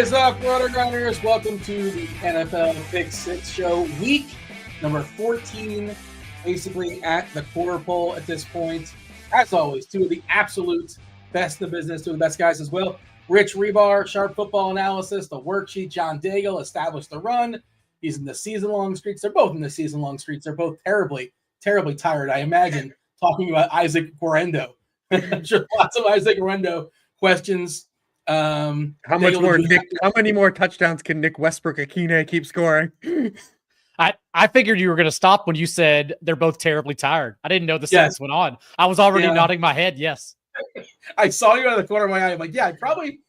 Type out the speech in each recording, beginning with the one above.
is up, RotoGrinders? Welcome to the NFL Pick 6 show, week number 14, basically at the quarter pole at this point. As always, two of the absolute best in the business, two of the best guys as well. Rich Hribar, sharp football analysis, the worksheet. John Daigle, established the run. He's in the season-long streaks. They're both in the season-long streaks. They're both terribly, terribly tired, I imagine, talking about Isaac Guerendo. I'm sure lots of Isaac Guerendo questions. How many more touchdowns can Nick Westbrook-Akine keep scoring? I figured you were going to stop when you said they're both terribly tired. I didn't know the sentence went on. I was already nodding my head. Yes. I saw you out of the corner of my eye. I'm like, yeah, I probably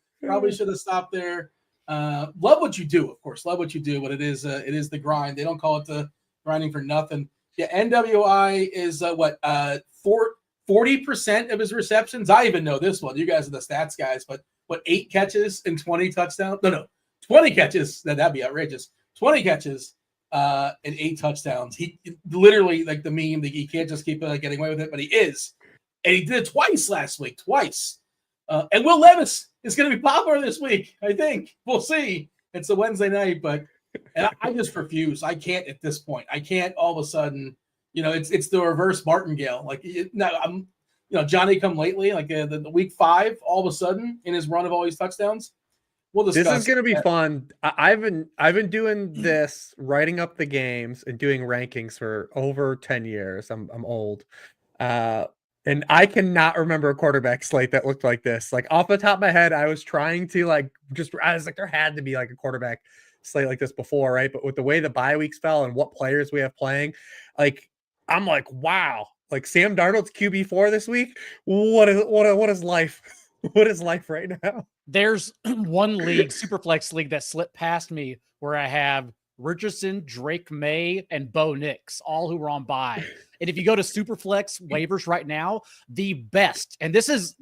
should have stopped there. Love what you do, of course. Love what you do, but it is the grind. They don't call it the grinding for nothing. Yeah, NWI is 40% of his receptions. I even know this one. You guys are the stats guys, but 8 catches and 20 touchdowns? No, 20 catches. That'd be outrageous. 20 catches and 8 touchdowns. He literally, like the meme, he can't just keep getting away with it, but he is. And he did it twice last week, twice. And Will Levis is going to be popular this week, I think. We'll see. It's a Wednesday night, but I just refuse. I can't at this point. I can't all of a sudden, it's the reverse martingale. Like, Johnny come lately, like the week 5, all of a sudden in his run of all these touchdowns. We'll discuss. This is going to be fun. I've been doing this, writing up the games and doing rankings for over 10 years. I'm old. And I cannot remember a quarterback slate that looked like this. Like off the top of my head, I was trying to I was like, there had to be like a quarterback slate like this before, right? But with the way the bye weeks fell and what players we have playing, like I'm like, wow. Like Sam Darnold's QB4 this week. What is life? What is life right now? There's one league, Superflex league, that slipped past me where I have Richardson, Drake May, and Bo Nix, all who were on bye. And if you go to Superflex waivers right now, the best, and this is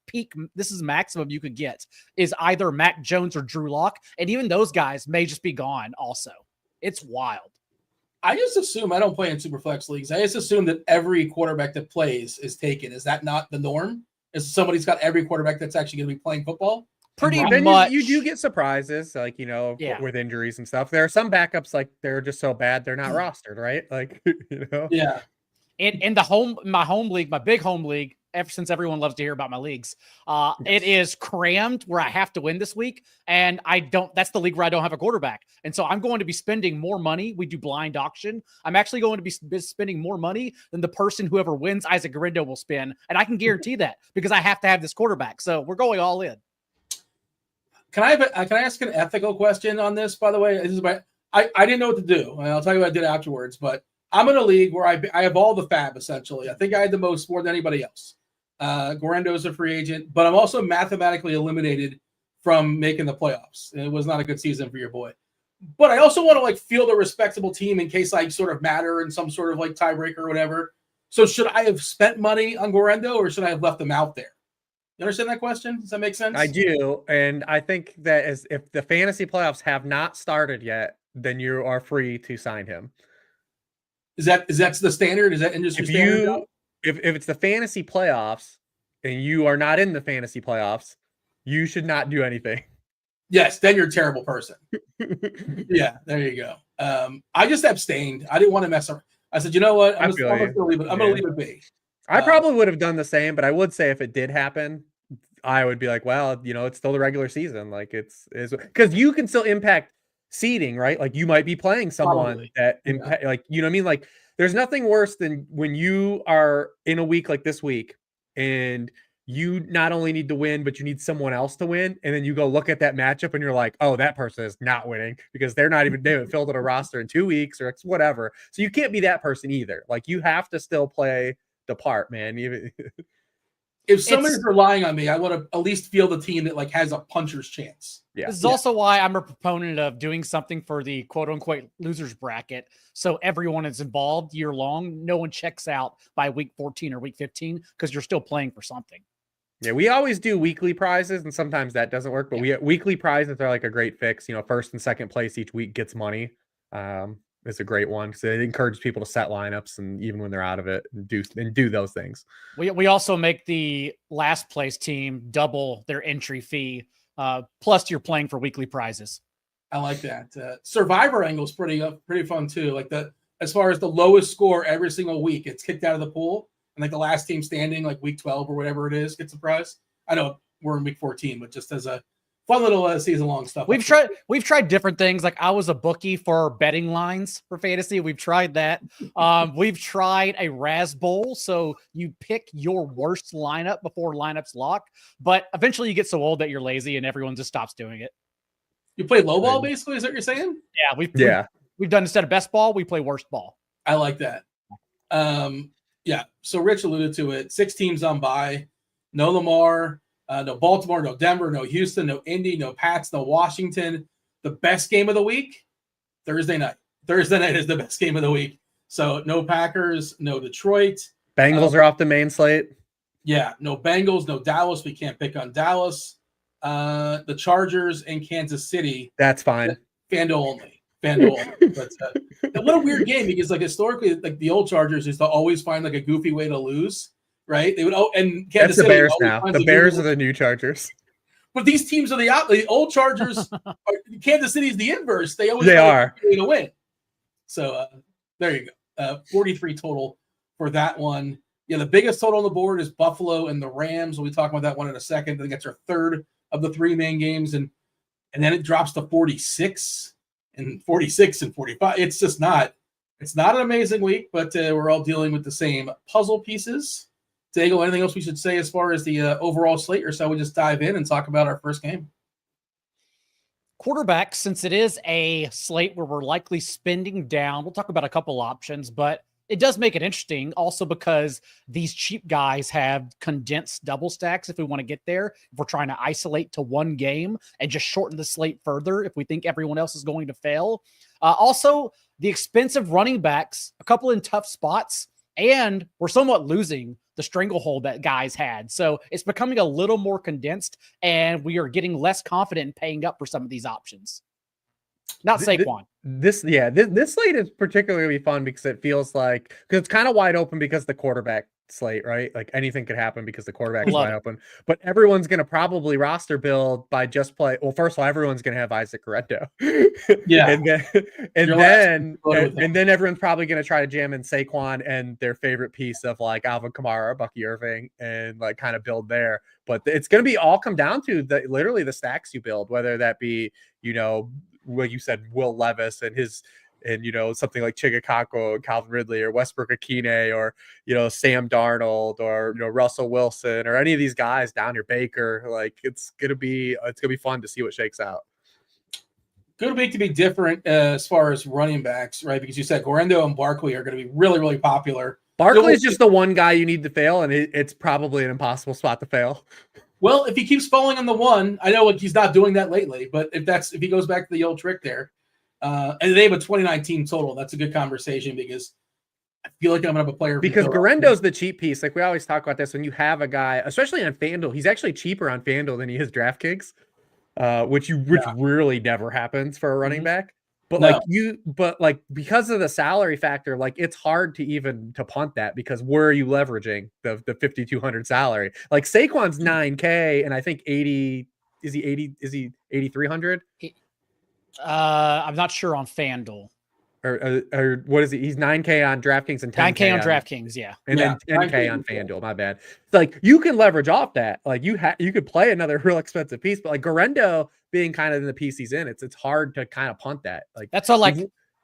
peak, this is maximum you could get, is either Mac Jones or Drew Lock, and even those guys may just be gone. Also, it's wild. I just assume I don't play in Superflex leagues. I just assume that every quarterback that plays is taken. Is that not the norm? Is somebody's got every quarterback that's actually going to be playing football? Pretty much. You do get surprises, like, with injuries and stuff. There are some backups, like, they're just so bad they're not rostered, right? Like, Yeah. In my home league, my big home league, ever since everyone loves to hear about my leagues, Yes. It is crammed where I have to win this week. And that's the league where I don't have a quarterback. And so I'm going to be spending more money. We do blind auction. I'm actually going to be spending more money than the person whoever wins Isaac Guerendo will spend. And I can guarantee that because I have to have this quarterback. So we're going all in. Can I ask an ethical question on this, by the way? I didn't know what to do. And I'll tell you what I did afterwards, but I'm in a league where I have all the fab, essentially. I think I had the most more than anybody else. Guerendo is a free agent, but I'm also mathematically eliminated from making the playoffs. And it was not a good season for your boy. But I also want to field a respectable team in case I sort of matter in some sort of tiebreaker or whatever. So should I have spent money on Guerendo or should I have left them out there? You understand that question? Does that make sense? I do. And I think that if the fantasy playoffs have not started yet, then you are free to sign him. Is that the standard? Is that industry standard? If it's the fantasy playoffs and you are not in the fantasy playoffs, you should not do anything. Yes, then you're a terrible person. Yeah, there you go. I just abstained. I didn't want to mess up. I said, you know what? I'm going to leave it be. I probably would have done the same, but I would say if it did happen, I would be like, well, it's still the regular season. Like it's because you can still impact seeding, right? Like you might be playing someone that impact, like, you know what I mean? Like there's nothing worse than when you are in a week like this week and you not only need to win, but you need someone else to win. And then you go look at that matchup and you're like, oh, that person is not winning because they haven't filled out a roster in 2 weeks or whatever. So you can't be that person either. Like you have to still play the part, man. If somebody's relying on me, I want to at least field a team that has a puncher's chance. Yeah. This is also why I'm a proponent of doing something for the quote unquote losers bracket. So everyone is involved year long. No one checks out by week 14 or week 15 because you're still playing for something. Yeah, we always do weekly prizes, and sometimes that doesn't work, but weekly prizes are like a great fix. First and second place each week gets money. It's a great one because it encourages people to set lineups and even when they're out of it and do those things. We also make the last place team double their entry fee Plus, you're playing for weekly prizes. I like that. Survivor angle is pretty fun too. Like as far as the lowest score every single week, it's kicked out of the pool, and like the last team standing, like week 12 or whatever it is, gets the prize. I know we're in week 14, but just as a fun little season-long stuff. We've tried different things. Like I was a bookie for betting lines for fantasy. We've tried that. We've tried a Raz Bowl, so you pick your worst lineup before lineups lock. But eventually, you get so old that you're lazy, and everyone just stops doing it. You play low ball, basically, is that what you're saying? Yeah, we've done instead of best ball, we play worst ball. I like that. Yeah. So Rich alluded to it. 6 teams on bye. No Lamar, no Baltimore, no Denver, no Houston, no Indy, no Pats, no Washington. The best game of the week, Thursday night. Thursday night is the best game of the week. So no Packers, no Detroit. Bengals are off the main slate. Yeah, no Bengals, no Dallas. We can't pick on Dallas. The Chargers and Kansas City. That's fine. FanDuel only. But what a weird game, because like historically, like the old Chargers used to always find like a goofy way to lose, right? They would. And Kansas City, the Bears now. The Bears are the new Chargers. But these teams are the old Chargers. Kansas City is the inverse. They always are a way to win. So there you go. 43 total for that one. Yeah, the biggest total on the board is Buffalo and the Rams. We'll be talking about that one in a second. I think that's our third of the 3 main games, and then it drops to 46 and 45. It's just not an amazing week, but we're all dealing with the same puzzle pieces. Daigle, anything else we should say as far as the overall slate, or shall we just dive in and talk about our first game? Quarterback, since it is a slate where we're likely spending down, we'll talk about a couple options, but it does make it interesting also because these cheap guys have condensed double stacks if we want to get there. If we're trying to isolate to one game and just shorten the slate further if we think everyone else is going to fail. Also, the expensive running backs, a couple in tough spots, and we're somewhat losing the stranglehold that guys had. So it's becoming a little more condensed, and we are getting less confident in paying up for some of these options. Not Saquon. This slate is particularly fun because it feels like, because it's kind of wide open because the quarterback slate, right? Like anything could happen because the quarterback is wide open. But everyone's going to probably roster build by just play. Well, first of all, everyone's going to have Isaac Corretto. Yeah, and then everyone's probably going to try to jam in Saquon and their favorite piece of like Alvin Kamara, Bucky Irving, and like kind of build there. But it's going to be all come down to literally the stacks you build, whether that be, like you said, Will Levis and something like Chigakako, Calvin Ridley, or Westbrook Akine, or Sam Darnold, or Russell Wilson, or any of these guys down here, Baker. Like it's gonna be fun to see what shakes out. Good week to be different as far as running backs, right? Because you said Gorendo and Barkley are going to be really, really popular. Barkley is just the one guy you need to fail, and it's probably an impossible spot to fail. Well, if he keeps falling on the one, I know he's not doing that lately, but if he goes back to the old trick there, and they have a 29 total, that's a good conversation, because I feel like I'm going to have a player. Because Gorendo's the cheap piece. Like we always talk about this, when you have a guy, especially on FanDuel, he's actually cheaper on FanDuel than he is DraftKings, which really never happens for a running back. But because of the salary factor, like it's hard to punt that, because where are you leveraging the 5,200 salary? Like Saquon's 9K, and I think 80 is he 8,300? I'm not sure on FanDuel. Or what is he? He's 9K on DraftKings and 10K on DraftKings, yeah. And then 10K on FanDuel, my bad. It's like you can leverage off that. Like you could play another real expensive piece, but like Gorendo being kind of in the piece he's in, it's hard to kind of punt that. Like that's all. Like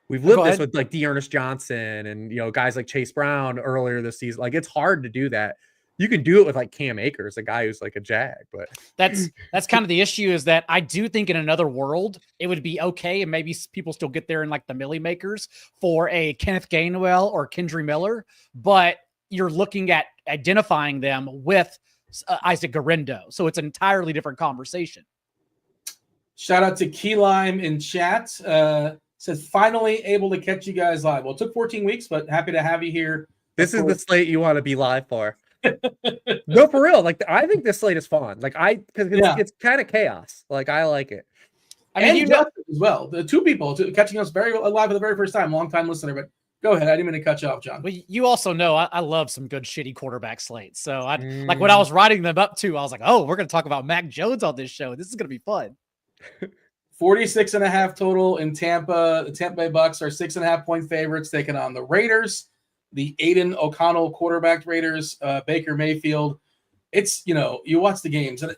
we've lived this with like Dearness Johnson and guys like Chase Brown earlier this season. Like it's hard to do that. You can do it with like Cam Akers, a guy who's like a jag, but that's kind of the issue, is that I do think in another world it would be okay, and maybe people still get there in like the milli makers for a Kenneth Gainwell or Kendry Miller, but you're looking at identifying them with Isaac Gorendo, so it's an entirely different conversation. Shout out to Key Lime in chat. Says finally able to catch you guys live. Well, it took 14 weeks, but happy to have you here. This is the slate you want to be live for. No, for real. Like I think this slate is fun. Like because it's kind of chaos. Like I like it. I mean, as well. The two people catching us very live for the very first time, long time listener, but Go ahead. I didn't mean to cut you off, John. Well, you also know I love some good shitty quarterback slates. So like when I was writing them up too, I was like, oh, we're going to talk about Mac Jones on this show. This is going to be fun. 46.5 total in Tampa. The Tampa Bay Bucks are 6.5-point favorites taking on the Raiders. The Aiden O'Connell quarterback Raiders, Baker Mayfield. It's, you watch the games. And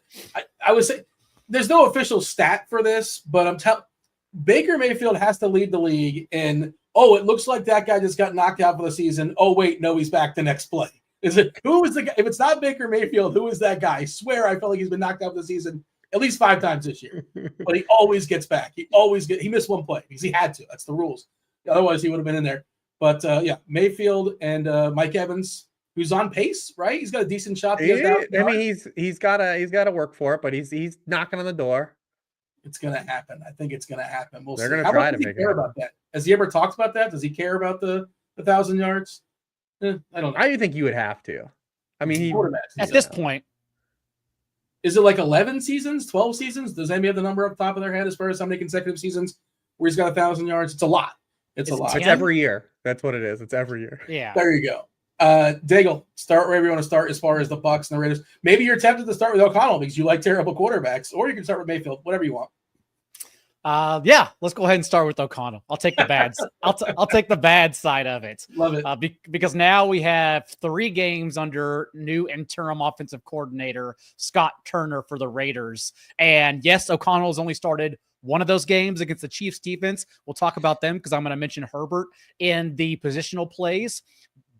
I would say there's no official stat for this, but Baker Mayfield has to lead the league in, it looks like that guy just got knocked out for the season. Oh, wait, no, he's back the next play. Who is the guy? If it's not Baker Mayfield, who is that guy? I swear I felt like he's been knocked out for the season at least 5 times this year. But he always gets back. He missed one play because he had to. That's the rules. Otherwise, he would have been in there. But, Mayfield and Mike Evans, who's on pace, right? He's got a decent shot. He's got to work for it, but he's knocking on the door. It's going to happen. I think it's going to happen. They're going to try to make it happen. About that? Has he ever talked about that? Does he care about the 1,000 yards? I don't know. I think you would have to. I mean, at this point. Is it like 11 seasons, 12 seasons? Does anybody have the number up top of their head as far as how many consecutive seasons where he's got 1,000 yards? It's a lot. It's a lot. It's every year. That's what it is. It's every year. Yeah. There you go. Daigle, start wherever you want to start as far as the Bucks and the Raiders. Maybe you're tempted to start with O'Connell because you like terrible quarterbacks, or you can start with Mayfield, whatever you want. Yeah, let's go ahead and start with O'Connell. I'll take the bad. I'll take the bad side of it. Love it. Because now we have 3 games under new interim offensive coordinator Scott Turner for the Raiders, and yes, O'Connell's only started one of those games against the Chiefs defense. We'll talk about them because I'm going to mention Herbert in the positional plays.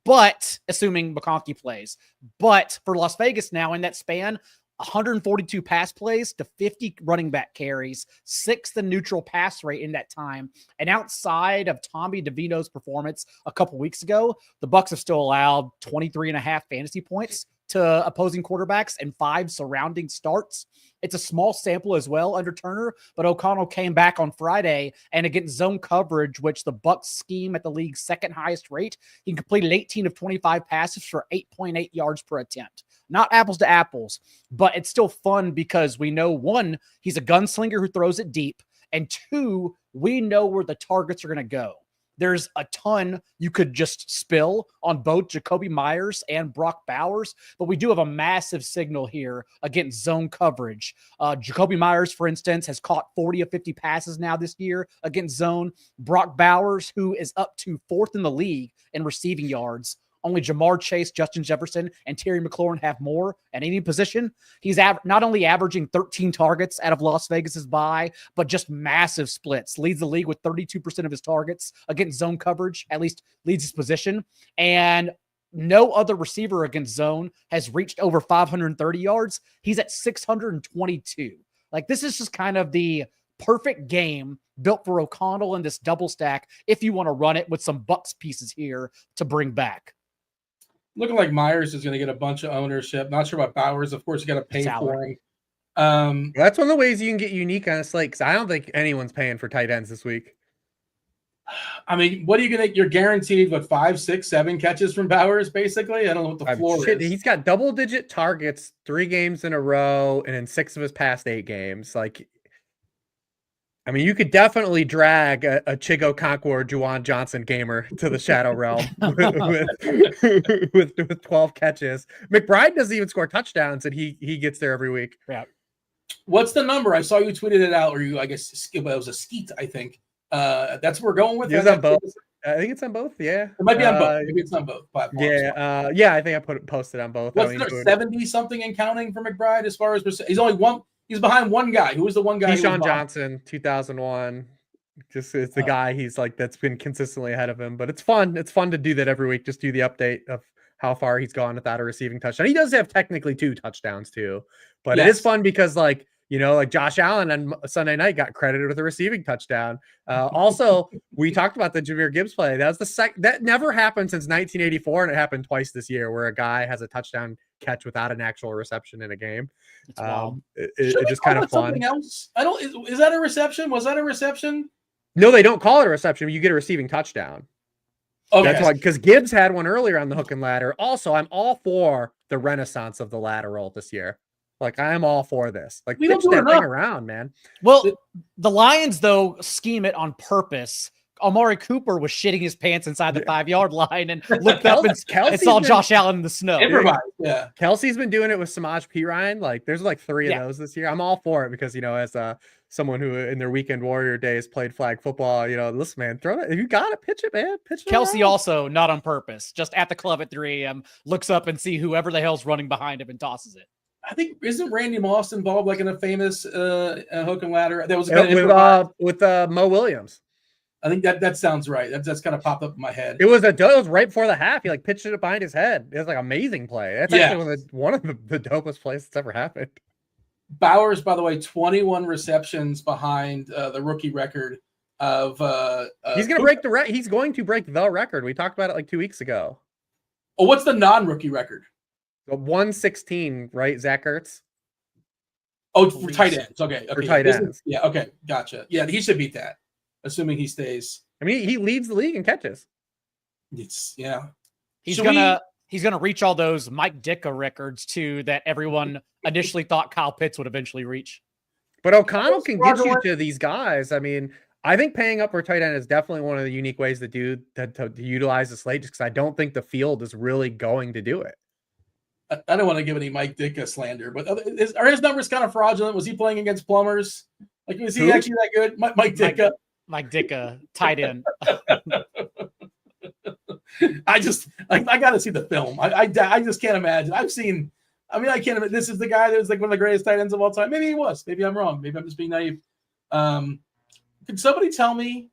But assuming McConkey plays, but for Las Vegas now in that span, 142 pass plays to 50 running back carries, 6th in neutral pass rate in that time. And outside of Tommy DeVito's performance a couple weeks ago, the Bucs have still allowed 23.5 fantasy points to opposing quarterbacks and 5 surrounding starts. It's a small sample as well under Turner, but O'Connell came back on Friday and against zone coverage, which the Bucs scheme at the league's 2nd highest rate, he completed 18 of 25 passes for 8.8 yards per attempt. Not apples to apples, but it's still fun because we know, 1, he's a gunslinger who throws it deep, and 2, we know where the targets are going to go. There's a ton you could just spill on both Jacoby Myers and Brock Bowers, but we do have a massive signal here against zone coverage. Jacoby Myers, for instance, has caught 40 of 50 passes now this year against zone. Brock Bowers, who is up to 4th in the league in receiving yards. Only Jamar Chase, Justin Jefferson, and Terry McLaurin have more at any position. He's not only averaging 13 targets out of Las Vegas's bye, but just massive splits. Leads the league with 32% of his targets against zone coverage, at least leads his position. And no other receiver against zone has reached over 530 yards. He's at 622. Like, this is just kind of the perfect game built for O'Connell in this double stack if you want to run it with some Bucs pieces here to bring back. Looking like Myers is going to get a bunch of ownership. Not sure about Bowers. Of course, you got to pay for him. That's one of the ways you can get unique on a slate, because I don't think anyone's paying for tight ends this week. I mean, what are you going to – you're guaranteed, 5, 6, 7 catches from Bowers, basically? I don't know what the floor is. He's got double-digit targets 3 games in a row and in 6 of his past 8 games. Like, I mean, you could definitely drag a Chigo Conqueror, Juwan Johnson gamer to the shadow realm with 12 catches. McBride doesn't even score touchdowns, and he gets there every week. Yeah. What's the number? I saw you tweeted it out, or I guess it was a skeet, I think. That's what we're going with. It's on both. I think it's on both. Yeah, it might be on both. Maybe it's on both platforms. Yeah. I think I posted on both. What's there, 70 something and counting for McBride as far as he's only one. He's behind one guy. Who was the one guy? Keyshawn Johnson, 2001. Just it's the guy he's like that's been consistently ahead of him. But it's fun. It's fun to do that every week. Just do the update of how far he's gone without a receiving touchdown. He does have technically 2 touchdowns too, but It is fun because like Josh Allen on Sunday night got credited with a receiving touchdown. Also, we talked about the Jahmyr Gibbs play. That was the that never happened since 1984, and it happened twice this year where a guy has a touchdown catch without an actual reception in a game. It's just kind of fun. Something else? Is that a reception? Was that a reception? No, they don't call it a reception. You get a receiving touchdown. Okay. That's why, because Gibbs had one earlier on the hook and ladder. Also, I'm all for the renaissance of the lateral this year. Like, I am all for this. Like, pitch that thing around, man. Well, the Lions, though, scheme it on purpose Amari Cooper was shitting his pants inside the 5-yard line and looked up and saw been- Josh Allen in the snow. Improvise, yeah. Kelsey's been doing it with Samaj P. Ryan. Like, there's like 3 of those this year. I'm all for it because, as someone who in their weekend warrior days played flag football, listen, man, throw it. If you got it, pitch it, man. Pitch it. Kelsey around. also, not on purpose, just at the club at 3 a.m., looks up and see whoever the hell's running behind him and tosses it. I think, isn't Randy Moss involved like in a famous hook and ladder? That was kind of with Mo Williams. I think that sounds right. That's kind of popped up in my head. It was right before the half. He like pitched it behind his head. It was like amazing play. That's actually one of the dopest plays that's ever happened. Bowers, by the way, 21 receptions behind the rookie record of. He's going to break the He's going to break the record. We talked about it like 2 weeks ago. Oh, what's the non-rookie record? 116, right? Zach Ertz. Oh, for tight ends. Okay. For tight ends. Yeah. Okay. Gotcha. Yeah, he should beat that, assuming he stays. I mean, he leads the league in catches. He's gonna reach all those Mike Ditka records too that everyone initially thought Kyle Pitts would eventually reach. But O'Connell can get you to these guys. I mean, I think paying up for tight end is definitely one of the unique ways to utilize the slate, just because I don't think the field is really going to do it. I don't want to give any Mike Ditka slander, but are his numbers kind of fraudulent? Was he playing against plumbers? Like, was he actually that good? Mike Ditka. Mike Ditka, tight end. I got to see the film. I just can't imagine. I can't imagine. This is the guy that was like one of the greatest tight ends of all time. Maybe he was. Maybe I'm wrong. Maybe I'm just being naive. Could somebody tell me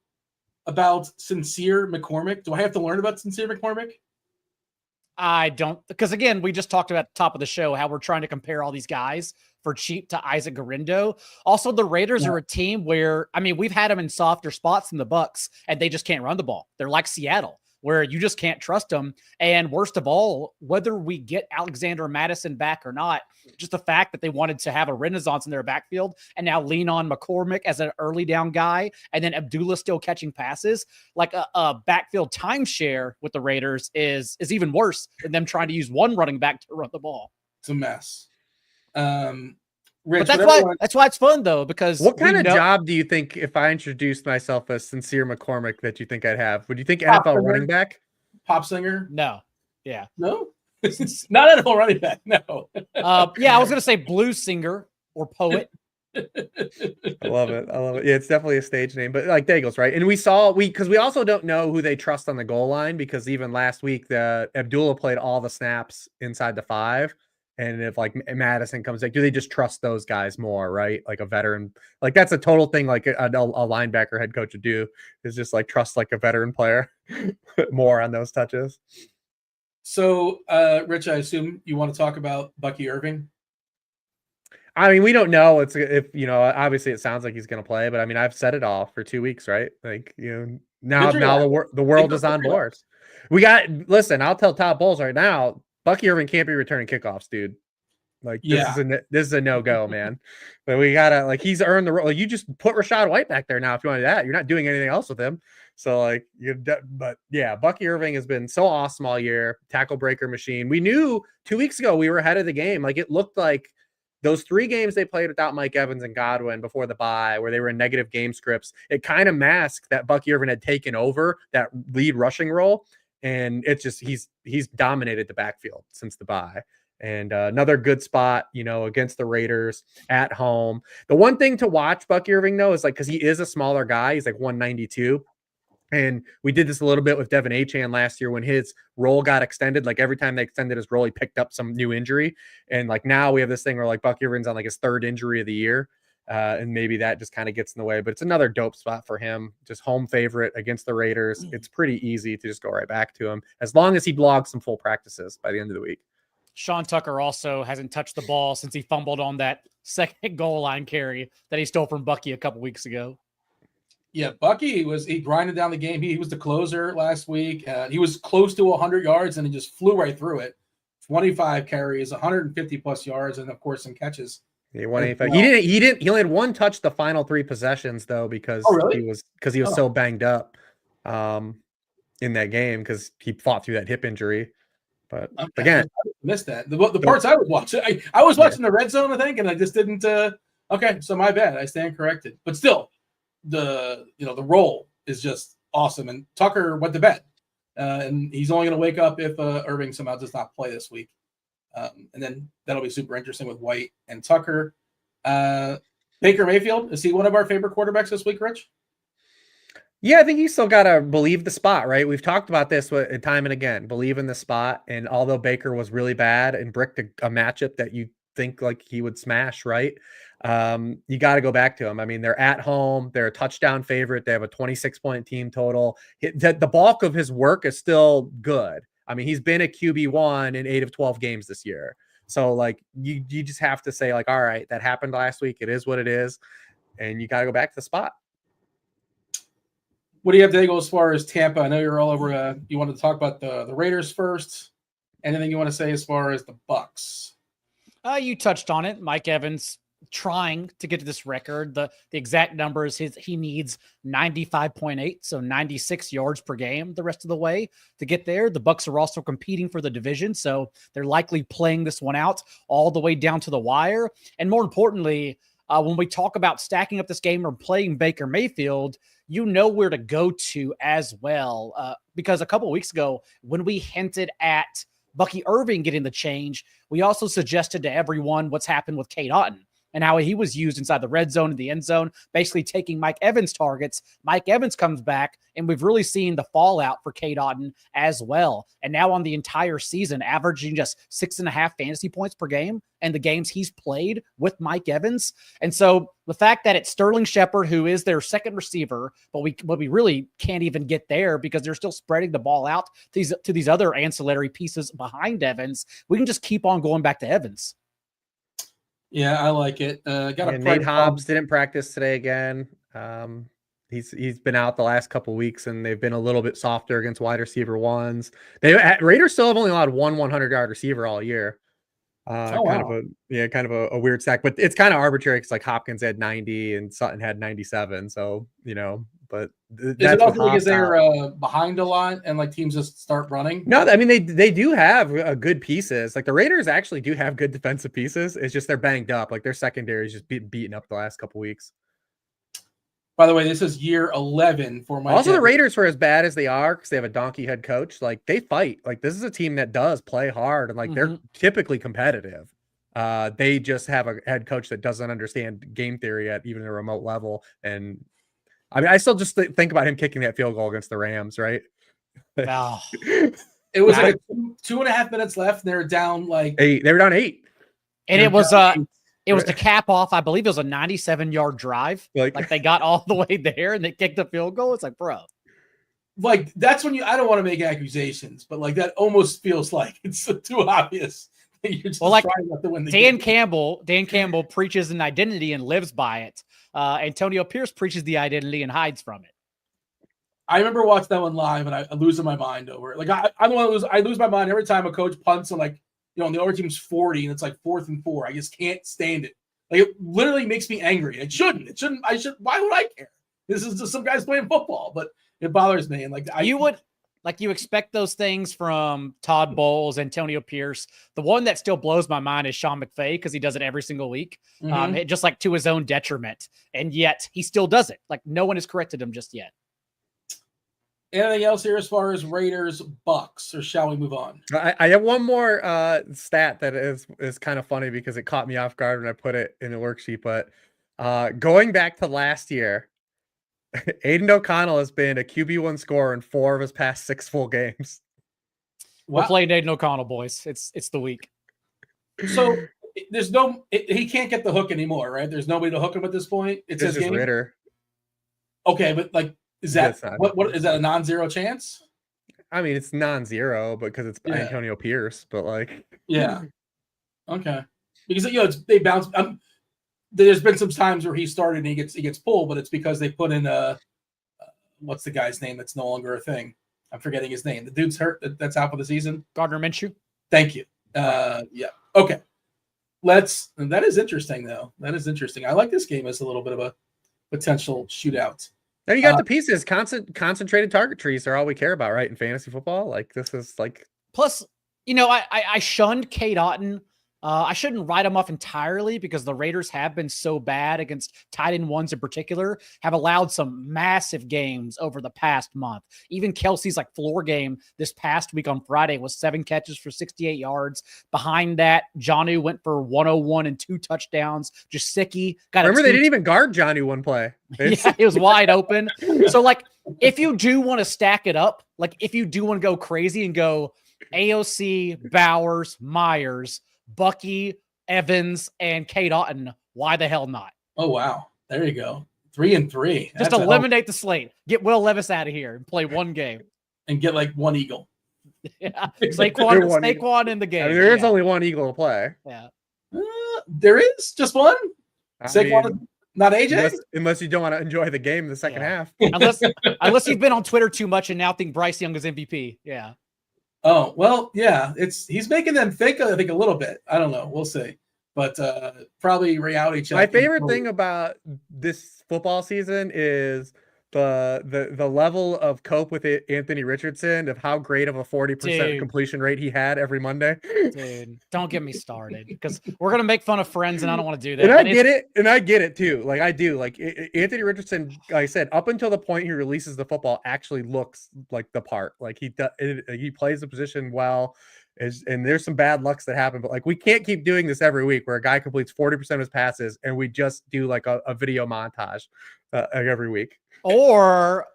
about Sincere McCormick? Do I have to learn about Sincere McCormick? I don't, because again, we just talked about at the top of the show how we're trying to compare all these guys for cheap to Isaac Garindo. Also, the Raiders are a team where, we've had them in softer spots than the Bucs, and they just can't run the ball. They're like Seattle, where you just can't trust them. And worst of all, whether we get Alexander Madison back or not, just the fact that they wanted to have a renaissance in their backfield and now lean on McCormick as an early down guy, and then Abdullah still catching passes, like a backfield timeshare with the Raiders is even worse than them trying to use one running back to run the ball. It's a mess. But Rich, that's why it's fun though, because what kind of job do you think, if I introduced myself as Sincere McCormick, that you think I'd have? Would you think NFL running back? Pop singer? No. Yeah. No? Not NFL running back. No. I was gonna say blues singer or poet. I love it. Yeah, it's definitely a stage name, but like Daigle's right. And because we also don't know who they trust on the goal line, because even last week the Abdullah played all the snaps inside the 5. And if like Madison comes back, do they just trust those guys more, right? Like a veteran, like that's a total thing. Like a linebacker head coach would do, is just like trust like a veteran player more on those touches. So, Rich, I assume you want to talk about Bucky Irving. I mean, we don't know. Obviously it sounds like he's going to play, but I mean, I've said it all for 2 weeks, right? Like, now the world is on board. I'll tell Todd Bowles right now, Bucky Irving can't be returning kickoffs, dude. Like, this is a no-go, man. But we gotta, like, he's earned the role. Like, you just put Rachaad White back there now if you want to do that. You're not doing anything else with him. So, like, Bucky Irving has been so awesome all year. Tackle breaker machine. We knew 2 weeks ago we were ahead of the game. Like, it looked like those 3 games they played without Mike Evans and Godwin before the bye, where they were in negative game scripts, it kind of masked that Bucky Irving had taken over that lead rushing role. And it's just he's dominated the backfield since the bye. And another good spot, against the Raiders at home. The one thing to watch Bucky Irving, though, is like, because he is a smaller guy, he's like 192. And we did this a little bit with Devin Achane last year when his role got extended. Like every time they extended his role, he picked up some new injury. And like now we have this thing where like Bucky Irving's on like his 3rd injury of the year. And maybe that just kind of gets in the way, but it's another dope spot for him. Just home favorite against the Raiders. It's pretty easy to just go right back to him as long as he logs some full practices by the end of the week. Sean Tucker also hasn't touched the ball since he fumbled on that second goal line carry that he stole from Bucky a couple weeks ago. Yeah, Bucky he grinded down the game. He was the closer last week. He was close to 100 yards and he just flew right through it. 25 carries, 150 plus yards, and of course some catches. Yeah, 185. He only had 1 touch the final 3 possessions though, because he was so banged up in that game because he fought through that hip injury. But again, I missed that. The parts I was watching, I was watching the red zone, I think, and I just didn't. Okay, so my bad. I stand corrected. But still, the role is just awesome. And Tucker went to bed. And he's only going to wake up if Irving somehow does not play this week. And then that'll be super interesting with White and Tucker. Baker Mayfield, is he one of our favorite quarterbacks this week, Rich? Yeah, I think you still got to believe the spot, right? We've talked about this time and again, believe in the spot. And although Baker was really bad and bricked a matchup that you think like he would smash, right? You got to go back to him. I mean, they're at home. They're a touchdown favorite. They have a 26-point team total. The bulk of his work is still good. I mean, he's been a QB1 in 8 of 12 games this year. So like you just have to say like, all right, that happened last week. It is what it is. And you got to go back to the spot. What do you have, Daigle, as far as Tampa? I know you're all over. You wanted to talk about the Raiders first. Anything you want to say as far as the Bucs? You touched on it. Mike Evans trying to get to this record. The exact numbers, he needs 95.8, so 96 yards per game the rest of the way to get there. The Bucs are also competing for the division, so they're likely playing this one out all the way down to the wire. And more importantly, when we talk about stacking up this game or playing Baker Mayfield, you know where to go to as well. Because a couple of weeks ago, when we hinted at Bucky Irving getting the change, we also suggested to everyone what's happened with Cade Otton and how he was used inside the red zone and the end zone, basically taking Mike Evans' targets. Mike Evans comes back, and we've really seen the fallout for Cade Otton as well. And now on the entire season, averaging just 6.5 fantasy points per game and the games he's played with Mike Evans. And so the fact that it's Sterling Shepard, who is their second receiver, but we really can't even get there because they're still spreading the ball out to these other ancillary pieces behind Evans. We can just keep on going back to Evans. Yeah, I like it. Nate Hobbs didn't practice today again. He's been out the last couple weeks, and they've been a little bit softer against wide receiver ones. Raiders still have only allowed one 100-yard receiver all year. Kind of a weird stack, but it's kind of arbitrary because like Hopkins had 90 and Sutton had 97. So but is it also because they're behind a lot and like teams just start running? No, I mean they do have good pieces. Like the Raiders actually do have good defensive pieces. It's just they're banged up. Like their secondary is just beaten up the last couple weeks. By the way, this is year 11 for my. Also, the Raiders, for as bad as they are, because they have a donkey head coach, like they fight. Like this is a team that does play hard, and like they're typically competitive. They just have a head coach that doesn't understand game theory at even a remote level. And I mean, I still just think about him kicking that field goal against the Rams, right? Oh. It was like 2.5 minutes left, and they're down like 8. They were down 8, and it was to cap off, I believe it was a 97-yard drive. Like they got all the way there and they kicked the field goal. It's like, bro. Like that's when I don't want to make accusations, but like that almost feels like it's too obvious. You're just well, like trying not to win the Dan game. Campbell preaches an identity and lives by it. Antonio Pierce preaches the identity and hides from it. I remember watching that one live and I losing my mind over it. Like I'm the one that I lose my mind every time a coach punts and like, and the other team's 40 and it's like 4th and 4. I just can't stand it. Like it literally makes me angry. It shouldn't. Why would I care? This is just some guys playing football, but it bothers me. And like you expect those things from Todd Bowles, Antonio Pierce. The one that still blows my mind is Sean McVay because he does it every single week, just like to his own detriment. And yet he still does it. Like no one has corrected him just yet. Anything else here as far as Raiders Bucks, or shall we move on? I have one more stat that is kind of funny because it caught me off guard when I put it in the worksheet. But going back to last year, Aiden O'Connell has been a QB1 scorer in 4 of his past 6 full games. We're playing Aiden O'Connell, boys. It's the week. So there's he can't get the hook anymore, right? There's nobody to hook him at this point. It's his game. Ritter. Okay, but like. Is that what is that a non-zero chance? I mean, it's non-zero because it's Antonio Pierce, but like yeah, okay, because they bounce. There's been some times where he started and he gets pulled, but it's because they put in what's the guy's name that's no longer a thing? I'm forgetting his name. The dude's hurt. That's out for the season. Gardner Minshew. Thank you. Yeah. Okay. That is interesting though. That is interesting. I like this game as a little bit of a potential shootout. Now you got the pieces. Concentrated target trees are all we care about, right? In fantasy football, like this is like. Plus, I shunned Cade Otton I shouldn't write them off entirely because the Raiders have been so bad against tight end ones in particular, have allowed some massive games over the past month. Even Kelsey's like floor game this past week on Friday was 7 catches for 68 yards. Behind that, Jonnu went for 101 and 2 touchdowns. Jasicki got Remember, they didn't even guard Jonnu one play. Yeah, it was wide open. So like, if you do want to stack it up, like if you do want to go crazy and go AOC, Bowers, Myers, Bucky, Evans, and Kate Otten, why the hell not? Oh, wow. There you go. 3 and 3. Just eliminate the slate. Get Will Levis out of here and play one game. And get like one Eagle. Yeah. Saquon in the game. I mean, there is only one Eagle to play. Yeah. There is just one? Saquon, not AJ? Unless you don't want to enjoy the game in the second half. unless you've been on Twitter too much and now think Bryce Young is MVP. Yeah. Oh, well, yeah. He's making them think, I think, a little bit. I don't know. We'll see. But probably reality check. My favorite thing about this football season is the level of cope with it, Anthony Richardson, of how great of a 40% completion rate he had every Monday. Dude, don't get me started because we're gonna make fun of friends, and I don't want to do that. And I get it too. Like I do. Like Anthony Richardson, like I said, up until the point he releases the football, actually looks like the part. Like he plays the position well. And there's some bad lucks that happen, but like we can't keep doing this every week where a guy completes 40% of his passes and we just do like a video montage every week. Or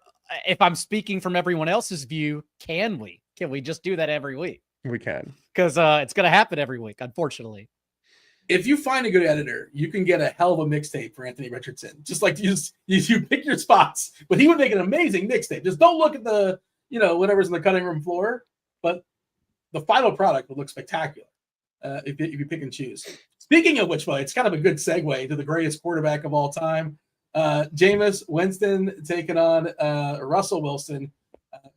if I'm speaking from everyone else's view, can we just do that every week? We can, because it's going to happen every week, unfortunately. If you find a good editor, you can get a hell of a mixtape for Anthony Richardson. Just like you pick your spots, but he would make an amazing mixtape. Just don't look at the whatever's in the cutting room floor, but the final product will look spectacular if you pick and choose. Speaking of which, it's kind of a good segue to the greatest quarterback of all time. Jameis Winston taking on Russell Wilson.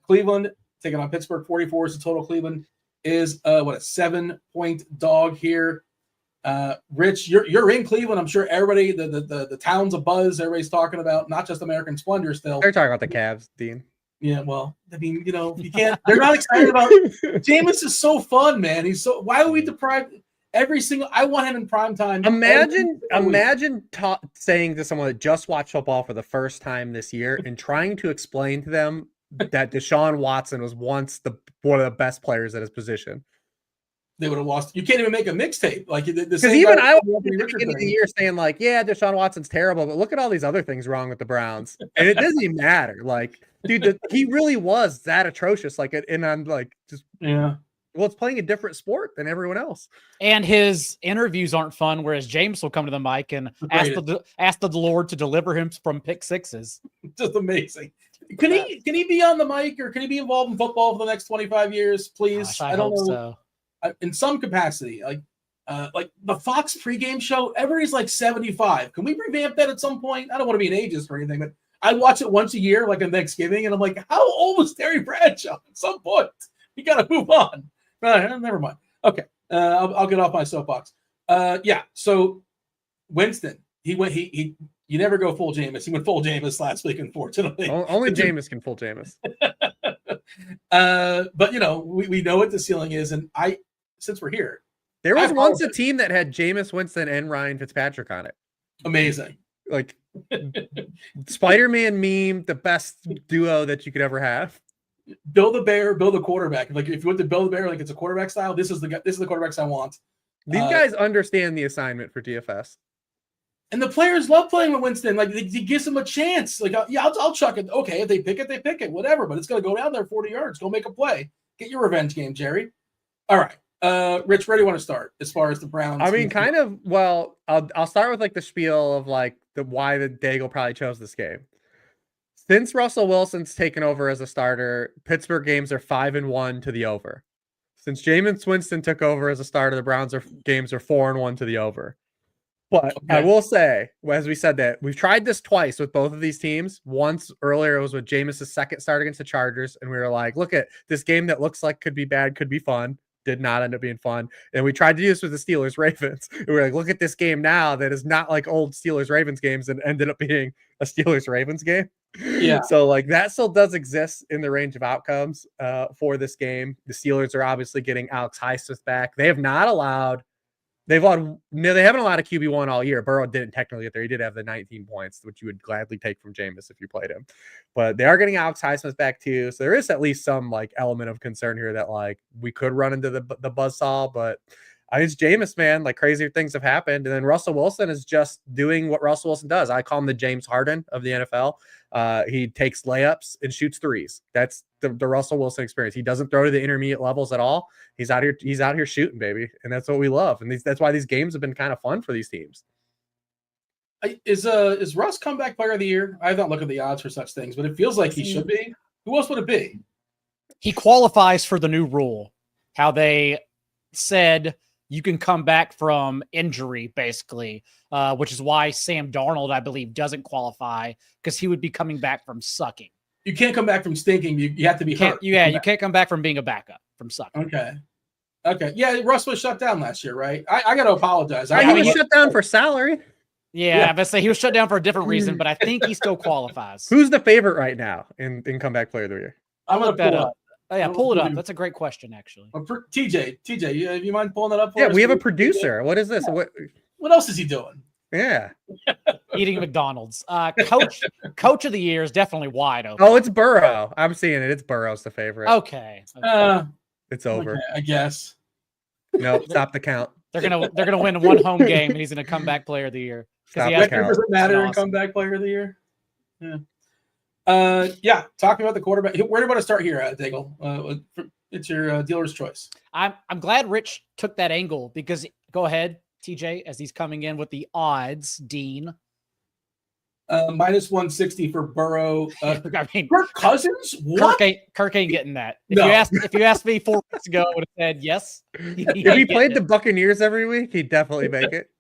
Cleveland taking on Pittsburgh. 44 is the total. Cleveland is a 7-point dog here. Rich, you're in Cleveland. I'm sure everybody, the town's a buzz. Everybody's talking about not just American Splendor still. They're talking about the Cavs, Dean. Yeah, well, I mean, you can't. They're not excited about. Jameis is so fun, man. Why are we deprived? I want him in prime time. Imagine saying to someone that just watched football for the first time this year and trying to explain to them that Deshaun Watson was once one of the best players at his position. They would have lost. You can't even make a mixtape. Like because even I was at the beginning of the year saying like, yeah, Deshaun Watson's terrible, but look at all these other things wrong with the Browns, and it doesn't even matter. Like, dude, he really was that atrocious. Like, and I'm like, just yeah. Well, it's playing a different sport than everyone else. And his interviews aren't fun, whereas James will come to the mic and ask the Lord to deliver him from pick sixes. Just amazing. Can he be on the mic or can he be involved in football for the next 25 years, please? Gosh, I don't know. So. In some capacity, like the Fox pregame show, everybody's like 75. Can we revamp that at some point? I don't want to be an ageist or anything, but I watch it once a year, like on Thanksgiving, and I'm like, how old was Terry Bradshaw? At some point, you got to move on. Never mind. Okay, I'll get off my soapbox. Yeah. So Winston, he you never go full Jameis. He went full Jameis last week, unfortunately. Only Jameis can full Jameis. But we know what the ceiling is, and since we're here, there was once a team that had Jameis Winston and Ryan Fitzpatrick on it. Amazing. Like Spider-Man meme, the best duo that you could ever have. Build a bear, build a quarterback. Like if you want to build a bear, like it's a quarterback style. This is the quarterbacks I want. These guys understand the assignment for DFS, and the players love playing with Winston. Like he gives them a chance. Like I'll chuck it. Okay, if they pick it, they pick it. Whatever. But it's gonna go down there 40 yards. Go make a play. Get your revenge game, Jerry. All right. Rich, where do you want to start as far as the Browns? I mean, kind of. Well, I'll start with like the spiel of like why the Daigle probably chose this game. Since Russell Wilson's taken over as a starter, Pittsburgh games are 5-1 to the over. Since Jameis Winston took over as a starter, the Browns games are 4-1 to the over. But okay. I will say, as we said, that we've tried this twice with both of these teams. Once earlier, it was with Jameis' second start against the Chargers, and we were like, look at this game that looks like could be bad, could be fun. Did not end up being fun. And we tried to do this with the Steelers-Ravens. And we're like, look at this game now that is not like old Steelers-Ravens games and ended up being a Steelers-Ravens game. Yeah. So like that still does exist in the range of outcomes for this game. The Steelers are obviously getting Alex Highsmith back. They have not allowed They haven't allowed a QB1 all year. Burrow didn't technically get there. He did have the 19 points, which you would gladly take from Jameis if you played him. But they are getting Alex Highsmith back too. So there is at least some like element of concern here that like we could run into the buzzsaw, but I mean, it's Jameis, man. Like crazier things have happened. And then Russell Wilson is just doing what Russell Wilson does. I call him the James Harden of the NFL. He takes layups and shoots threes. That's the Russell Wilson experience. He doesn't throw to the intermediate levels at all. He's out here shooting, baby. And that's what we love. And that's why these games have been kind of fun for these teams. Is Russ comeback player of the year? I have not looked at the odds for such things, but it feels like he should be. Who else would it be? He qualifies for the new rule. How they said you can come back from injury, basically, which is why Sam Darnold, I believe, doesn't qualify because he would be coming back from sucking. You can't come back from stinking. You have to be hurt. You can't come back from being a backup from sucking. Okay. Yeah, Russ was shut down last year, right? I got to apologize. He was shut down for salary. Yeah, but say he was shut down for a different reason, but I think he still qualifies. Who's the favorite right now in comeback player of the year? I'm going to pull that up. Oh, yeah, pull it up. That's a great question, actually. TJ, you mind pulling that up for us? Yeah, we have a producer. What is this? Yeah. What else is he doing? Yeah. Eating McDonald's. Coach of the year is definitely wide open. Oh, it's Burrow. I'm seeing it. It's Burrow's the favorite. Okay. It's over. Okay, I guess. Nope, stop the count. They're gonna win one home game, and he's gonna comeback player of the year. Stop the count. Does it matter in comeback player of the year? Yeah. Talking about the quarterback. Where do you want to start here, Daigle? It's your dealer's choice. I'm glad Rich took that angle because go ahead, TJ, as he's coming in with the odds. Dean. Minus 160 for Burrow. I mean, Kirk Cousins? What? Kirk ain't getting that. No. If you asked me 4 weeks ago, I would have said yes. If he played the Buccaneers every week, he'd definitely make it.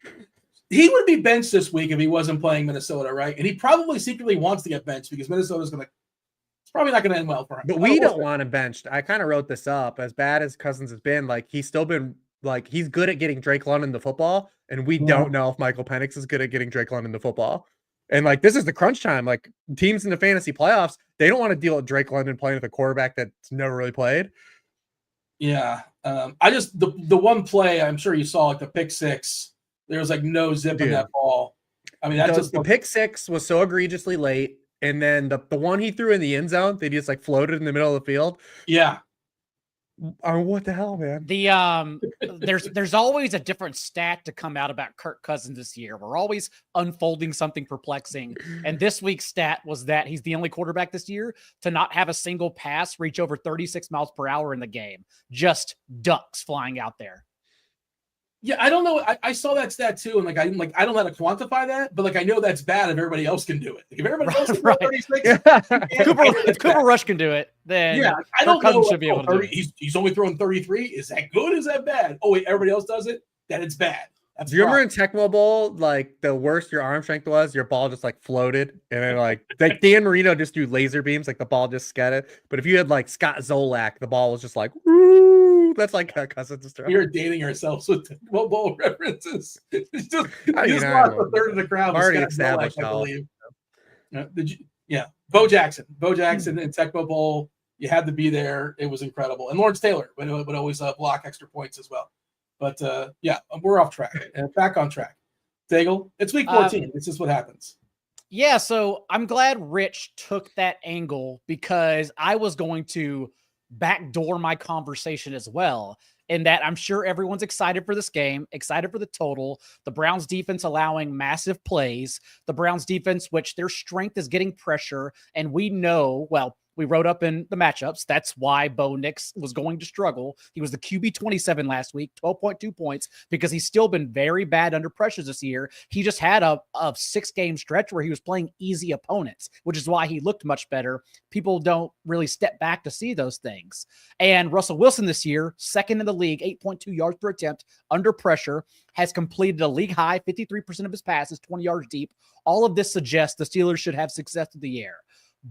He would be benched this week if he wasn't playing Minnesota, right? And he probably secretly wants to get benched because Minnesota's it's probably not going to end well for him. But we don't want him benched. I kind of wrote this up. As bad as Cousins has been, like he's still been like he's good at getting Drake London the football, and we don't know if Michael Penix is good at getting Drake London the football. And like this is the crunch time. Like teams in the fantasy playoffs, they don't want to deal with Drake London playing with a quarterback that's never really played. Yeah, I just the one play I'm sure you saw, like the pick six. There was like no zip in that ball. I mean, that's just the pick six was so egregiously late, and then the one he threw in the end zone, they just like floated in the middle of the field. Yeah. What the hell, man? There's always a different stat to come out about Kirk Cousins this year. We're always unfolding something perplexing. And this week's stat was that he's the only quarterback this year to not have a single pass reach over 36 miles per hour in the game. Just ducks flying out there. Yeah, I don't know. I saw that stat too, and I don't know how to quantify that, but I know that's bad if everybody else can do it. If everybody else can do 36, if Cooper Rush can do it, then I don't Cousins know. Should be able to do it. He's only throwing 33. Is that good? Is that bad? Oh wait, everybody else does it. Then it's bad. Do you remember in Tecmo Bowl, like the worst your arm strength was, your ball just like floated, and then like Dan Marino just threw laser beams, like the ball just scattered. But if you had like Scott Zolak, the ball was just like, woo. That's like Cousins is throwing. We're dating ourselves with Tecmo Bowl references. It's just lost a third of the crowd. Already established, I believe. Bo Jackson in Tecmo Bowl. You had to be there. It was incredible. And Lawrence Taylor would always block extra points as well. But we're off track and back on track. Daigle, it's week 14. This is what happens. Yeah, so I'm glad Rich took that angle because I was going to backdoor my conversation as well. In that I'm sure everyone's excited for this game, excited for the total. The Browns defense allowing massive plays. The Browns defense, which their strength is getting pressure. And we know, we wrote up in the matchups. That's why Bo Nix was going to struggle. He was the QB 27 last week, 12.2 points, because he's still been very bad under pressure this year. He just had a 6-game stretch where he was playing easy opponents, which is why he looked much better. People don't really step back to see those things. And Russell Wilson this year, second in the league, 8.2 yards per attempt under pressure, has completed a league high 53% of his passes, 20 yards deep. All of this suggests the Steelers should have success through the air.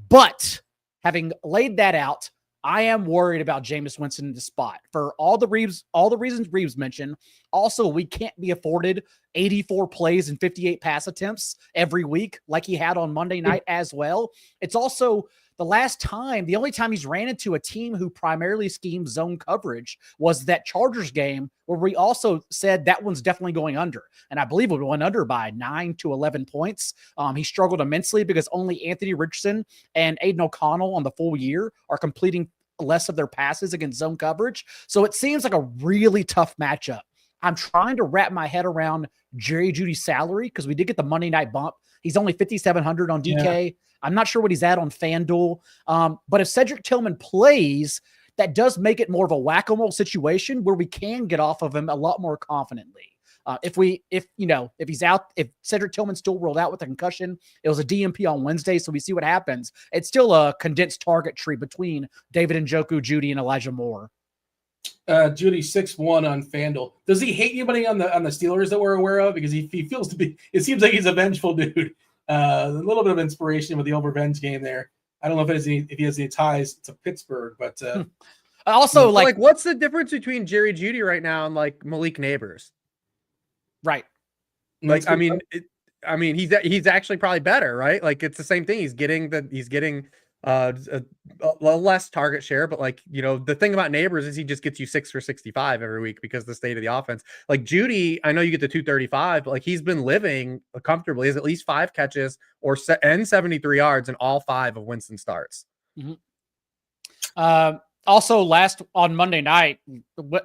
But having laid that out, I am worried about Jameis Winston in the spot for all the reasons Reeves mentioned. Also, we can't be afforded 84 plays and 58 pass attempts every week like he had on Monday night as well. It's also the only time he's ran into a team who primarily schemes zone coverage was that Chargers game where we also said that one's definitely going under. And I believe it went under by 9 to 11 points. He struggled immensely because only Anthony Richardson and Aiden O'Connell on the full year are completing less of their passes against zone coverage. So it seems like a really tough matchup. I'm trying to wrap my head around Jerry Jeudy's salary because we did get the Monday night bump. He's only 5,700 on DK. Yeah. I'm not sure what he's at on FanDuel. But if Cedric Tillman plays, that does make it more of a whack-a-mole situation where we can get off of him a lot more confidently. If he's out, if Cedric Tillman's still ruled out with a concussion, it was a DMP on Wednesday, so we see what happens. It's still a condensed target tree between David Njoku, Jeudy, and Elijah Moore. Jeudy 6-1 on FanDuel. Does he hate anybody on the Steelers that we're aware of? Because he feels to be. It seems like he's a vengeful dude. A little bit of inspiration with the revenge game there. I don't know if he has any ties to Pittsburgh, but also like what's the difference between Jerry Jeudy right now and like Malik Neighbors? Right. Like he's actually probably better, right? Like it's the same thing. He's getting a less target share, but like, the thing about Neighbors is he just gets you 6 for 65 every week because of the state of the offense. Like Jeudy, I know you get the 235, but like he's been living comfortably. He has at least 5 catches and 73 yards in all 5 of Winston starts. Mm-hmm. Also, on Monday night,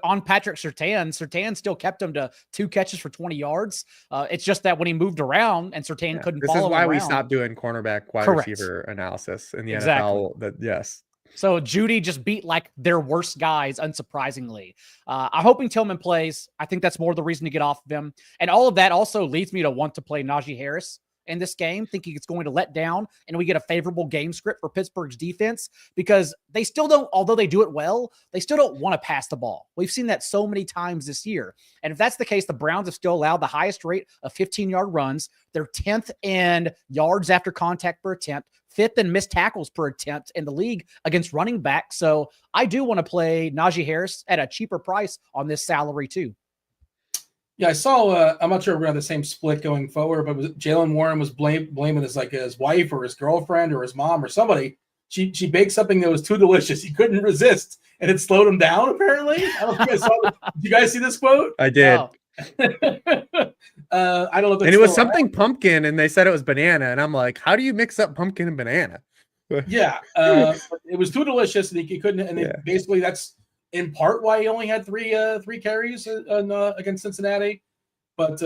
on Patrick Surtain still kept him to 2 catches for 20 yards. It's just that when he moved around and Surtain couldn't follow him This is why around, we stopped doing cornerback wide receiver analysis in the NFL. Yes. So Jeudy just beat like their worst guys, unsurprisingly. I'm hoping Tillman plays. I think that's more the reason to get off of him. And all of that also leads me to want to play Najee Harris in this game, thinking it's going to let down and we get a favorable game script for Pittsburgh's defense, because they still don't, although they do it well, they still don't want to pass the ball. We've seen that so many times this year. And if that's the case, the Browns have still allowed the highest rate of 15-yard runs. They're 10th in yards after contact per attempt, 5th in missed tackles per attempt in the league against running back. So I do want to play Najee Harris at a cheaper price on this salary too. Yeah, I saw. I'm not sure if we're on the same split going forward, but Jalen Warren was blaming his wife or his girlfriend or his mom or somebody. She baked something that was too delicious. He couldn't resist, and it slowed him down. Apparently, I don't think I saw. Did you guys see this quote? I did. Oh. I don't know. If and it was something pumpkin, and they said it was banana, and I'm like, how do you mix up pumpkin and banana? Yeah, it was too delicious, and he couldn't. And basically, that's in part why he only had three carries against Cincinnati. But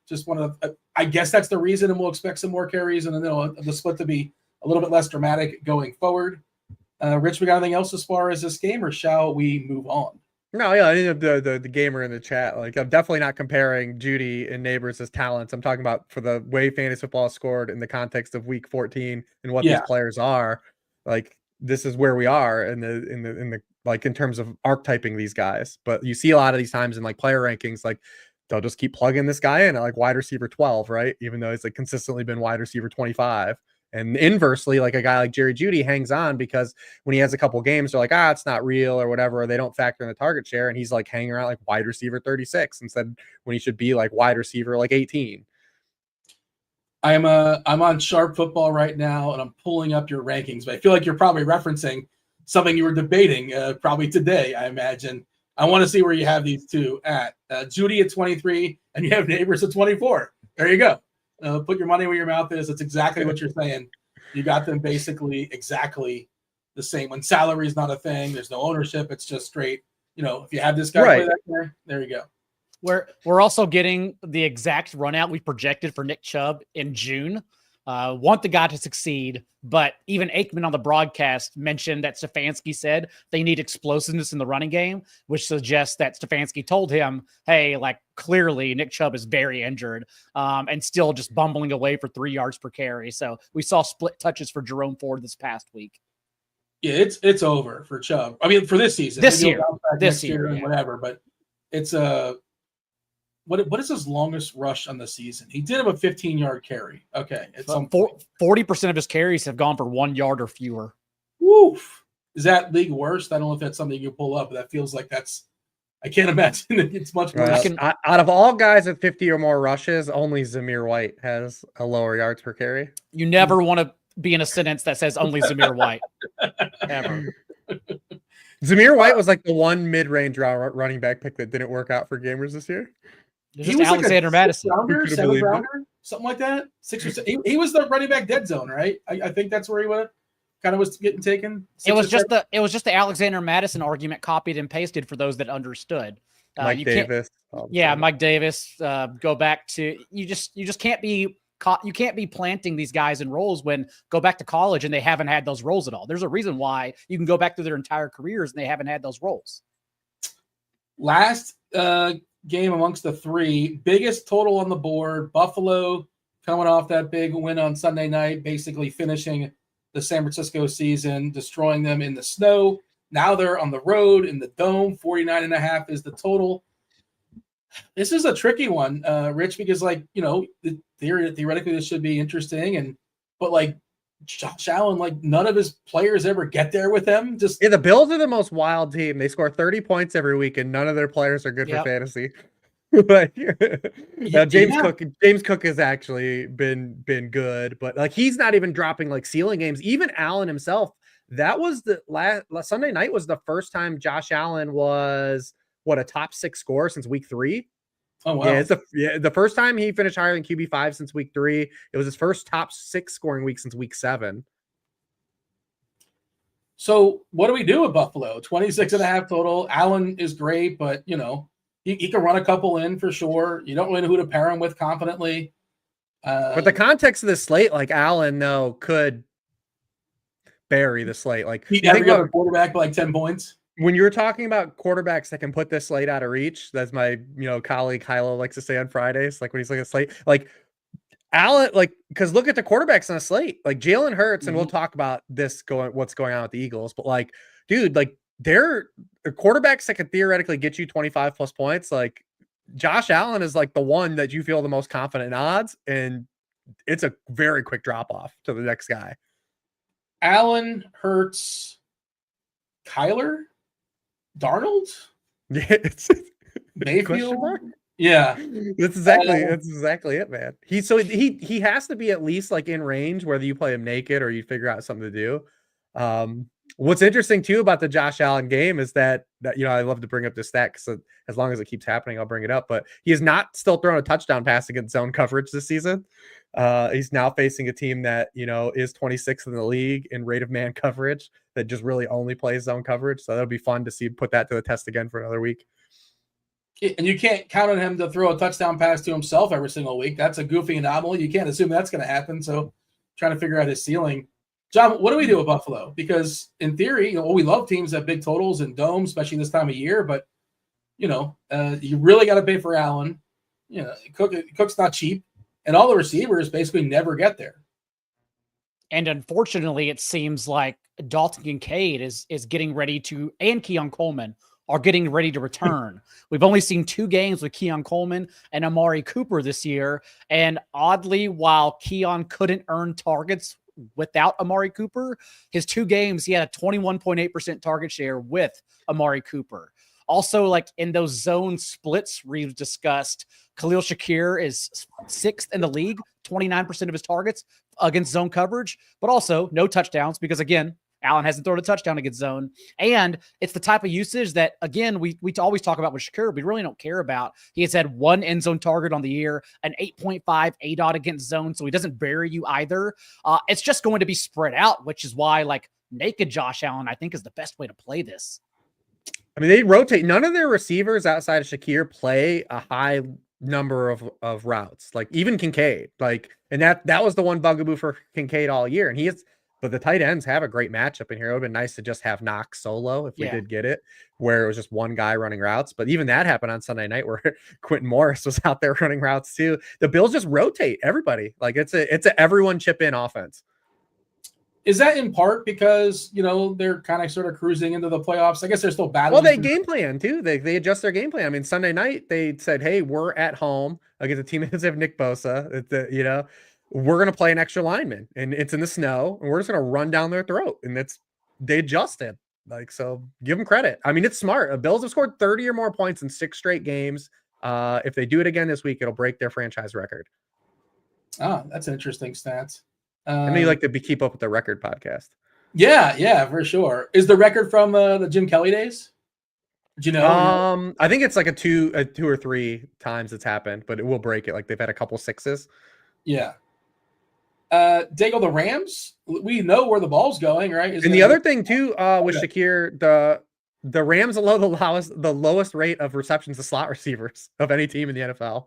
just one of I guess that's the reason, and we'll expect some more carries, and then the split to be a little bit less dramatic going forward. Rich, we got anything else as far as this game, or shall we move on? No, yeah, I didn't have the gamer in the chat. Like, I'm definitely not comparing Jeudy and Neighbors as talents. I'm talking about for the way fantasy football is scored in the context of Week 14 and what these players are. Like, this is where we are in the like in terms of archetyping these guys. But you see a lot of these times in like player rankings, like they'll just keep plugging this guy in at like wide receiver 12, right? Even though he's like consistently been wide receiver 25. And inversely, like a guy like Jerry Jeudy hangs on because when he has a couple games, they're like, it's not real or whatever. Or they don't factor in the target share. And he's like hanging around like wide receiver 36 instead when he should be like wide receiver like 18. I'm on Sharp Football right now, and I'm pulling up your rankings. But I feel like you're probably referencing something you were debating probably today, I imagine. I want to see where you have these two at. Jeudy at 23, and you have Neighbors at 24. There you go. Put your money where your mouth is. It's exactly what you're saying. You got them basically exactly the same. When salary is not a thing, there's no ownership. It's just straight. If you have this guy play that there you go. We're also getting the exact run out we projected for Nick Chubb in June. Want the guy to succeed, but even Aikman on the broadcast mentioned that Stefanski said they need explosiveness in the running game, which suggests that Stefanski told him, hey, like clearly Nick Chubb is very injured and still just bumbling away for 3 yards per carry. So we saw split touches for Jerome Ford this past week. Yeah, it's over for Chubb. I mean, for this season, this year, and whatever. But it's what is his longest rush on the season? He did have a 15-yard carry. Okay. At some 40% of his carries have gone for 1 yard or fewer. Woof. Is that league worst? I don't know if that's something you pull up, but that feels like I can't imagine that it's much worse. Out of all guys at 50 or more rushes, only Zamir White has a lower yards per carry. You never want to be in a sentence that says only Zamir White ever. Zamir White was like the one mid-range running back pick that didn't work out for gamers this year. It's just Alexander Madison. Seventh rounder, something like that. 6 or 7. He was the running back dead zone, right? I think that's where he was getting taken. It was just the Alexander Madison argument copied and pasted for those that understood. Mike Davis. Mike Davis. Go back to you just can't be you can't be planting these guys in roles when go back to college and they haven't had those roles at all. There's a reason why you can go back through their entire careers and they haven't had those roles. Last game amongst the three, biggest total on the board. Buffalo coming off that big win on Sunday night, basically finishing the San Francisco season, destroying them in the snow. Now they're on the road in the dome. 49.5 is the total. This is a tricky one, Rich, because theoretically this should be interesting, but Josh Allen, none of his players ever get there with him. The Bills are the most wild team. They score 30 points every week, and none of their players are good for fantasy. James Cook has actually been good, but he's not even dropping ceiling games. Even Allen himself. That was the last Sunday night was the first time Josh Allen was a top 6 scorer since week 3. Oh wow! Yeah, it's the first time he finished higher than QB5 since week 3. It was his first top 6 scoring week since week 7. So what do we do with Buffalo? 26.5 total. Allen is great, but he can run a couple in for sure. You don't really know who to pair him with confidently. But the context of the slate, Allen though could bury the slate. Beat every other quarterback by 10 points. When you're talking about quarterbacks that can put this slate out of reach, that's my colleague Kylo likes to say on Fridays, when he's looking at slate, Allen, because look at the quarterbacks on the slate, Jalen Hurts, and we'll talk about what's going on with the Eagles, but they're quarterbacks that could theoretically get you 25 plus points. Josh Allen is the one that you feel the most confident in odds, and it's a very quick drop off to the next guy. Allen, Hurts, Kyler, Darnold, Mayfield. Yeah, that's exactly it, man. He has to be at least in range, whether you play him naked or you figure out something to do. What's interesting too about the Josh Allen game is that I love to bring up this stat because as long as it keeps happening, I'll bring it up. But he has not still thrown a touchdown pass against zone coverage this season. He's now facing a team that is 26th in the league in rate of man coverage that just really only plays zone coverage. So that'll be fun to see put that to the test again for another week. And you can't count on him to throw a touchdown pass to himself every single week. That's a goofy anomaly. You can't assume that's going to happen. So trying to figure out his ceiling. John, what do we do with Buffalo? Because in theory, we love teams that have big totals and domes, especially this time of year. But you really got to pay for Allen. Cook's not cheap, and all the receivers basically never get there. And unfortunately, it seems like Dalton Kincaid is getting ready to, and Keon Coleman are getting ready to return. We've only seen 2 games with Keon Coleman and Amari Cooper this year, and oddly, while Keon couldn't earn targets without Amari Cooper, his 2 games, he had a 21.8% target share with Amari Cooper. Also, in those zone splits we've discussed, Khalil Shakir is 6th in the league, 29% of his targets against zone coverage, but also no touchdowns because, again, Allen hasn't thrown a touchdown against zone. And it's the type of usage that, again, we always talk about with Shakir, we really don't care about. He has had 1 end zone target on the year, an 8.5 ADOT against zone, so he doesn't bury you either. It's just going to be spread out, which is why, naked Josh Allen, I think, is the best way to play this. I mean, they rotate. None of their receivers outside of Shakir play a high number of routes. Even Kincaid, and that was the one bugaboo for Kincaid all year. And but the tight ends have a great matchup in here. It would have been nice to just have Knox solo if we did get it, where it was just one guy running routes. But even that happened on Sunday night where Quentin Morris was out there running routes too. The Bills just rotate everybody. It's a everyone chip in offense. Is that in part because, they're kind of sort of cruising into the playoffs? I guess they're still battling. Well, they game plan too. They adjust their game plan. I mean, Sunday night they said, "Hey, we're at home against a team that doesn't have Nick Bosa. We're going to play an extra lineman and it's in the snow and we're just going to run down their throat." And they adjusted. So give them credit. I mean, it's smart. The Bills have scored 30 or more points in 6 straight games. If they do it again this week, it'll break their franchise record. Ah, that's an interesting stat. I know you like to keep up with the record podcast. Yeah, for sure. Is the record from the Jim Kelly days? Do you know? I think it's like a two or three times it's happened, but it will break it. Like they've had a couple sixes. Yeah. Daigle, the Rams, we know where the ball's going, right? And the other thing too, with Shakir, the Rams allow the lowest rate of receptions to slot receivers of any team in the NFL.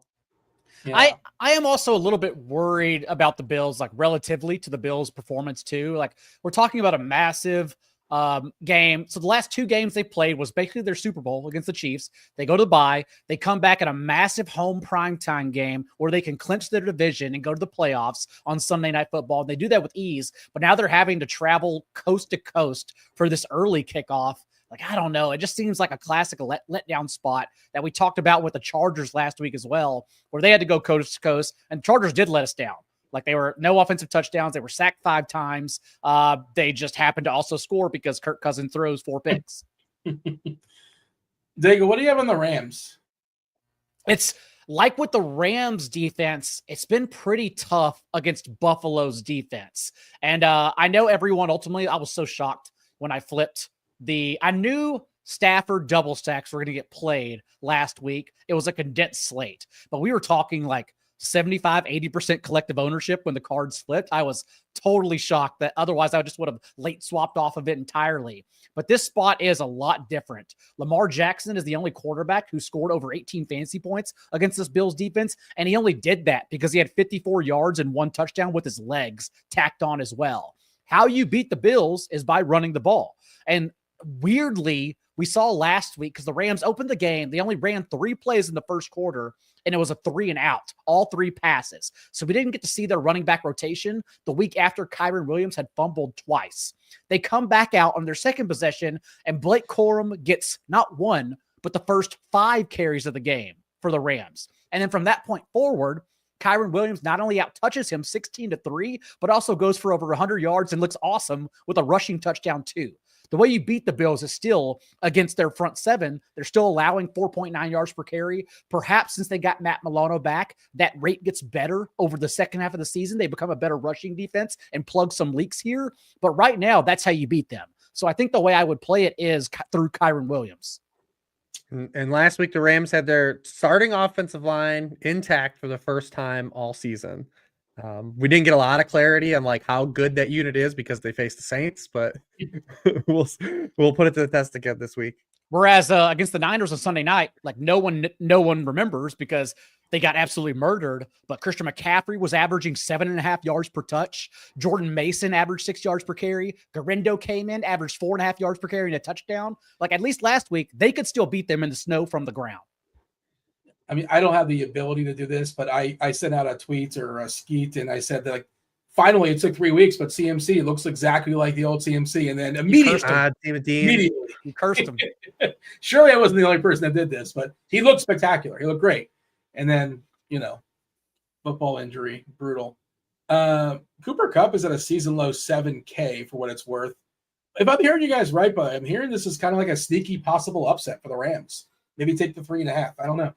Yeah. I am also a little bit worried about the Bills, like relatively to the Bills' performance too. Like we're talking about a massive game. So the last two games they played was basically their Super Bowl against the Chiefs. They go to the bye. They come back in a massive home primetime game where they can clinch their division and go to the playoffs on Sunday Night Football. And they do that with ease. But now they're having to travel coast to coast for this early kickoff. Like, I don't know. It just seems like a classic letdown spot that we talked about with the Chargers last week as well, where they had to go coast to coast, and the Chargers did let us down. Like, they were no offensive touchdowns. They were sacked 5 times. They just happened to also score because Kirk Cousins throws 4 picks. Daigle, what do you have on the Rams? It's like with the Rams defense, it's been pretty tough against Buffalo's defense. And I know everyone ultimately, I was so shocked when I flipped I knew Stafford double stacks were going to get played last week. It was a condensed slate, but we were talking like 75, 80% collective ownership when the cards flipped. I was totally shocked that otherwise I just would have late swapped off of it entirely. But this spot is a lot different. Lamar Jackson is the only quarterback who scored over 18 fantasy points against this Bills defense. And he only did that because he had 54 yards and 1 touchdown with his legs tacked on as well. How you beat the Bills is by running the ball. And weirdly, we saw last week because the Rams opened the game. They only ran 3 plays in the first quarter, and it was a 3 and out, all 3 passes. So we didn't get to see their running back rotation the week after Kyren Williams had fumbled twice. They come back out on their second possession, and Blake Corum gets not 1, but the first 5 carries of the game for the Rams. And then from that point forward, Kyren Williams not only out-touches him 16-3, but also goes for over 100 yards and looks awesome with a rushing touchdown too. The way you beat the Bills is still against their front 7. They're still allowing 4.9 yards per carry. Perhaps since they got Matt Milano back, that rate gets better over the second half of the season. They become a better rushing defense and plug some leaks here. But right now, that's how you beat them. So I think the way I would play it is through Kyren Williams. And last week, the Rams had their starting offensive line intact for the first time all season. We didn't get a lot of clarity on like how good that unit is because they faced the Saints, but we'll put it to the test again this week. Whereas against the Niners on Sunday night, like no one remembers because they got absolutely murdered. But Christian McCaffrey was averaging 7.5 yards per touch. Jordan Mason averaged 6 yards per carry. Garendo came in, averaged 4.5 yards per carry and a touchdown. Like at least last week, they could still beat them in the snow from the ground. I mean, I don't have the ability to do this, but I sent out a tweet or a skeet, and I said that like, finally it took 3 weeks, but CMC looks exactly like the old CMC, and then immediately you cursed him. Surely I wasn't the only person that did this, but he looked spectacular. He looked great, and then football injury, brutal. Cooper Kupp is at a season low 7K for what it's worth. If I'm hearing you guys right, but I'm hearing this is kind of like a sneaky possible upset for the Rams. Maybe take the 3.5. I don't know.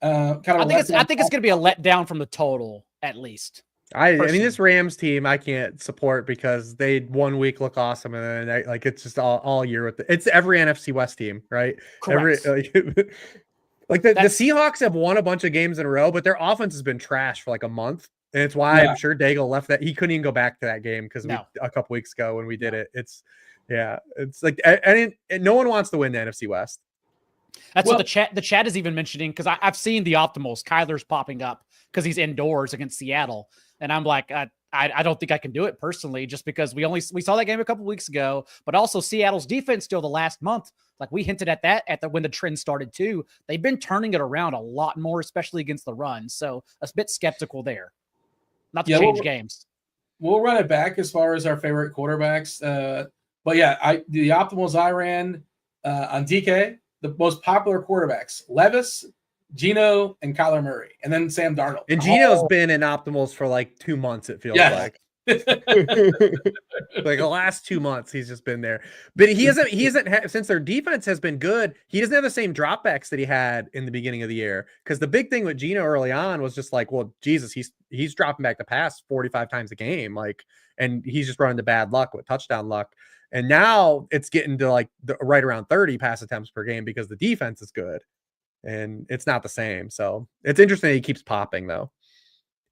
I think it's going to be a letdown from the total at least. I mean, this Rams team I can't support because they 1 week look awesome and then like it's just all year with it's every NFC West team, right? Correct. The Seahawks have won a bunch of games in a row, but their offense has been trash for like a month, and it's why I'm sure Daigle left that. He couldn't even go back to that game because a couple weeks ago when we did it. It's like and no one wants to win the NFC West. That's what the chat is even mentioning because I've seen the optimals. Kyler's popping up because he's indoors against Seattle, and I'm like, I don't think I can do it personally, just because we saw that game a couple weeks ago, but also Seattle's defense still the last month. Like we hinted at that when the trend started too. They've been turning it around a lot more, especially against the run. So a bit skeptical there. Not to change games. We'll run it back as far as our favorite quarterbacks. But yeah, the optimals I ran on DK. The most popular quarterbacks, Levis, Geno, and Kyler Murray, and then Sam Darnold. And Geno's been in optimals for like 2 months, it feels like. Like the last 2 months, he's just been there. But he hasn't since their defense has been good. He doesn't have the same dropbacks that he had in the beginning of the year. Because the big thing with Geno early on was just like, well, Jesus, he's dropping back the pass 45 times a game, like, and he's just running to bad luck with touchdown luck. And now it's getting to like right around 30 pass attempts per game because the defense is good, and it's not the same. So it's interesting that he keeps popping though.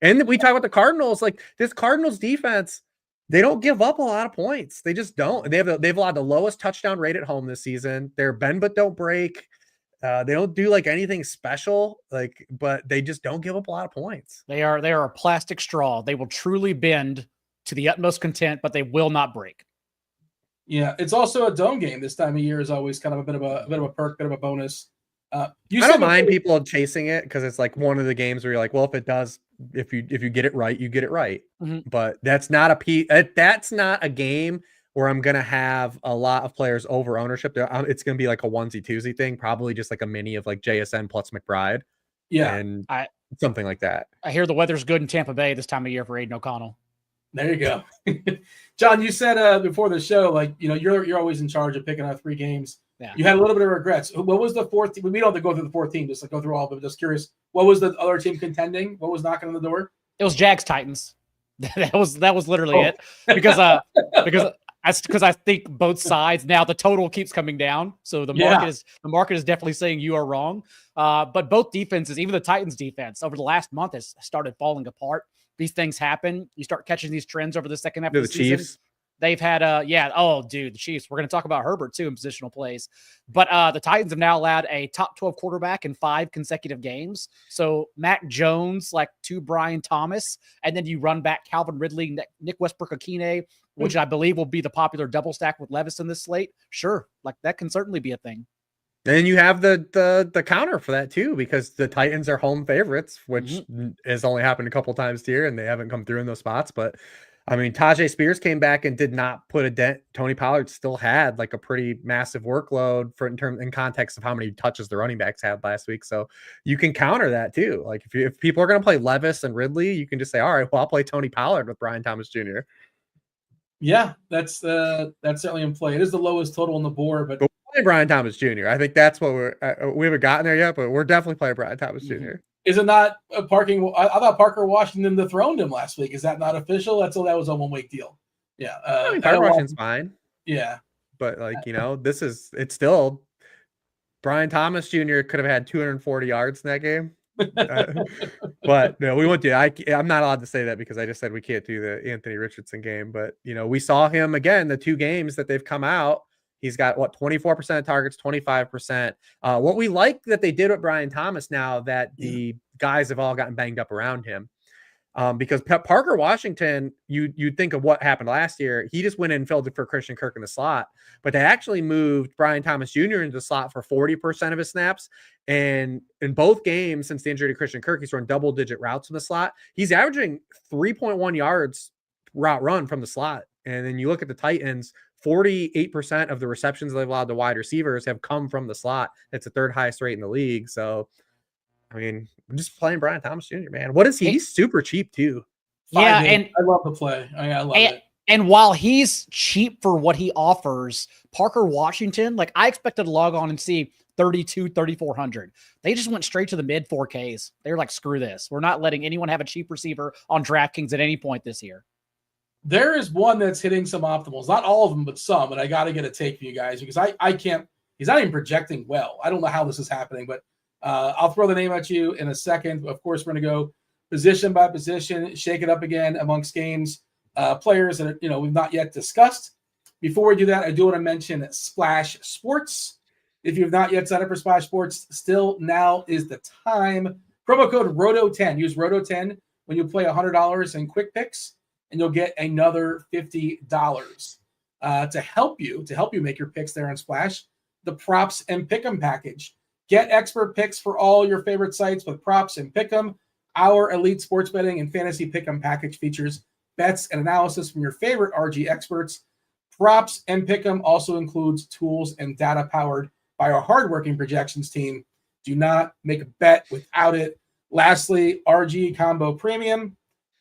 And we talk about the Cardinals, like this Cardinals defense, they don't give up a lot of points. They just don't. They've allowed the lowest touchdown rate at home this season. They're bend but don't break. They don't do like anything special, like, but they just don't give up a lot of points. They are a plastic straw. They will truly bend to the utmost content, but they will not break. Yeah, it's also a dome game. This time of year is always kind of a bit of a perk, bit of a bonus. I don't mind people chasing it because it's like one of the games where you're like, well, if you get it right, you get it right. Mm-hmm. But that's not a game where I'm gonna have a lot of players over ownership. It's gonna be like a onesie twosie thing, probably just like a mini of like JSN plus McBride, and something like that. I hear the weather's good in Tampa Bay this time of year for Aiden O'Connell. There you go. John, you said before the show, like, you're always in charge of picking out 3 games. Yeah. You had a little bit of regrets. What was the fourth team? We don't have to go through the fourth team, just like go through all of it. Just curious, what was the other team contending? What was knocking on the door? It was Jags Titans. that was literally it. Because I think both sides now the total keeps coming down. So the market is definitely saying you are wrong. But both defenses, even the Titans defense over the last month has started falling apart. These things happen. You start catching these trends over the second half of the season. Chiefs. They've had the Chiefs. We're going to talk about Herbert too in positional plays. But the Titans have now allowed a top 12 quarterback in 5 consecutive games. So Mac Jones, like to Brian Thomas, and then you run back Calvin Ridley, Nick Westbrook-Akine, which I believe will be the popular double stack with Levis in this slate. Sure, like that can certainly be a thing. And you have the counter for that too, because the Titans are home favorites, which has only happened a couple times here, and they haven't come through in those spots. But I mean, Tajay Spears came back and did not put a dent. Tony Pollard still had like a pretty massive workload in context of how many touches the running backs had last week. So you can counter that too. Like if people are going to play Levis and Ridley, you can just say, all right, well, I'll play Tony Pollard with Brian Thomas Jr. Yeah, that's certainly in play. It is the lowest total on the board, but we're playing Brian Thomas Jr. I think that's what we haven't gotten there yet, but we're definitely playing Brian Thomas Jr. Is it not parking? I thought Parker Washington dethroned him last week. Is that not official? That was a 1 week deal. Yeah, I mean, Parker Washington's fine. Yeah, but like it's still Brian Thomas Jr. could have had 240 yards in that game. But no, we won't do it. I'm not allowed to say that because I just said we can't do the Anthony Richardson game. But we saw him again the 2 games that they've come out. He's got 24% of targets, 25%. What we like that they did with Brian Thomas now that the guys have all gotten banged up around him. Because Parker Washington, you'd think of what happened last year. He just went in and filled it for Christian Kirk in the slot, but they actually moved Brian Thomas Jr. into the slot for 40% of his snaps. And in both games since the injury to Christian Kirk, he's run double-digit routes in the slot. He's averaging 3.1 yards route run from the slot. And then you look at the Titans, 48% of the receptions they've allowed to wide receivers have come from the slot. It's the 3rd highest rate in the league. So, I mean, I'm just playing Brian Thomas Jr., man. What is he? He's super cheap too. Yeah, and I love the play. I love it. And while he's cheap for what he offers, Parker Washington, like I expected to log on and see 3,400. They just went straight to the mid 4Ks. They're like, screw this. We're not letting anyone have a cheap receiver on DraftKings at any point this year. There is one that's hitting some optimals, not all of them, but some. And I got to get a take from you guys because I can't. He's not even projecting well. I don't know how this is happening, but I'll throw the name at you in a second. Of course, we're going to go position by position, shake it up again amongst games, players that we've not yet discussed. Before we do that, I do want to mention Splash Sports. If you have not yet signed up for Splash Sports, still now is the time. Promo code ROTO10. Use ROTO10 when you play $100 in Quick Picks, and you'll get another $50 to help you make your picks there on Splash. The props and pick'em package. Get expert picks for all your favorite sites with props and pick'em. Our elite sports betting and fantasy pick'em package features bets and analysis from your favorite RG experts. Props and pick'em also includes tools and data powered by our hardworking projections team. Do not make a bet without it. Lastly, RG Combo Premium.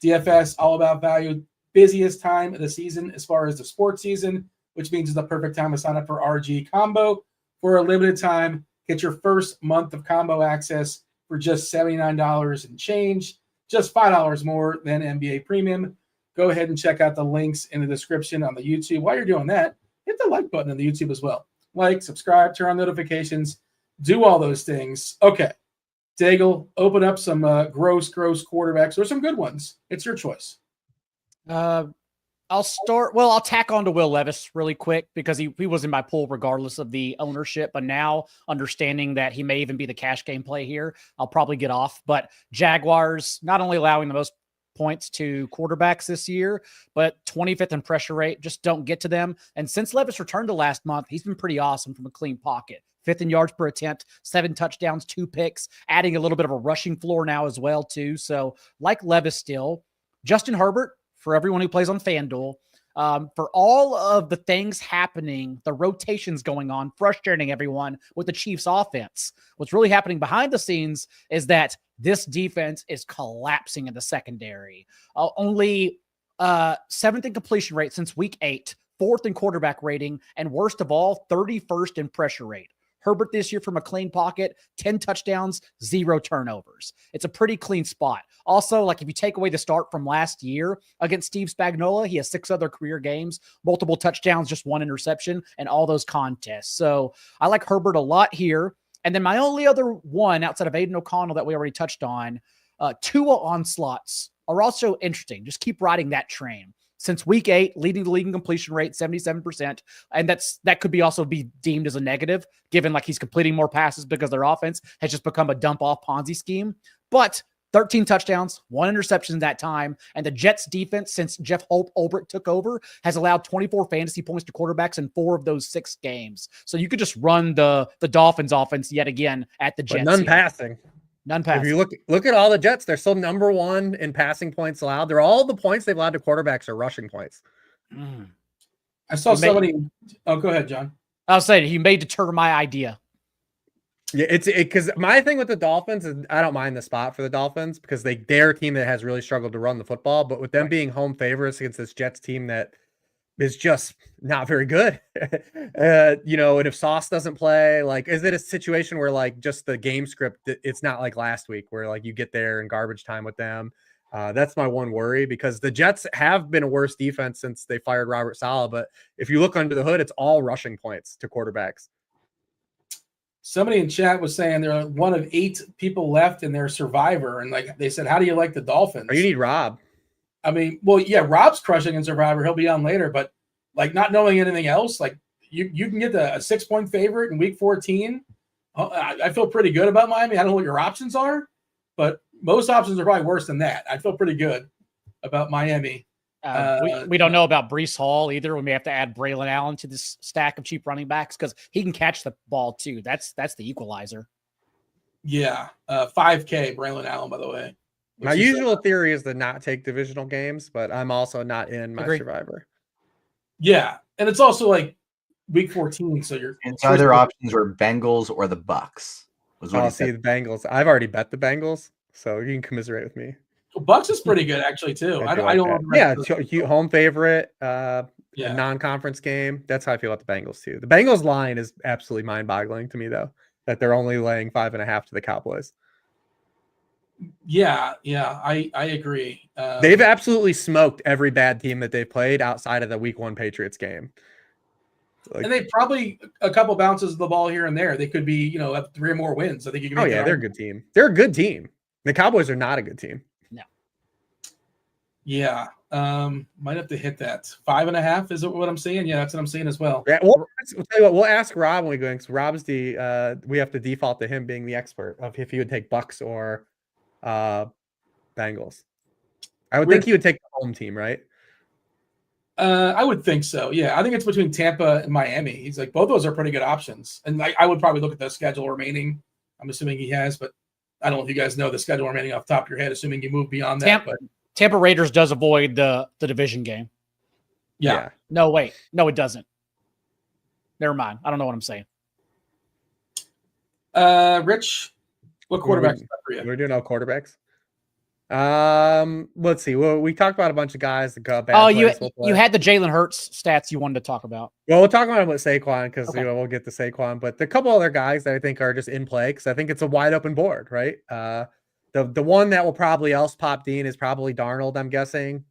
DFS, all about value. busiest time of the season as far as the sports season, which means it's the perfect time to sign up for RG Combo. For a limited time, get your first month of combo access for just $79 and change, just $5 more than NBA Premium. Go ahead and check out the links in the description on the YouTube. While you're doing that, hit the like button on the YouTube as well. Like, subscribe, turn on notifications, do all those things. Okay, Daigle, open up some gross quarterbacks or some good ones. It's your choice. I'll tack on to Will Levis really quick because he was in my pool regardless of the ownership. But now, understanding that he may even be the cash game play here, I'll probably get off. But Jaguars, not only allowing the most points to quarterbacks this year, but 25th in pressure rate, just don't get to them. And since Levis returned to last month, he's been pretty awesome from a clean pocket. 5th in yards per attempt, 7 touchdowns, 2 picks, adding a little bit of a rushing floor now as well, too. So like Levis still. Justin Herbert, for everyone who plays on FanDuel, for all of the things happening, the rotations going on, frustrating everyone with the Chiefs offense. What's really happening behind the scenes is that this defense is collapsing in the secondary. Only 7th in completion rate since week 8, 4th in quarterback rating, and worst of all, 31st in pressure rate. Herbert this year from a clean pocket, 10 touchdowns, 0 turnovers. It's a pretty clean spot. Also, like if you take away the start from last year against Steve Spagnuolo, he has 6 other career games, multiple touchdowns, just 1 interception, and all those contests. So I like Herbert a lot here. And then my only other one outside of Aiden O'Connell that we already touched on, Tua onslaughts are also interesting. Just keep riding that train. Since week 8, leading the league in completion rate, 77%. And that could be also be deemed as a negative, given like he's completing more passes because their offense has just become a dump-off Ponzi scheme. But 13 touchdowns, 1 interception in that time. And the Jets defense, since Jeff Ulbrich took over, has allowed 24 fantasy points to quarterbacks in 4 of those 6 games. So you could just run the Dolphins offense yet again at the Jets. But none passing. None passing. If you look at all the Jets, they're still number 1 in passing points allowed. They're all the points they've allowed to quarterbacks are rushing points. I saw somebody. Oh, go ahead, John. I was saying he may deter my idea. Yeah, it's because my thing with the Dolphins is I don't mind the spot for the Dolphins because they're a team that has really struggled to run the football. But with them being home favorites against this Jets team that is just not very good, and if Sauce doesn't play, like, is it a situation where like just the game script, it's not like last week where like you get there in garbage time with them? That's my one worry because the Jets have been a worse defense since they fired Robert Saleh. But if you look under the hood, it's all rushing points to quarterbacks. Somebody in chat was saying they're one of 8 people left in their Survivor. And like they said, how do you like the Dolphins? Or you need Rob. I mean, well, yeah, Rob's crushing in Survivor. He'll be on later, but like not knowing anything else, like you can get a 6-point favorite in week 14. I feel pretty good about Miami. I don't know what your options are, but most options are probably worse than that. I feel pretty good about Miami. We don't know about Breece Hall either. We may have to add Braylon Allen to this stack of cheap running backs because he can catch the ball too. That's the equalizer. Yeah, 5K Braylon Allen, by the way. My usual theory is to not take divisional games, but I'm also not in my Survivor. Yeah, and it's also like week 14, so you're. And other options were Bengals or the Bucks. I'll see the Bengals. I've already bet the Bengals, so you can commiserate with me. Bucks is pretty good actually too. I don't. Yeah, home favorite. Non-conference game. That's how I feel about the Bengals too. The Bengals line is absolutely mind-boggling to me though, that they're only laying 5.5 to the Cowboys. Yeah, I agree. They've absolutely smoked every bad team that they've played outside of the Week 1 Patriots game. And they probably a couple bounces of the ball here and there. They could be, have 3 or more wins. I think you can. They're a good team. They're a good team. The Cowboys are not a good team. No. Yeah. Might have to hit that 5.5. Is it what I'm saying? Yeah, that's what I'm saying as well. Yeah. We'll tell you what. We'll ask Rob when we go. Because Rob's we have to default to him being the expert of if he would take Bucks or Bengals. I would think he would take the home team, right? I would think so. Yeah, I think it's between Tampa and Miami. He's like both of those are pretty good options, and I would probably look at the schedule remaining. I'm assuming he has, but I don't know if you guys know the schedule remaining off the top of your head. Assuming you move beyond that, but Tampa Raiders does avoid the division game. Yeah. No, wait. No, it doesn't. Never mind. I don't know what I'm saying. Rich, what quarterbacks for you? We're doing all quarterbacks. Let's see. Well, we talked about a bunch of guys that got bad. Oh, you plays will play. you had the Jalen Hurts stats you wanted to talk about. Well, we'll talk about him with Saquon because Okay. we'll get to Saquon, but the couple other guys that I think are just in play because I think it's a wide open board, right? The one that will probably else pop Dean is probably Darnold, I'm guessing.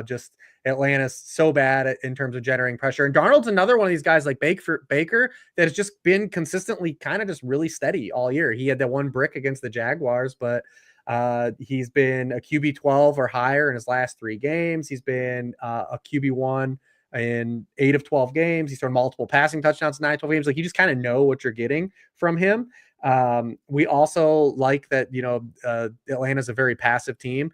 Just Atlanta's so bad in terms of generating pressure, and Darnold's another one of these guys like Baker that has just been consistently kind of just really steady all year. He had that one brick against the Jaguars, but he's been a QB 12 or higher in his last 3 games. He's been a QB 1 in 8 of 12 games. He's thrown multiple passing touchdowns in 9 of 12 games. Like you just kind of know what you're getting from him. We also like that, Atlanta's a very passive team.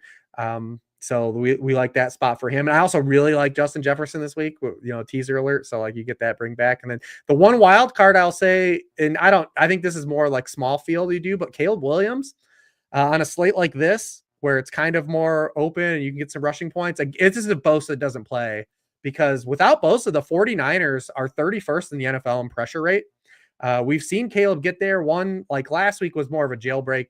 So we like that spot for him. And I also really like Justin Jefferson this week, teaser alert. So like you get that bring back. And then the one wild card I'll say, and I think this is more like small field you do, but Caleb Williams on a slate like this, where it's kind of more open and you can get some rushing points. Like this is if Bosa doesn't play, because without Bosa, the 49ers are 31st in the NFL in pressure rate. We've seen Caleb get there. One like last week was more of a jailbreak,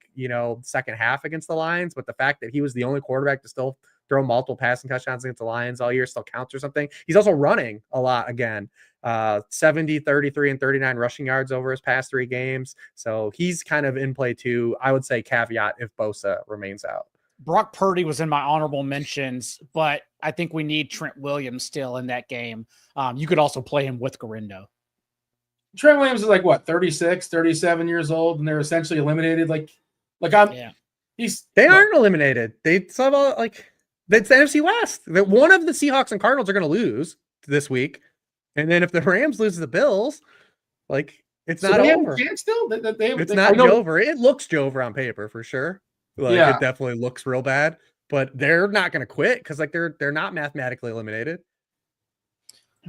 second half against the Lions, but the fact that he was the only quarterback to still throw multiple passing touchdowns against the Lions all year still counts or something. He's also running a lot again, 70, 33, and 39 rushing yards over his past 3 games. So he's kind of in play too. I would say caveat if Bosa remains out. Brock Purdy was in my honorable mentions, but I think we need Trent Williams still in that game. You could also play him with Garindo. Trent Williams is like what, 36, 37 years old, and they're essentially eliminated. They aren't eliminated. They still have it's the NFC West. That one of the Seahawks and Cardinals are going to lose this week, and then if the Rams lose the Bills, it's not over. Still, it's not Jover. It looks Jover on paper for sure. It definitely looks real bad, but they're not going to quit because they're not mathematically eliminated.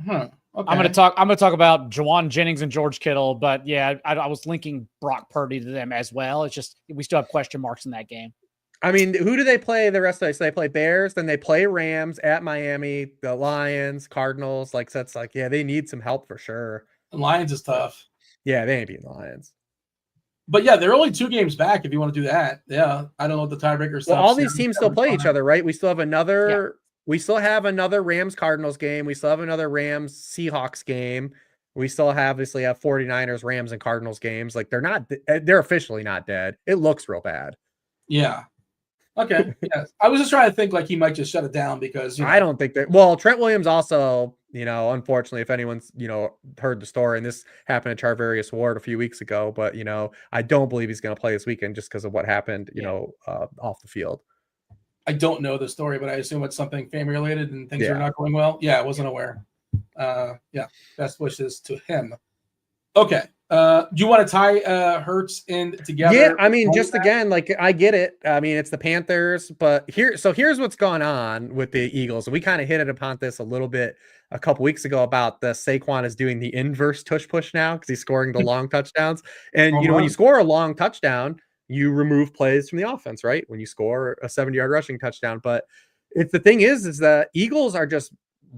Okay. I'm going to talk about Jawan Jennings and George Kittle, but yeah, I was linking Brock Purdy to them as well. It's just we still have question marks in that game. I mean, who do they play the rest of the day? So they play Bears, then they play Rams at Miami, the Lions, Cardinals. They need some help for sure. The Lions is tough. Yeah, they ain't beating the Lions. But yeah, they're only 2 games back if you want to do that. Yeah, I don't know what the tiebreaker stuff. Well, all these teams still play each other, right? We still have another. Yeah. We still have another Rams Cardinals game. We still have another Rams Seahawks game. We still obviously have 49ers, Rams, and Cardinals games. They're officially not dead. It looks real bad. Yeah. Okay. Yeah. I was just trying to think he might just shut it down because I don't think that. Well, Trent Williams also, unfortunately, if anyone's, heard the story, and this happened to Charvarius Ward a few weeks ago, but, I don't believe he's going to play this weekend just because of what happened, off the field. I don't know the story, but I assume it's something family related and things are not going well. Yeah, I wasn't aware. Best wishes to him. Okay. Do you want to tie Hurts in together? Yeah, I mean, just again, I get it. I mean, it's the Panthers, but here's what's going on with the Eagles. We kind of hit it upon this a little bit a couple weeks ago about the Saquon is doing the inverse tush push now because he's scoring the long touchdowns. And when you score a long touchdown, you remove plays from the offense, right? When you score a 70-yard rushing touchdown. But the thing is the Eagles are just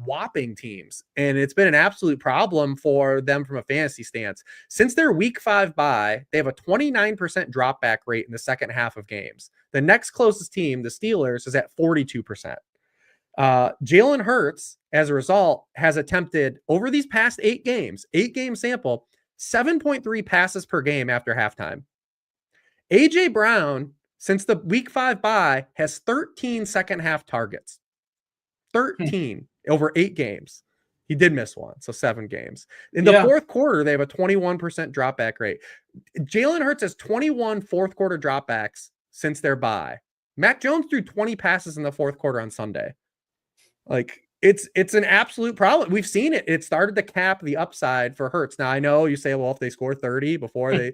whopping teams, and it's been an absolute problem for them from a fantasy stance. Since their week 5 bye, they have a 29% drop back rate in the second half of games. The next closest team, the Steelers, is at 42%. Jalen Hurts, as a result, has attempted over these past 8 game sample, 7.3 passes per game after halftime. AJ Brown, since the week 5 bye, has 13 second half targets. 13 over 8 games. He did miss one, so 7 games. In the fourth quarter, they have a 21% drop back rate. Jalen Hurts has 21 fourth quarter dropbacks since their bye. Mac Jones threw 20 passes in the fourth quarter on Sunday. It's an absolute problem. We've seen it. It started to cap the upside for Hurts. Now I know you say, well, if they score 30 before they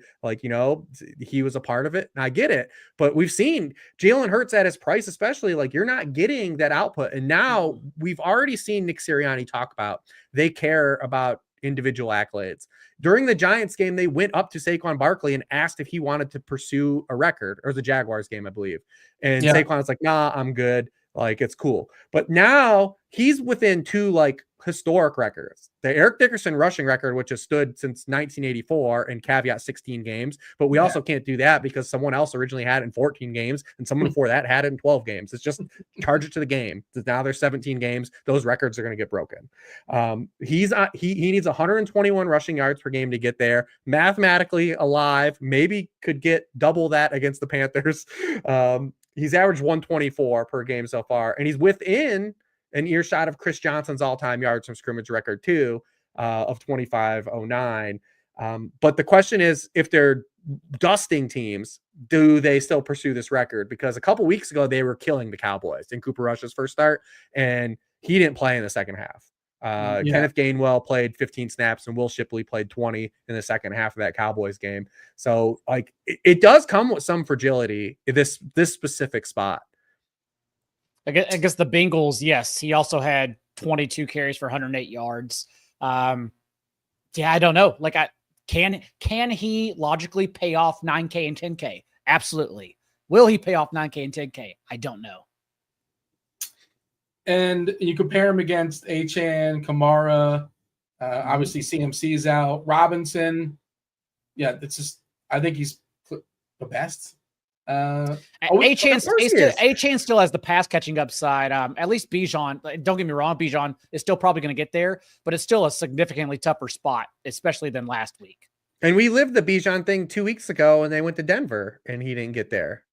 he was a part of it. And I get it, but we've seen Jalen Hurts at his price, especially you're not getting that output. And now we've already seen Nick Sirianni talk about they care about individual accolades. During the Giants game, they went up to Saquon Barkley and asked if he wanted to pursue a record, or the Jaguars game, I believe. And Saquon was like, nah, I'm good. It's cool. But now he's within 2 historic records. The Eric Dickerson rushing record, which has stood since 1984 and caveat 16 games, but we also can't do that because someone else originally had it in 14 games and someone before that had it in 12 games. It's just charge it to the game. Now there's 17 games. Those records are going to get broken. He needs 121 rushing yards per game to get there. Mathematically alive, maybe could get double that against the Panthers. He's averaged 124 per game so far, and he's within an earshot of Chris Johnson's all-time yards from scrimmage record too, of 2509. But the question is, if they're dusting teams, do they still pursue this record? Because a couple weeks ago, they were killing the Cowboys in Cooper Rush's first start, and he didn't play in the second half. Kenneth Gainwell played 15 snaps and Will Shipley played 20 in the second half of that Cowboys game. So like it does come with some fragility in this specific spot. I guess the Bengals, yes, he also had 22 carries for 108 yards. I don't know. Like can he logically pay off 9K and 10K? Absolutely. Will he pay off 9K and 10K? I don't know. And you compare him against Achane, Kamara, obviously CMC's out, Robinson. Yeah, it's just I think he's the best. Achane still has the pass catching upside. At least Bijan. Don't get me wrong, Bijan is still probably going to get there, but it's still a significantly tougher spot, especially than last week. And we lived the Bijan thing 2 weeks ago, and they went to Denver, and he didn't get there.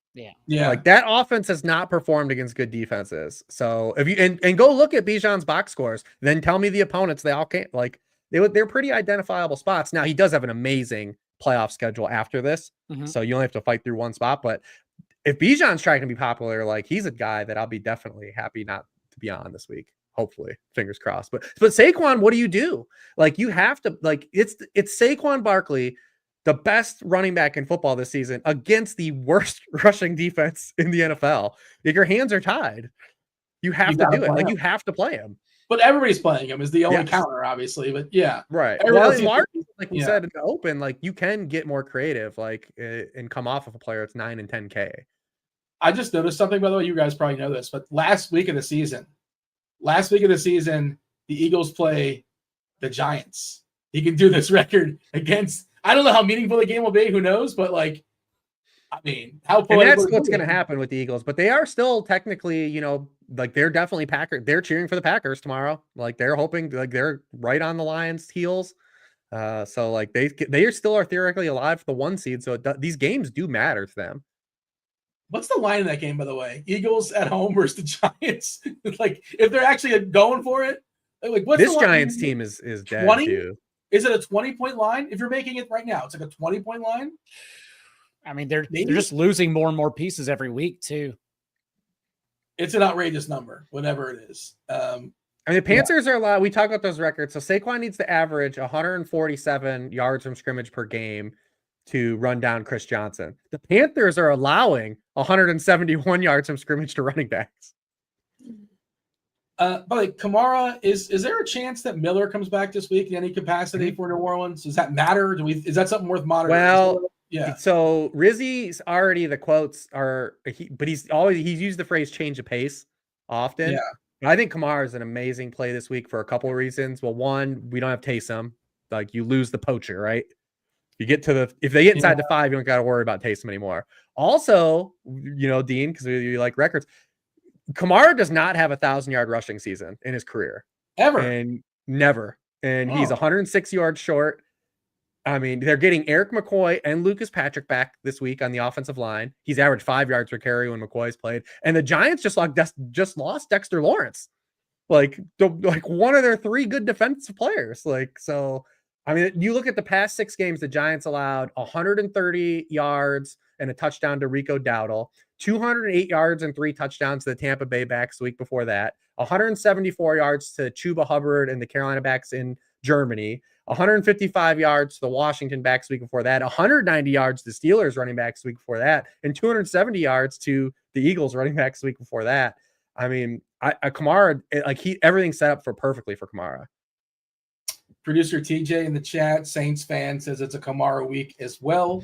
Yeah. Like that offense has not performed against good defenses. So if you and go look at Bijan's box scores, then tell me the opponents. They all can't like they're pretty identifiable spots. Now he does have an amazing playoff schedule after this, so you only have to fight through one spot. But if Bijan's trying to be popular, like he's a guy that I'll be definitely happy not to be on this week. Hopefully, fingers crossed. But Saquon, what do you do? Like you have to like it's Saquon Barkley, the best running back in football this season against the worst rushing defense in the NFL. Like your hands are tied. You have to do it. Like you have to play him. But everybody's playing him is the only counter, obviously. But yeah, right. Well, like we said in the open, like you can get more creative, like and come off of a player that's 9 and 10K. I just noticed something, by the way. You guys probably know this, but last week of the season, the Eagles play the Giants. He can do this record against. I don't know how meaningful the game will be. Who knows? But like, I mean, how and that's what's going to happen with the Eagles. But they are still technically, like they're definitely Packers. They're cheering for the Packers tomorrow. Like they're hoping, like they're right on the Lions' heels. So like they still are theoretically alive for the 1 seed. So these games do matter to them. What's the line in that game, by the way? Eagles at home versus the Giants. Like if they're actually going for it, like what's this Giants team is dead 20? too. Is it a 20-point line? If you're making it right now, it's like a 20-point line. I mean, they're just losing more and more pieces every week too. It's an outrageous number, whatever it is. I mean, the Panthers are allowed. We talk about those records. So Saquon needs to average 147 yards from scrimmage per game to run down Chris Johnson. The Panthers are allowing 171 yards from scrimmage to running backs. But like Kamara, is there a chance that Miller comes back this week in any capacity for New Orleans? Does that matter? Is that something worth monitoring? Well, yeah. So Rizzy's already the quotes are, but he's used the phrase "change of pace" often. Yeah. I think Kamara is an amazing play this week for a couple of reasons. Well, one, we don't have Taysom. Like you lose the poacher, right? You get to if they get inside the 5, you don't got to worry about Taysom anymore. Also, Dean, because we like records. Kamara does not have 1,000-yard rushing season in his career ever, and never. And he's 106 yards short. I mean, they're getting Eric McCoy and Lucas Patrick back this week on the offensive line. He's averaged 5 yards per carry when McCoy's played, and the Giants just lost Dexter Lawrence, like one of their 3 good defensive players. Like so, I mean, you look at the past 6 games, the Giants allowed 130 yards and a touchdown to Rico Dowdle, 208 yards and 3 touchdowns to the Tampa Bay backs the week before that, 174 yards to Chuba Hubbard and the Carolina backs in Germany, 155 yards to the Washington backs the week before that, 190 yards to the Steelers running backs the week before that, and 270 yards to the Eagles running backs the week before that. I mean, Kamara, everything's set up perfectly for Kamara. Producer TJ in the chat, Saints fan, says it's a Kamara week as well.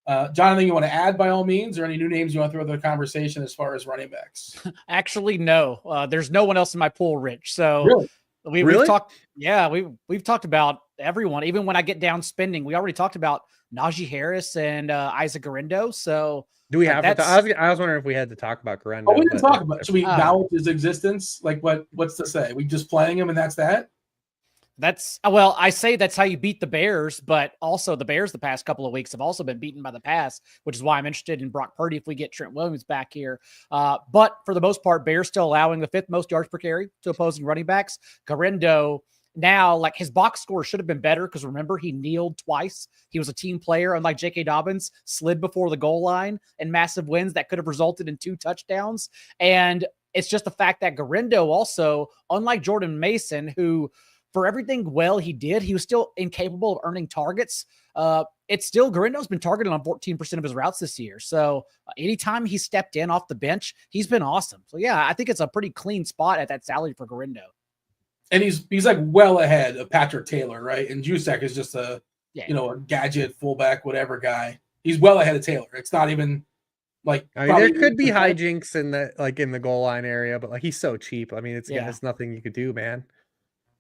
John, anything you want to add by all means, or any new names you want to throw to the conversation as far as running backs? Actually, no. There's no one else in my pool, Rich. So really? We've Really? talked. Yeah, we've talked about everyone. Even when I get down spending, we already talked about Najee Harris and Isaac Garindo. So Do we have to that's I was wondering if we had to talk about Oh, we Garendo, didn't talk about. Should we Oh. acknowledge his existence? Like, what's to say? We just playing him and that's that. well, I say that's how you beat the Bears, but also the Bears the past couple of weeks have also been beaten by the pass, which is why I'm interested in Brock Purdy if we get Trent Williams back here. But for the most part, Bears still allowing the 5th most yards per carry to opposing running backs. Garindo now, like, his box score should have been better because remember, he kneeled twice. He was a team player, unlike J.K. Dobbins, slid before the goal line and massive wins that could have resulted in 2 touchdowns. And it's just the fact that Garindo also, unlike Jordan Mason, who for everything well he did, he was still incapable of earning targets. It's still Garindo's been targeted on 14% of his routes this year. So anytime he stepped in off the bench, he's been awesome. So yeah, I think it's a pretty clean spot at that salary for Garindo. And he's like well ahead of Patrick Taylor, right? And Juszczyk is just a gadget fullback, whatever guy. He's well ahead of Taylor. It's not even like, I mean, there could be hijinks in the goal line area, but like, he's so cheap. I mean, it's nothing you could do, man.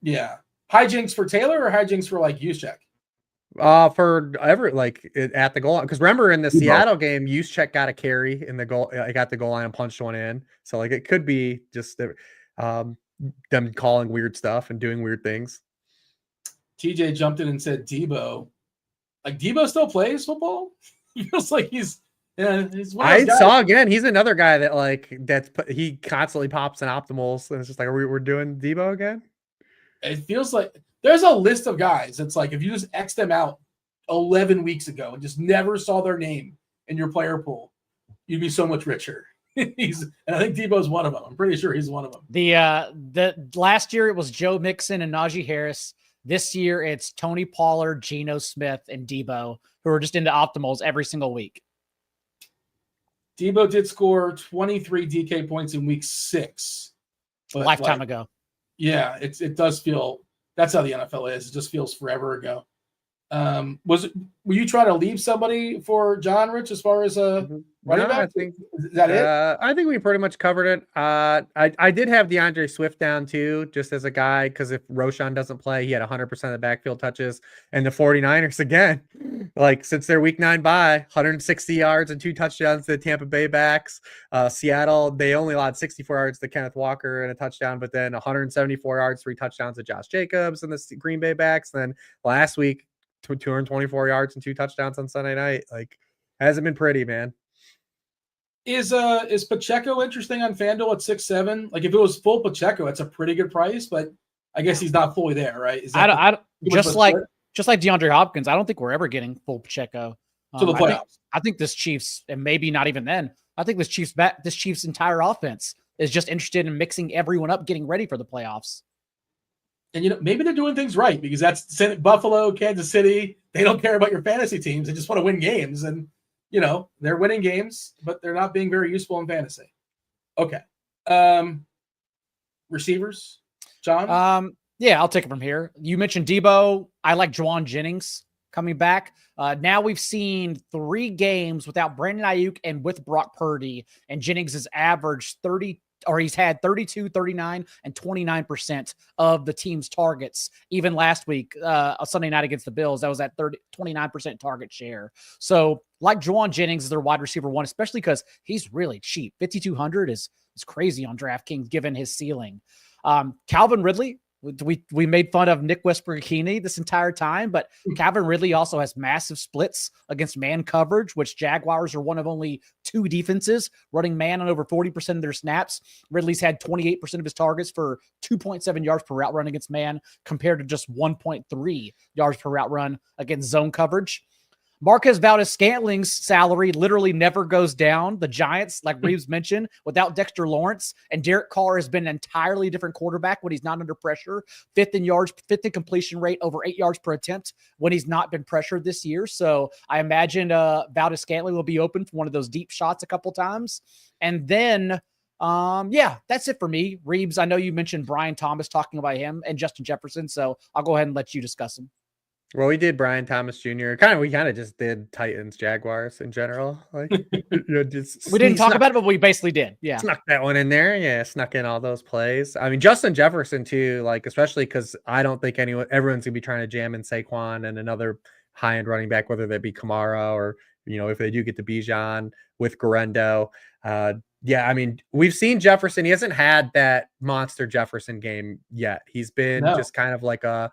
Yeah. Hijinks for Taylor or hijinks for like Juszczyk? For at the goal line. Because remember in the Seattle game, Juszczyk got a carry in the goal. I got the goal line and punched one in. So like, it could be just them calling weird stuff and doing weird things. TJ jumped in and said Debo. Like, Debo still plays football? He feels like he's I saw again. He's another guy that he constantly pops in optimals, and it's just like, we're doing Debo again. It feels like there's a list of guys. It's like if you just X them out 11 weeks ago and just never saw their name in your player pool, you'd be so much richer. And I think Debo's one of them. I'm pretty sure he's one of them. The last year it was Joe Mixon and Najee Harris. This year it's Tony Pollard, Geno Smith, and Debo, who are just into optimals every single week. Debo did score 23 DK points in week 6. A lifetime ago. Yeah, it does feel that's how the NFL is. It just feels forever ago. Were you trying to leave somebody for John, Rich, as far as running back? I think is that it? I think we pretty much covered it. I did have DeAndre Swift down too, just as a guy, because if Roshan doesn't play, he had 100% of the backfield touches. And the 49ers, again, like since their week 9 bye, 160 yards and 2 touchdowns to the Tampa Bay backs. Seattle, they only allowed 64 yards to Kenneth Walker and a touchdown, but then 174 yards, 3 touchdowns to Josh Jacobs and the Green Bay backs. Then last week, 224 yards and 2 touchdowns on Sunday night. Like, hasn't been pretty, man. Is Pacheco interesting on FanDuel at 6-7? Like, if it was full Pacheco, it's a pretty good price, but I guess he's not fully there, right? Just like DeAndre Hopkins, I don't think we're ever getting full Pacheco to the playoffs. I think this Chiefs, and maybe not even then, I think this Chiefs entire offense is just interested in mixing everyone up, getting ready for the playoffs. And, maybe they're doing things right because that's Buffalo, Kansas City. They don't care about your fantasy teams. They just want to win games. And, they're winning games, but they're not being very useful in fantasy. Okay. Receivers, John? Yeah, I'll take it from here. You mentioned Debo. I like Juwan Jennings coming back. Now we've seen 3 games without Brandon Ayuk and with Brock Purdy, and Jennings has averaged he's had 32, 39, and 29% of the team's targets. Even last week, a Sunday night against the Bills, that was at 29% target share. So like Juwan Jennings is their wide receiver 1, especially because he's really cheap. 5,200 is crazy on DraftKings given his ceiling. Calvin Ridley, we made fun of Nick Westbrook-Ikhine this entire time, but Calvin Ridley also has massive splits against man coverage, which Jaguars are one of only 2 defenses running man on over 40% of their snaps. Ridley's had 28% of his targets for 2.7 yards per route run against man compared to just 1.3 yards per route run against zone coverage. Marquez Valdes-Scantling's salary literally never goes down. The Giants, like Reeves mentioned, without Dexter Lawrence, and Derek Carr has been an entirely different quarterback when he's not under pressure. 5th in completion rate, over 8 yards per attempt when he's not been pressured this year. So I imagine Valdes-Scantling will be open for one of those deep shots a couple times. And then, that's it for me. Reeves, I know you mentioned Brian Thomas talking about him and Justin Jefferson, so I'll go ahead and let you discuss him. Well, we did Brian Thomas Jr. We kind of just did Titans Jaguars in general. Like, just We didn't talk about it, but we basically did. Yeah. Snuck that one in there. Yeah, snuck in all those plays. I mean, Justin Jefferson too, like, especially because I don't think everyone's gonna be trying to jam in Saquon and another high-end running back, whether that be Kamara or, if they do get to Bijan with Garendo. Yeah, I mean, we've seen Jefferson. He hasn't had that monster Jefferson game yet. He's been just kind of like a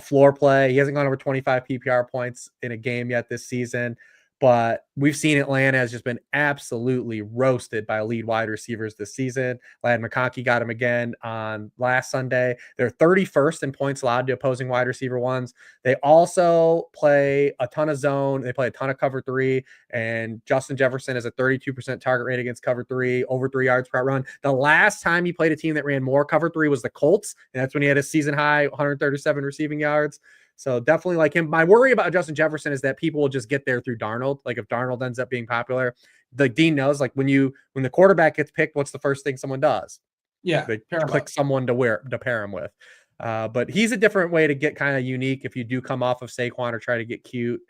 floor play. He hasn't gone over 25 PPR points in a game yet this season, but we've seen Atlanta has just been absolutely roasted by lead wide receivers this season. Lad McConkey got him again on last Sunday. They're 31st in points allowed to opposing wide receiver ones. They also play a ton of zone. They play a ton of cover 3, and Justin Jefferson has a 32% target rate against cover 3, over 3 yards per run. The last time he played a team that ran more cover 3 was the Colts, and that's when he had a season high 137 receiving yards. So definitely like him. My worry about Justin Jefferson is that people will just get there through Darnold. Like if Darnold ends up being popular, the Dean knows, like when the quarterback gets picked, what's the first thing someone does? Yeah, they click someone to pair him with. But he's a different way to get kind of unique if you do come off of Saquon or try to get cute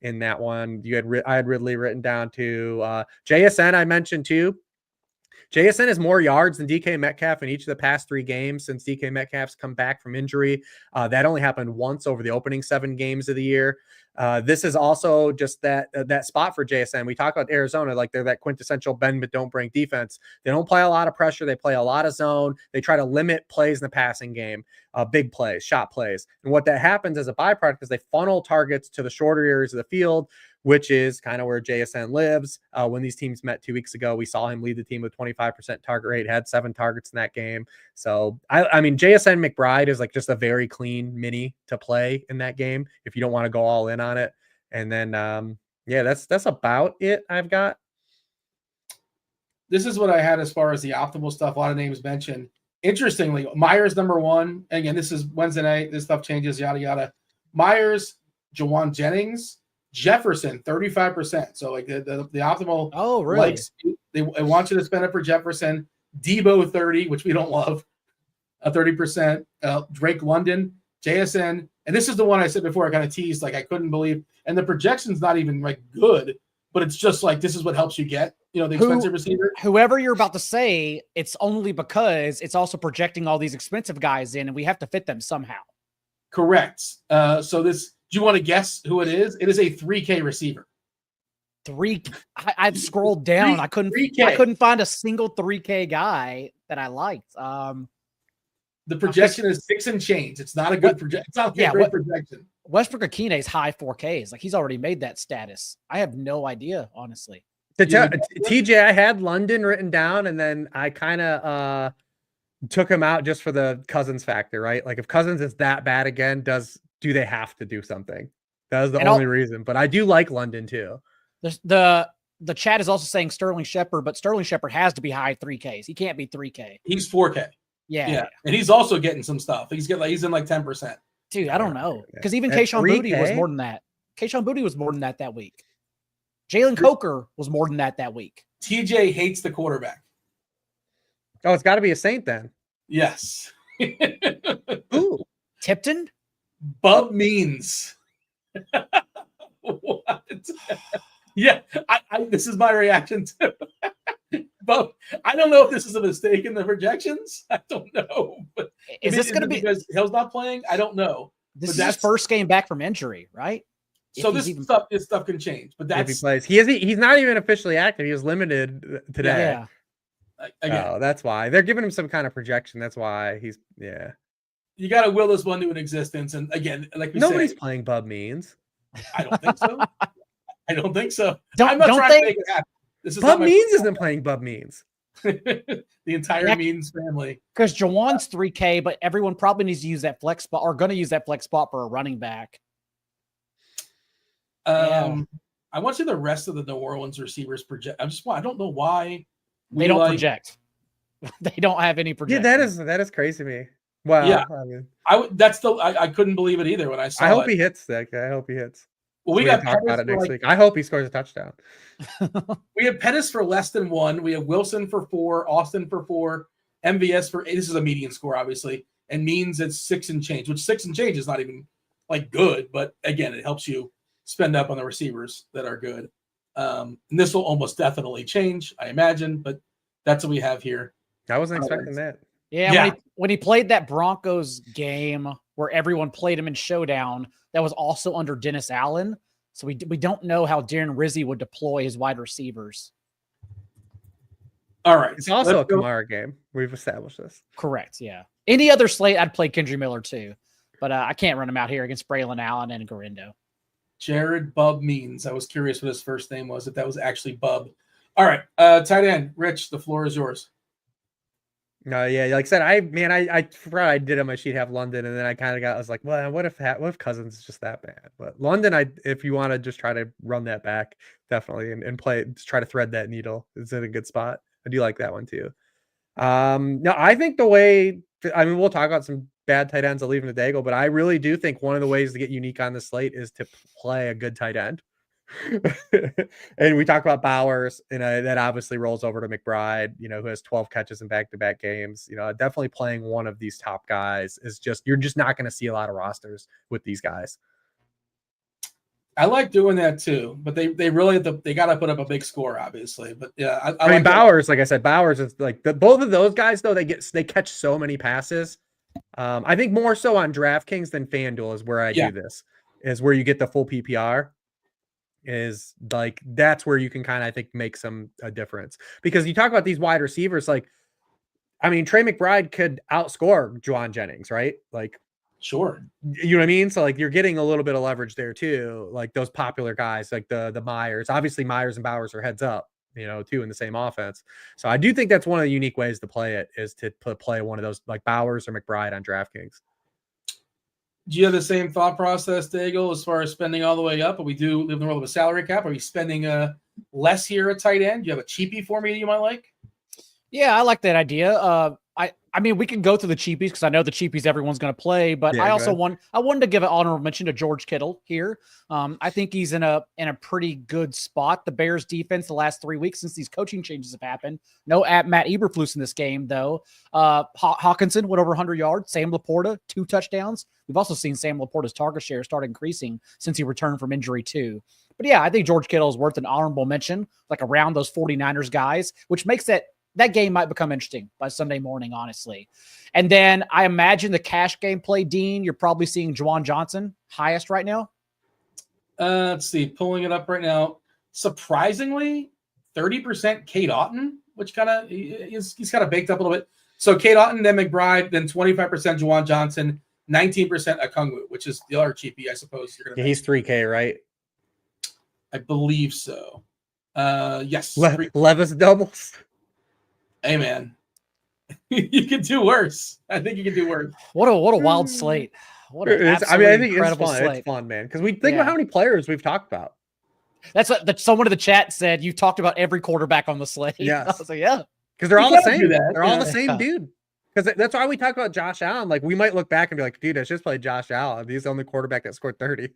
in that one. I had Ridley written down to JSN. I mentioned too. JSN has more yards than DK Metcalf in each of the past 3 games since DK Metcalf's come back from injury. That only happened once over the opening 7 games of the year. This is also just that spot for JSN. We talk about Arizona, like they're that quintessential bend but don't break defense. They don't play a lot of pressure. They play a lot of zone. They try to limit plays in the passing game, big plays, shot plays. And what that happens as a byproduct is they funnel targets to the shorter areas of the field, which is kind of where JSN lives. When these teams met 2 weeks ago, we saw him lead the team with 25% target rate, had 7 targets in that game. So, I mean, JSN McBride is like just a very clean mini to play in that game if you don't want to go all in on it. And then, yeah, that's about it I've got. This is what I had as far as the optimal stuff. A lot of names mentioned. Interestingly, Myers number 1. Again, this is Wednesday night. This stuff changes, yada, yada. Myers, Jawan Jennings, Jefferson, 35%. So like the optimal. Oh, really? Likes, they want you to spend it for Jefferson. Debo 30, which we don't love, 30%. Drake London, JSN, and this is the one I said before. I kind of teased, like I couldn't believe, and the projection's not even like good, but it's just like this is what helps you get, the expensive receiver. Whoever you're about to say, it's only because it's also projecting all these expensive guys in, and we have to fit them somehow. Correct. So this. Do you want to guess who it is? It is a 3K receiver. I've scrolled down. I couldn't find a single 3K guy that I liked. The projection is 6 and change. It's not a good projection. It's not a great projection. Westbrook Akine's high 4Ks. Like he's already made that status. I have no idea, honestly. TJ, I had London written down, and then I kind of took him out just for the Cousins factor, right? Like if Cousins is that bad again, do they have to do something? That was the only reason. But I do like London too. The chat is also saying Sterling Shepard, but Sterling Shepard has to be high 3Ks. He can't be 3K. He's 4K. Yeah. And he's also getting some stuff. He's in like 10%. Dude, I don't know. Because even Kayshon Boutte was more than that. Kayshon Boutte was more than that week. Jalen Coker was more than that week. TJ hates the quarterback. Oh, it's got to be a Saint then. Yes. Ooh. Tipton? Bub Means. What? Yeah, this is my reaction to Bub. I don't know if this is a mistake in the projections. I don't know. But is this going to be because Hill's not playing? I don't know. This is his first game back from injury, right? So this stuff can change. But that's if he plays. He's not even officially active. He was limited today. Yeah. Oh, that's why they're giving him some kind of projection. That's why he's You got to will this one to an existence, and again, like we nobody's said, playing Bub Means. I don't think so. I don't think so. I'm not trying to make it happen. This is Bub Means isn't playing Bub Means. The entire Means family. Because Jawan's 3K, but everyone probably needs to use that flex spot or going to use that flex spot for a running back. I want to see the rest of the New Orleans receivers project. I don't know why they don't project. They don't have any projection. Yeah, that is crazy to me. Wow. Yeah. I couldn't believe it either when I saw it. I hope he hits that guy. I hope he hits. Well, we got talk about it next week. I hope he scores a touchdown. We have Pettis for less than 1. We have Wilson for 4, Austin for 4, MVS for 8. This is a median score, obviously, and Means it's 6 and change, which 6 and change is not even like good, but again, it helps you spend up on the receivers that are good. And this will almost definitely change, I imagine, but that's what we have here. I wasn't expecting that. Yeah, when he played that Broncos game where everyone played him in showdown, that was also under Dennis Allen. So we don't know how Darren Rizzi would deploy his wide receivers. All right. It's also a Kamara game. We've established this. Correct, yeah. Any other slate, I'd play Kendry Miller too. But I can't run him out here against Braylon Allen and Garindo. Jared Bub Means. I was curious what his first name was, if that was actually Bub. All right. Tight end. Rich, the floor is yours. Yeah, like I said, I forgot I did on my sheet have London, and then I was like, well, what if Cousins is just that bad? But London, if you want to just try to run that back, definitely, and play, just try to thread that needle, is in a good spot. I do like that one too. No, I think we'll talk about some bad tight ends. I'll leave them to Daigle, but I really do think one of the ways to get unique on the slate is to play a good tight end. And we talked about Bowers, that obviously rolls over to McBride, who has 12 catches in back-to-back games. Definitely playing one of these top guys is you're just not going to see a lot of rosters with these guys. I like doing that too, but they really they got to put up a big score, obviously. But yeah, I mean, Bowers, like I said, Bowers is like both of those guys though. They catch so many passes. I think more so on DraftKings than FanDuel is where I do this. Is where you get the full PPR. Is like that's where you can kind of, I think, make a difference, because you talk about these wide receivers, like, I mean, Trey McBride could outscore Juwan Jennings, right? Like, sure, you know what I mean? So like you're getting a little bit of leverage there too, like those popular guys like the Myers. Obviously Myers and Bowers are heads up, too, in the same offense. So I do think that's one of the unique ways to play it, is to play one of those like Bowers or McBride on DraftKings. Do you have the same thought process, Daigle, as far as spending all the way up? But we do live in the world of a salary cap. Are you spending less here at tight end? Do you have a cheapie for me that you might like? Yeah, I like that idea. I mean, we can go through the cheapies because I know the cheapies everyone's going to play, but I also wanted to give an honorable mention to George Kittle here. I think he's in a pretty good spot. The Bears defense the last 3 weeks since these coaching changes have happened. No Matt Eberflus in this game though. Hawkinson went over 100 yards. Sam Laporta 2 touchdowns. We've also seen Sam Laporta's target share start increasing since he returned from injury too. But yeah, I think George Kittle is worth an honorable mention, like around those 49ers guys, which makes that game might become interesting by Sunday morning, honestly. And then I imagine the cash game play, Dean, you're probably seeing Juwan Johnson highest right now. Let's see, pulling it up right now. Surprisingly, 30% Cade Otton, which kind of he's kind of baked up a little bit. So Cade Otton, then McBride, then 25% Juwan Johnson, 19% Okungwu, which is the other cheapie, I suppose. He's 3K, right? I believe so. Yes. Levis doubles. Hey man, you can do worse. I think you can do worse. What a wild slate. What an I think incredible it's fun. slate. It's fun, man. Because we think about how many players we've talked about. That's what someone in the chat said. You've talked about every quarterback on the slate. Yeah, I was like, yeah, because they're all the same. They're all the same dude. Because that's why we talk about Josh Allen. Like we might look back and be like, dude, I just played Josh Allen. He's the only quarterback that scored 30.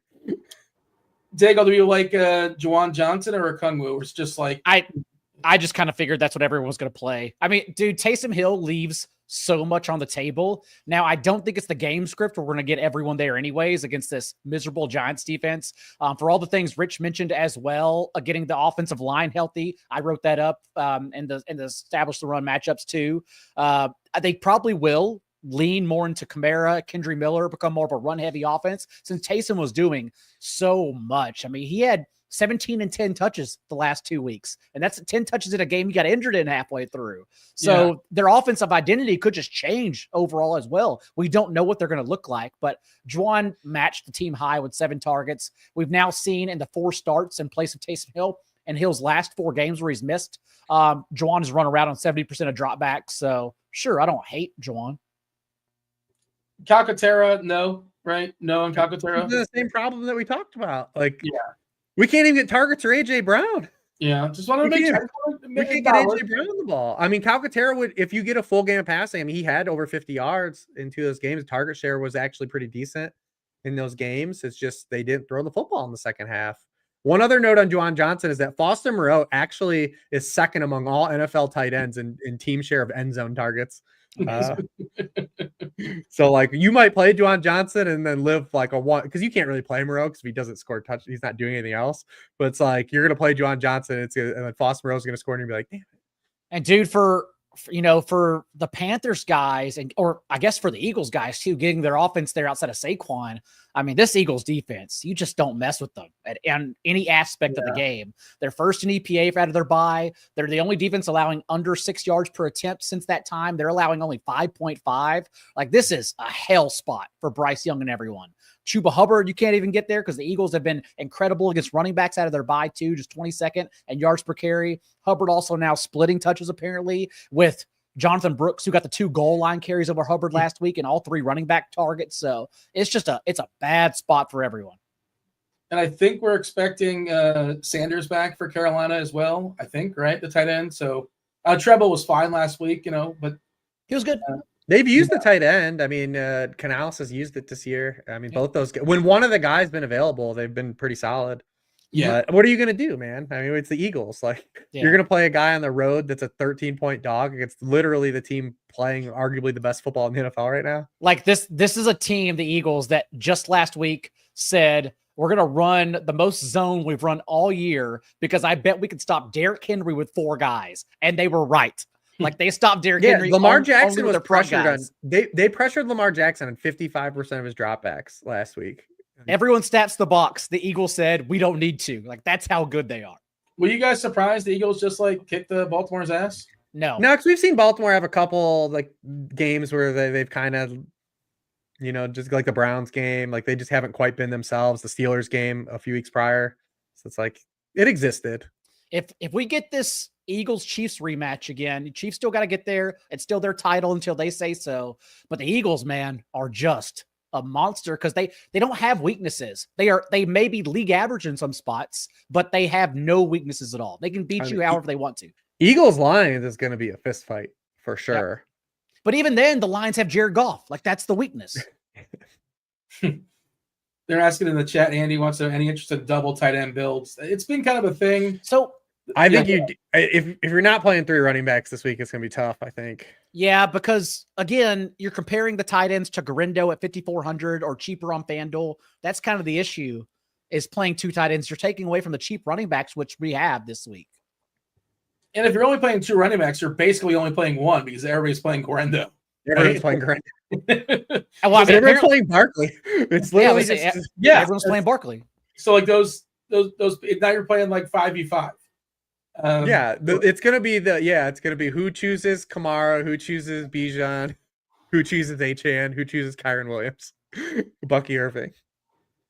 Daigle, do you like Juwan Johnson or Okungwu? Or it's just like I just kind of figured that's what everyone was going to play. I mean, dude, Taysom Hill leaves so much on the table. Now, I don't think it's the game script where we're going to get everyone there anyways against this miserable Giants defense. For all the things Rich mentioned as well, getting the offensive line healthy. I wrote that up in the establish the run matchups too. They probably will lean more into Kamara, Kendry Miller, become more of a run-heavy offense since Taysom was doing so much. I mean, he had 17 and 10 touches the last 2 weeks. And that's 10 touches in a game he got injured in halfway through. So their offensive identity could just change overall as well. We don't know what they're going to look like, but Juwan matched the team high with 7 targets. We've now seen in the 4 starts in place of Taysom Hill and Hill's last 4 games where he's missed, Juwan has run around on 70% of dropbacks. So sure, I don't hate Juwan. Calcaterra, no, right? No on Calcaterra. The same problem that we talked about. Like, we can't even get targets or AJ Brown. Yeah, just want to make sure. We can't get AJ Brown the ball. I mean, Calcaterra would, if you get a full game of passing, I mean, he had over 50 yards in 2 of those games. Target share was actually pretty decent in those games. It's just they didn't throw the football in the second half. One other note on Juwan Johnson is that Foster Moreau actually is second among all NFL tight ends in team share of end zone targets. So like you might play Juwan Johnson and then live like a one because you can't really play Moreau because if he doesn't score touch, he's not doing anything else. But it's like you're gonna play Juwan Johnson, and then Foss Moreau's gonna score and you're gonna be like, damn. And dude, for the Panthers guys, or I guess for the Eagles guys too, getting their offense there outside of Saquon. I mean, this Eagles defense, you just don't mess with them at any aspect of the game. They're first in EPA out of their bye. They're the only defense allowing under 6 yards per attempt since that time. They're allowing only 5.5. Like, this is a hell spot for Bryce Young and everyone. Chuba Hubbard, you can't even get there because the Eagles have been incredible against running backs out of their bye too, just 22nd and yards per carry. Hubbard also now splitting touches apparently with Jonathan Brooks, who got the 2 goal line carries over Hubbard last week and all 3 running back targets. So it's a bad spot for everyone. And I think we're expecting Sanders back for Carolina as well. I think, right? The tight end. So Treble was fine last week, but he was good. They've used the tight end. I mean, Canales has used it this year. I mean, both those. When one of the guys been available, they've been pretty solid. Yeah. But what are you going to do, man? I mean, it's the Eagles. Like, you're going to play a guy on the road that's a 13-point dog against literally the team playing arguably the best football in the NFL right now. Like, this is a team, the Eagles, that just last week said, we're going to run the most zone we've run all year because I bet we could stop Derrick Henry with 4 guys. And they were right. Like, they stopped Derrick Henry. Lamar Jackson was pressured on. They pressured Lamar Jackson on 55% of his dropbacks last week. Everyone stats the box. The Eagles said we don't need to. Like, that's how good they are. Were you guys surprised the Eagles just like kicked the Baltimore's ass? No, because we've seen Baltimore have a couple like games where they've kind of, just like the Browns game, like they just haven't quite been themselves. The Steelers game a few weeks prior, so it's like it existed. If we get this Eagles Chiefs rematch again, the Chiefs still got to get there. It's still their title until they say so. But the Eagles, man, are just a monster because they don't have weaknesses. They may be league average in some spots, but they have no weaknesses at all. They can beat you however they want to. Eagles Lions is going to be a fist fight for sure. Yeah. But even then, the Lions have Jared Goff. Like, that's the weakness. They're asking in the chat, Andy wants to any interest in double tight end builds. It's been kind of a thing. So I think if you're not playing 3 running backs this week, it's going to be tough, I think. Yeah, because again, you're comparing the tight ends to Garindo at 5,400 or cheaper on FanDuel. That's kind of the issue, is playing 2 tight ends. You're taking away from the cheap running backs, which we have this week. And if you're only playing 2 running backs, you're basically only playing 1 because everybody's playing Garindo. Everyone's playing Garindo. Everyone's playing Barkley. It's literally everyone's playing Barkley. So like those now you're playing like 5v5. It's gonna be who chooses Kamara, who chooses Bijan, who chooses Achane, who chooses Kyron Williams, Bucky Irving.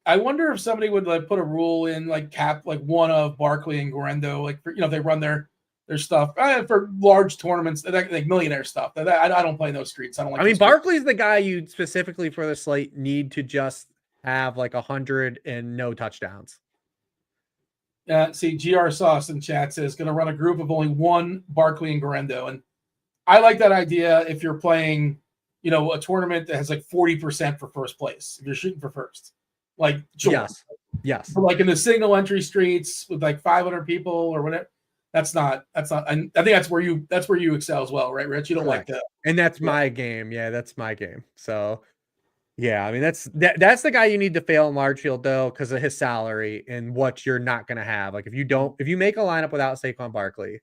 I wonder if somebody would like put a rule in like cap like one of Barkley and Garindo, like for, they run their stuff for large tournaments, like millionaire stuff. I don't play in those streets. I don't like. I mean, Barkley's the guy you specifically for the slate need to just have like 100 and no touchdowns. See, GR Sauce in chat says going to run a group of only 1 Barkley and Garindo, and I like that idea if you're playing, a tournament that has like 40% for first place. If you're shooting for first, like sure. Yes, but like in the single entry streets with like 500 people or whatever. That's not. And I think that's where you excel as well, right, Rich? You don't like that, and that's my game. Yeah, that's my game. So. Yeah, I mean that's the guy you need to fail in large field though because of his salary and what you're not going to have. Like if you make a lineup without Saquon Barkley,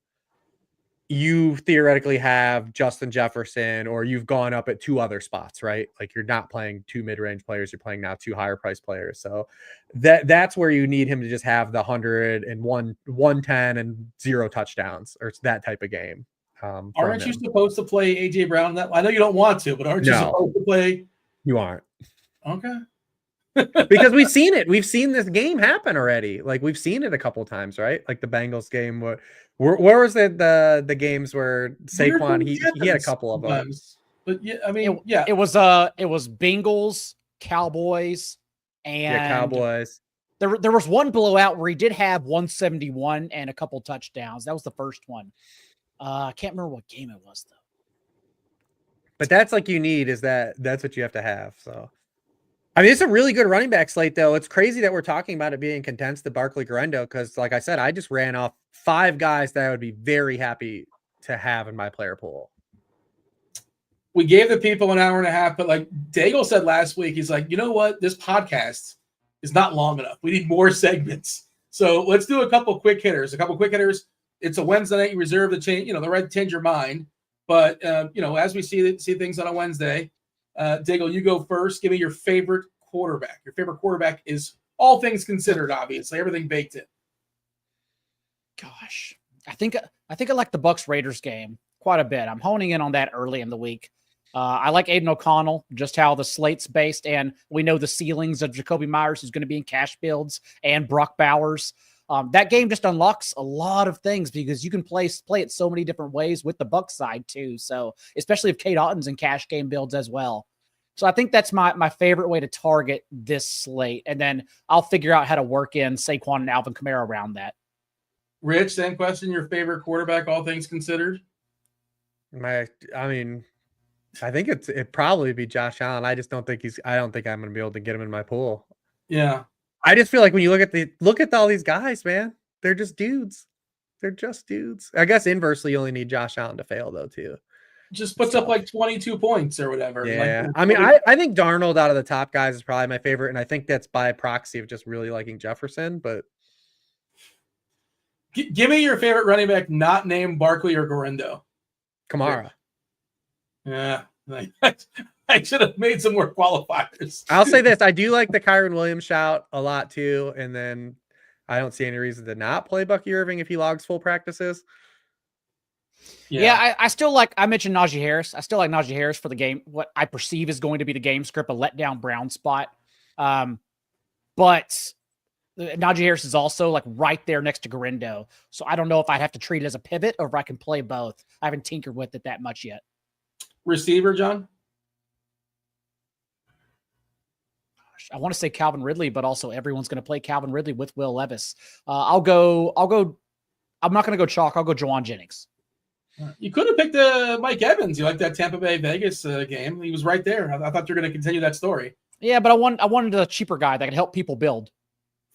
you theoretically have Justin Jefferson or you've gone up at 2 other spots, right? Like you're not playing 2 mid-range players, you're playing now 2 higher price players. So that's where you need him to just have the 100 and 110 and 0 touchdowns or it's that type of game. Aren't you supposed to play AJ Brown? That I know you don't want to, but aren't you supposed to play? You aren't. Okay. Because we've seen it. We've seen this game happen already. Like we've seen it a couple of times, right? Like the Bengals game. Where was it? The games where Saquon he had a couple of them. But yeah, I mean, it was Bengals, Cowboys, and Cowboys. There was one blowout where he did have 171 and a couple touchdowns. That was the first one. I can't remember what game it was though. But that's like you need that's what you have to have. So, I mean, it's a really good running back slate, though. It's crazy that we're talking about it being condensed to Barkley Garindo because, like I said, I just ran off 5 guys that I would be very happy to have in my player pool. we gave the people an hour and a half, but like Daigle said last week, he's like, you know what? This podcast is not long enough. We need more segments. So let's do a couple quick hitters. It's a Wednesday night. You reserve the change, the right to change your mind. But as we see things on a Wednesday, Daigle, you go first. Give me your favorite quarterback. Your favorite quarterback is all things considered, obviously, everything baked in. Gosh, I think I like the Bucs Raiders game quite a bit. I'm honing in on that early in the week. I like Aiden O'Connell, just how the slate's based, and we know the ceilings of Jacoby Myers, who's going to be in cash builds, and Brock Bowers. That game just unlocks a lot of things because you can play it so many different ways with the Bucs side too. So especially if Kate Otton's in cash game builds as well. So I think that's my favorite way to target this slate, and then I'll figure out how to work in Saquon and Alvin Kamara around that. Rich, same question. Your favorite quarterback, all things considered? I think it'd probably be Josh Allen. I just don't think I don't think I'm going to be able to get him in my pool. Yeah. I just feel like when you look at all these guys, man, they're just dudes. They're just dudes. I guess inversely, you only need Josh Allen to fail though, too. Just puts up like 22 points or whatever. Yeah. I think Darnold out of the top guys is probably my favorite. And I think that's by proxy of just really liking Jefferson, but give me your favorite running back not named Barkley or Gorindo. Kamara. Yeah. I should have made some more qualifiers. I'll say this. I do like the Kyron Williams shout a lot too. And then I don't see any reason to not play Bucky Irving if he logs full practices. Yeah, I still like, I mentioned Najee Harris. I still like Najee Harris for the game, what I perceive is going to be the game script, a letdown Brown spot. But Najee Harris is also like right there next to Gorindo. So I don't know if I'd have to treat it as a pivot or if I can play both. I haven't tinkered with it that much yet. Receiver, John? I want to say Calvin Ridley, but also everyone's going to play Calvin Ridley with Will Levis. I'm not going to go chalk. I'll go Juwan Jennings. You could have picked Mike Evans. You like that Tampa Bay Vegas game. He was right there. I thought you were going to continue that story. Yeah, but I wanted a cheaper guy that could help people build.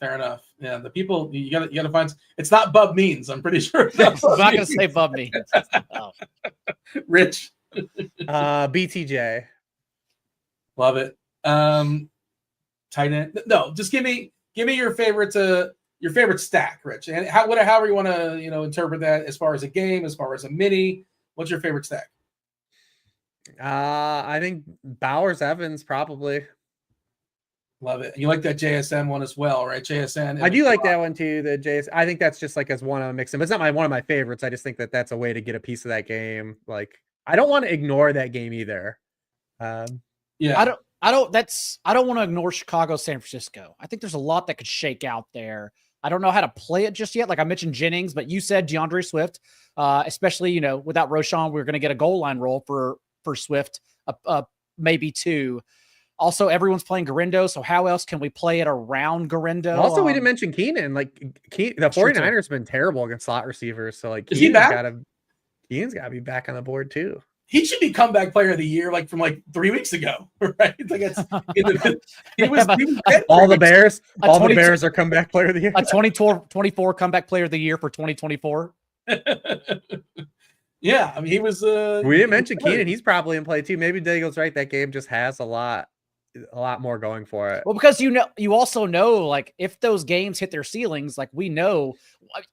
Fair enough. Yeah, the people you got to find. It's not Bub Means. I'm pretty sure. I'm not going to say Bub Means. Oh. Rich. BTJ. Love it. Tight end. No, just give me your favorite stack, Rich, and however you want to interpret that as far as a game, as far as a mini. What's your favorite stack? I think Bowers Evans probably. Love it. You like that JSN one as well, right? JSN. I do like that one too. The JS. I think that's just like as one of a mix. But it's not one of my favorites. I just think that's a way to get a piece of that game. Like I don't want to ignore that game either. Yeah. I don't want to ignore Chicago, San Francisco. I think there's a lot that could shake out there. I don't know how to play it just yet. Like I mentioned Jennings, but you said DeAndre Swift, especially, without Roshan, we're going to get a goal line roll for Swift, maybe two. Also, everyone's playing Gorindo, so how else can we play it around Gorindo? Also, we didn't mention Keenan. Like the 49ers have been terrible against slot receivers. So like Keenan's got to be back on the board too. He should be comeback player of the year, like from 3 weeks ago, right? Like he was all the Bears. All the Bears are comeback player of the year. A 24 comeback player of the year for 2024. Yeah, I mean he was. We didn't mention Keenan. He's probably in play too. Maybe Daigle's right. That game just has a lot more going for it. Well, because you also know, like if those games hit their ceilings, like we know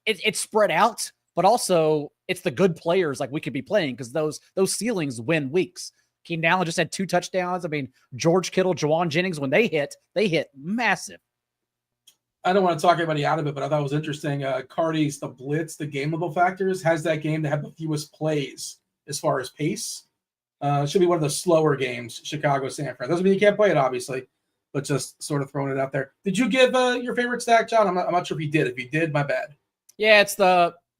it's spread out. But also, it's the good players like we could be playing because those ceilings win weeks. Keenan Allen just had 2 touchdowns. I mean, George Kittle, Juwan Jennings, when they hit massive. I don't want to talk anybody out of it, but I thought it was interesting. Cardi's The Blitz, the game level factors, has that game to have the fewest plays as far as pace. It should be one of the slower games, Chicago, San Fran. Doesn't mean you can't play it, obviously, but just sort of throwing it out there. Did you give your favorite stack, John? I'm not sure if you did. If you did, my bad. Yeah,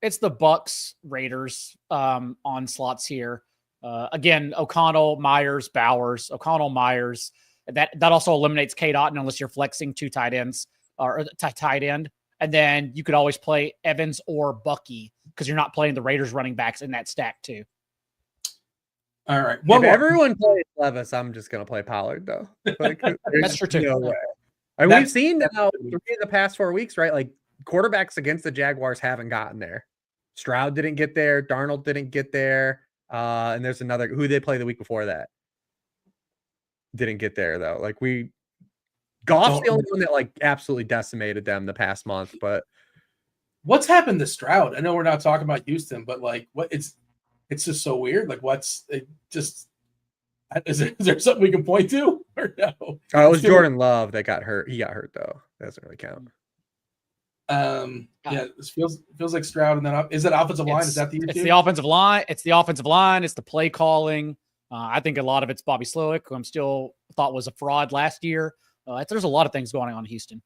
it's the Bucks Raiders on slots here. Again, O'Connell, Myers, Bowers, O'Connell, Myers. That also eliminates Kate Otton unless you're flexing 2 tight ends or tight end. And then you could always play Evans or Bucky because you're not playing the Raiders running backs in that stack too. All right. If everyone plays Levis, I'm just going to play Pollard though. Like, That's true too. No way. And we've seen now 3 of the past 4 weeks, right? Like quarterbacks against the Jaguars haven't gotten there. Stroud didn't get there. Darnold didn't get there. And there's another who they play the week before that. Didn't get there though. Like Goff's the only one that like absolutely decimated them the past month. But what's happened to Stroud? I know we're not talking about Houston, but like it's just so weird. Like is there something we can point to or no? Oh, it was Jordan Love that got hurt. He got hurt though. That doesn't really count. Yeah, it feels like Stroud, and then is that offensive line? Is that the issue? It's the offensive line. It's the offensive line. It's the play calling. I think a lot of it's Bobby Slowick, who I'm still thought was a fraud last year. There's a lot of things going on in Houston.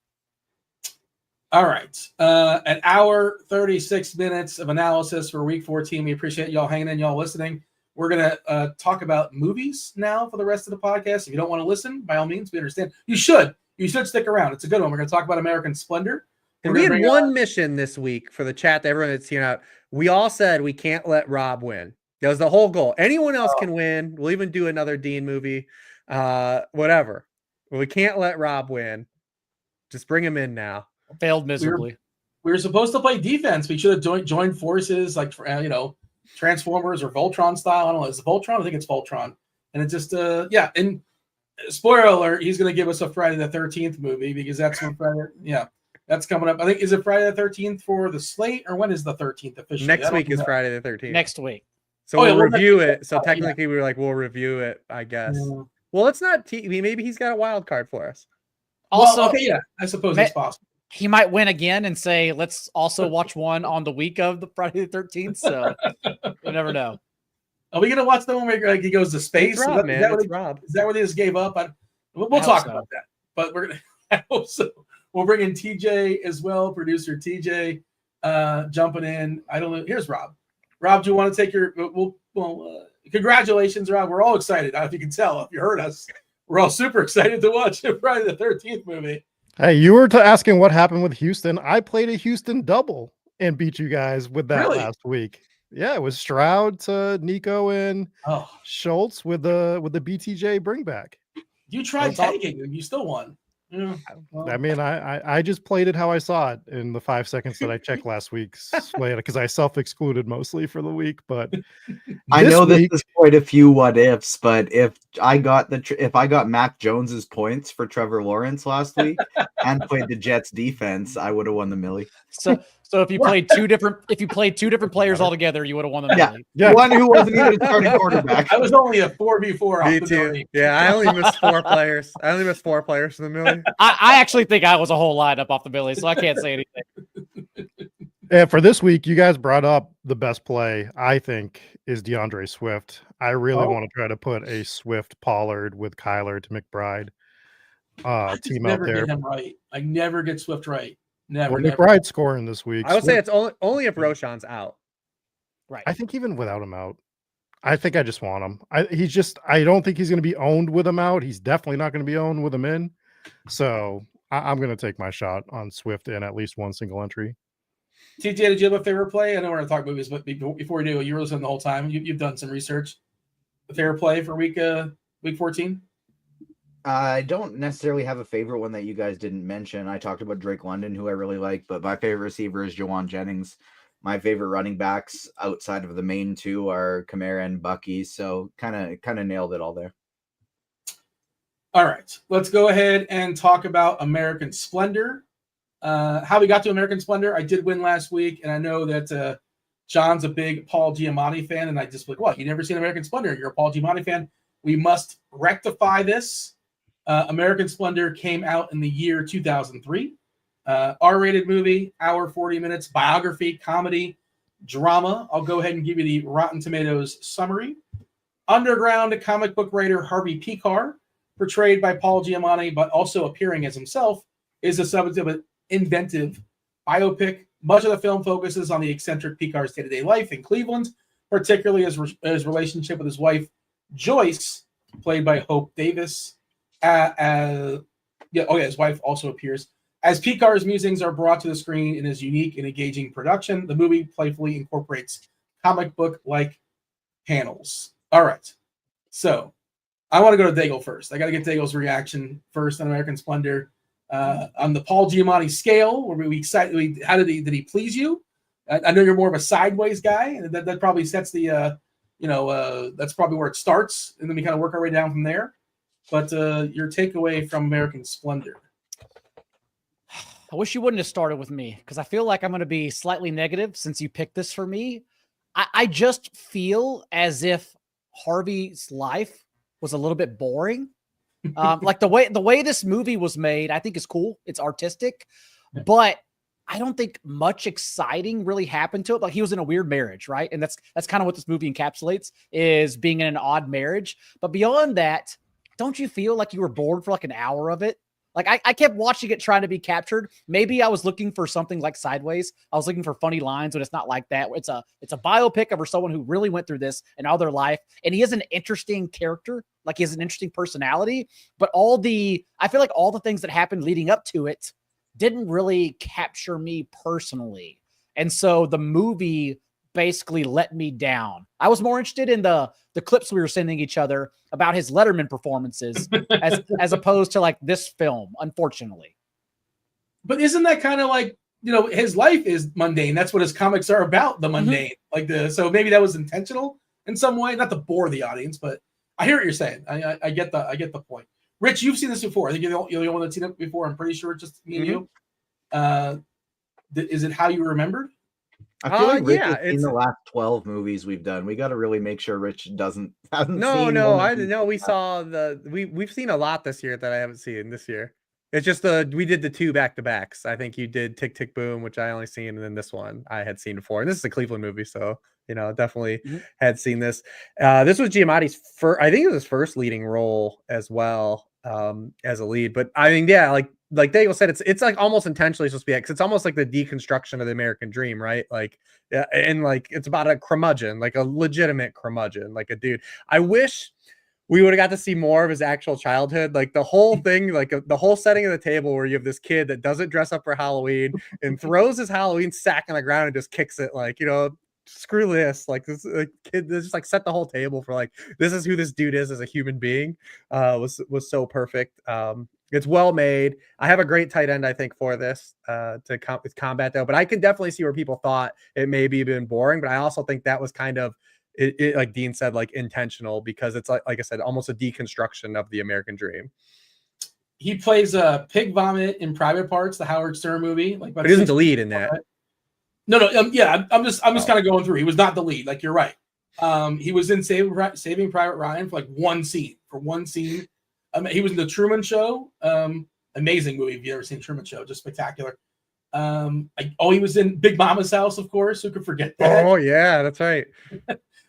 All right, an hour 36 minutes of analysis for Week 14. We appreciate y'all hanging in, y'all listening. We're gonna talk about movies now for the rest of the podcast. If you don't want to listen, by all means, we understand. You should stick around. It's a good one. We're gonna talk about American Splendor. And we had one mission this week for the chat to everyone that's here out. We all said we can't let Rob win. That was the whole goal. Anyone else can win. We'll even do another Dean movie, whatever. But we can't let Rob win. Just bring him in now. Failed miserably. We were supposed to play defense. We should have joined forces, like Transformers or Voltron style. I don't know. Is it Voltron? I think it's Voltron. And it just yeah. And spoiler alert, he's going to give us a Friday the 13th movie because that's when Friday. Yeah. That's coming up. I think, is it Friday the 13th for the slate, or when is the 13th officially? Next week is Friday the 13th. Next week. So we'll review it. So technically, we were like, we'll review it, I guess. Yeah. Well, it's not TV. Maybe he's got a wild card for us. Also, well, okay, yeah, I suppose it's possible. He might win again and say, let's also watch one on the week of the Friday the 13th. So you never know. Are we going to watch the one where he goes to space? It's Rob, is that where they just gave up? We'll talk about that. But we're going to, I hope so. We'll bring in TJ as well, producer TJ jumping in. I don't know. Here's Rob. Rob, do you want to take your congratulations, Rob. We're all excited. If you can tell, if you heard us, we're all super excited to watch the Friday the 13th movie. Hey, you were asking what happened with Houston. I played a Houston double and beat you guys with that last week. Yeah, it was Stroud to Nico and Schultz with the BTJ bringback. You tried tanking and you still won. Yeah, well. I mean, I just played it how I saw it in the 5 seconds that I checked last week's slate because I self-excluded mostly for the week. But I know this is quite a few what ifs, but if I got Mac Jones's points for Trevor Lawrence last week and played the Jets defense, I would have won the millie. So if you played two different players altogether, you would have won the millie. Yeah, one who wasn't even a starting quarterback. I was only a 4v4. Me too. Yeah, I only missed 4 players. I only missed 4 players in the millie. I actually think I was a whole lineup off the millie, so I can't say anything. And for this week, you guys brought up the best play, I think, is DeAndre Swift. I really want to try to put a Swift Pollard with Kyler to McBride team out there. Get him right. I never get Swift right. Never. McBride scoring this week. I would say it's only if Roshan's out. Right. I think even without him out, I think I just want him. I don't think he's going to be owned with him out. He's definitely not going to be owned with him in. So I'm going to take my shot on Swift in at least one single entry. TJ, did you have a favorite play? I know we're going to talk movies, but before we do, you were listening the whole time. You've done some research. A favorite play for week 14? I don't necessarily have a favorite one that you guys didn't mention. I talked about Drake London, who I really like, but my favorite receiver is Jawan Jennings. My favorite running backs outside of the main two are Kamara and Bucky. So kind of nailed it all there. All right, let's go ahead and talk about American Splendor. How we got to American Splendor. I did win last week, and I know that John's a big Paul Giamatti fan, and I just like, what? You never seen American Splendor? You're a Paul Giamatti fan. We must rectify this. American Splendor came out in the year 2003. R-rated movie, hour 40 minutes, biography, comedy, drama. I'll go ahead and give you the Rotten Tomatoes summary. Underground comic book writer Harvey Pekar, portrayed by Paul Giamatti, but also appearing as himself, is the subject of an inventive biopic. Much of the film focuses on the eccentric Pekar's day-to-day life in Cleveland, particularly his relationship with his wife, Joyce, played by Hope Davis. His wife also appears. As Pekar's musings are brought to the screen in his unique and engaging production, the movie playfully incorporates comic book-like panels. All right. So I want to go to Daigle first. I got to get Daigle's reaction first on American Splendor. On the Paul Giamatti scale, were we excited? Did he please you? I know you're more of a sideways guy, and that probably sets the that's probably where it starts, and then we kind of work our way down from there. But your takeaway from American Splendor. I wish you wouldn't have started with me because I feel like I'm going to be slightly negative since you picked this for me. I just feel as if Harvey's life was a little bit boring. Like the way this movie was made, I think is cool. It's artistic, but I don't think much exciting really happened to it. Like he was in a weird marriage, right? And that's kind of what this movie encapsulates, is being in an odd marriage. But beyond that, don't you feel like you were bored for like an hour of it? Like I kept watching it trying to be captured. Maybe I was looking for something like Sideways. I was looking for funny lines, but it's not like that. It's a biopic of someone who really went through this and all their life. And he is an interesting character. Like he has an interesting personality, but I feel like all the things that happened leading up to it didn't really capture me personally. And so the movie basically let me down. I was more interested in the clips we were sending each other about his Letterman performances as opposed to like this film, unfortunately. But isn't that kind of like, his life is mundane. That's what his comics are about, the mundane. So maybe that was intentional in some way, not to bore the audience, but I hear what you're saying. I get the point. Rich, you've seen this before. I think you're the only one that's seen it before. I'm pretty sure it's just me and you. Is it how you remember? I feel like Rich has seen the last 12 movies we've done. We got to really make sure Rich hasn't seen. We saw we've seen a lot this year that I haven't seen this year. It's just we did the 2 back-to-backs. I think you did Tick, Tick, Boom, which I only seen, and then this one I had seen before. And this is a Cleveland movie, so definitely had seen this. This was Giamatti's first. I think it was his first leading role as well, as a lead. But I mean, yeah, like Daigle said, it's like almost intentionally supposed to be, because it's almost like the deconstruction of the American dream, right? Like, yeah, and like it's about a curmudgeon, like a legitimate curmudgeon, like a dude. I wish we would have got to see more of his actual childhood. Like the whole thing, like the whole setting of the table where you have this kid that doesn't dress up for Halloween and throws his Halloween sack on the ground and just kicks it, like, screw this. Like this kid just like set the whole table for like, this is who this dude is as a human being. Was so perfect. It's well made. I have a great tight end, I think, for this with combat though, but I can definitely see where people thought it maybe been boring, but I also think that was kind of it like Dean said, like intentional, because it's like I said, almost a deconstruction of the American dream. He plays a pig vomit in Private Parts, the Howard Stern movie. Like, but he isn't the lead in that. No. Yeah, I'm just kind of going through. He was not the lead. Like, you're right. He was in Saving Private Ryan for like one scene. He was in the Truman Show. Amazing movie. If you ever seen Truman Show, just spectacular. He was in Big Mama's House, of course. Who could forget that? Oh yeah, that's right.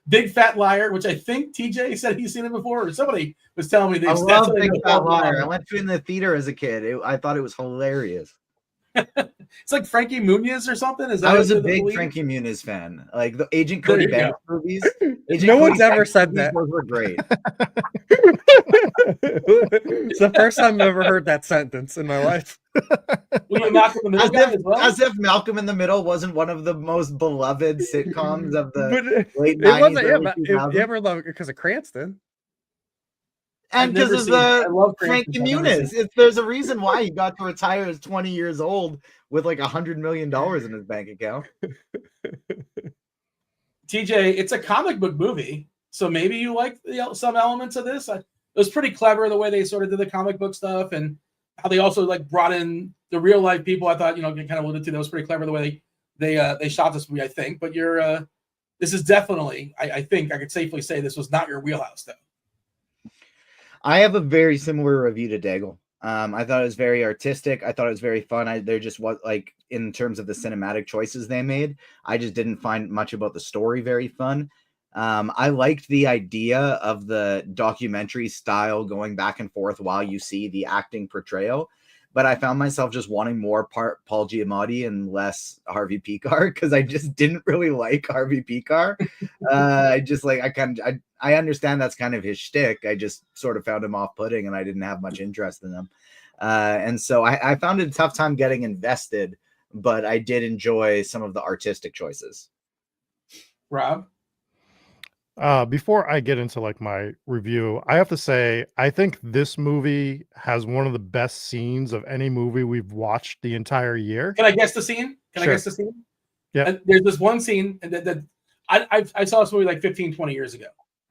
Big Fat Liar, which I think TJ said he's seen it before, or somebody was telling me this. I love Big Fat Liar. I went to it in the theater as a kid. I thought it was hilarious. It's like Frankie Muniz or something. I was a big Frankie Muniz fan. Like the Agent Cody Banks movies. No one's ever said that. Those were great. It's the first time I've ever heard that sentence in my life. As if Malcolm in the Middle wasn't one of the most beloved sitcoms of the late 90s. You ever love it because of Cranston? And because of Frankie Muniz. There's a reason why he got to retire as 20 years old with like $100 million in his bank account. TJ, it's a comic book movie, so maybe you like some elements of this. It was pretty clever the way they sort of did the comic book stuff, and how they also like brought in the real life people. I thought, kind of alluded to, that was pretty clever the way they shot this movie, I think. But this is definitely, I think I could safely say this was not your wheelhouse, though. I have a very similar review to Daigle. I thought it was very artistic. I thought it was very fun. There just was, like, in terms of the cinematic choices they made, I just didn't find much about the story very fun. I liked the idea of the documentary style going back and forth while you see the acting portrayal, but I found myself just wanting more Paul Giamatti and less Harvey Picar, because I just didn't really like Harvey Picar. I understand that's kind of his shtick. I just sort of found him off-putting, and I didn't have much interest in him. And so I found it a tough time getting invested, but I did enjoy some of the artistic choices. Rob? Before I get into like my review, I have to say, I think this movie has one of the best scenes of any movie we've watched the entire year. Can I guess the scene? Sure. Yeah. There's this one scene that I saw this movie like 15, 20 years ago.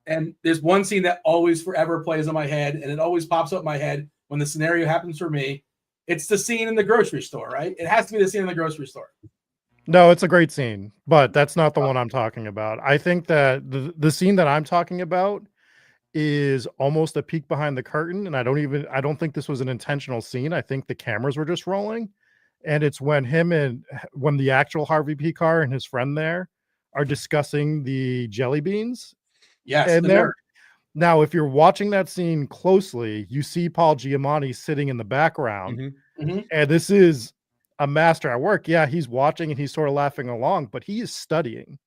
And there's one scene that always forever plays in my head, and it always pops up in my head when the scenario happens for me. It's the scene in the grocery store, right? It has to be the scene in the grocery store. No, it's a great scene, but that's not the one I'm talking about. I think that the scene that I'm talking about is almost a peek behind the curtain, and I don't think this was an intentional scene. I think the cameras were just rolling, and it's when when the actual Harvey Picar and his friend there are discussing the jelly beans. Yes, and there. Now, if you're watching that scene closely, you see Paul Giamatti sitting in the background, and this is a master at work. Yeah, he's watching and he's sort of laughing along, but he is studying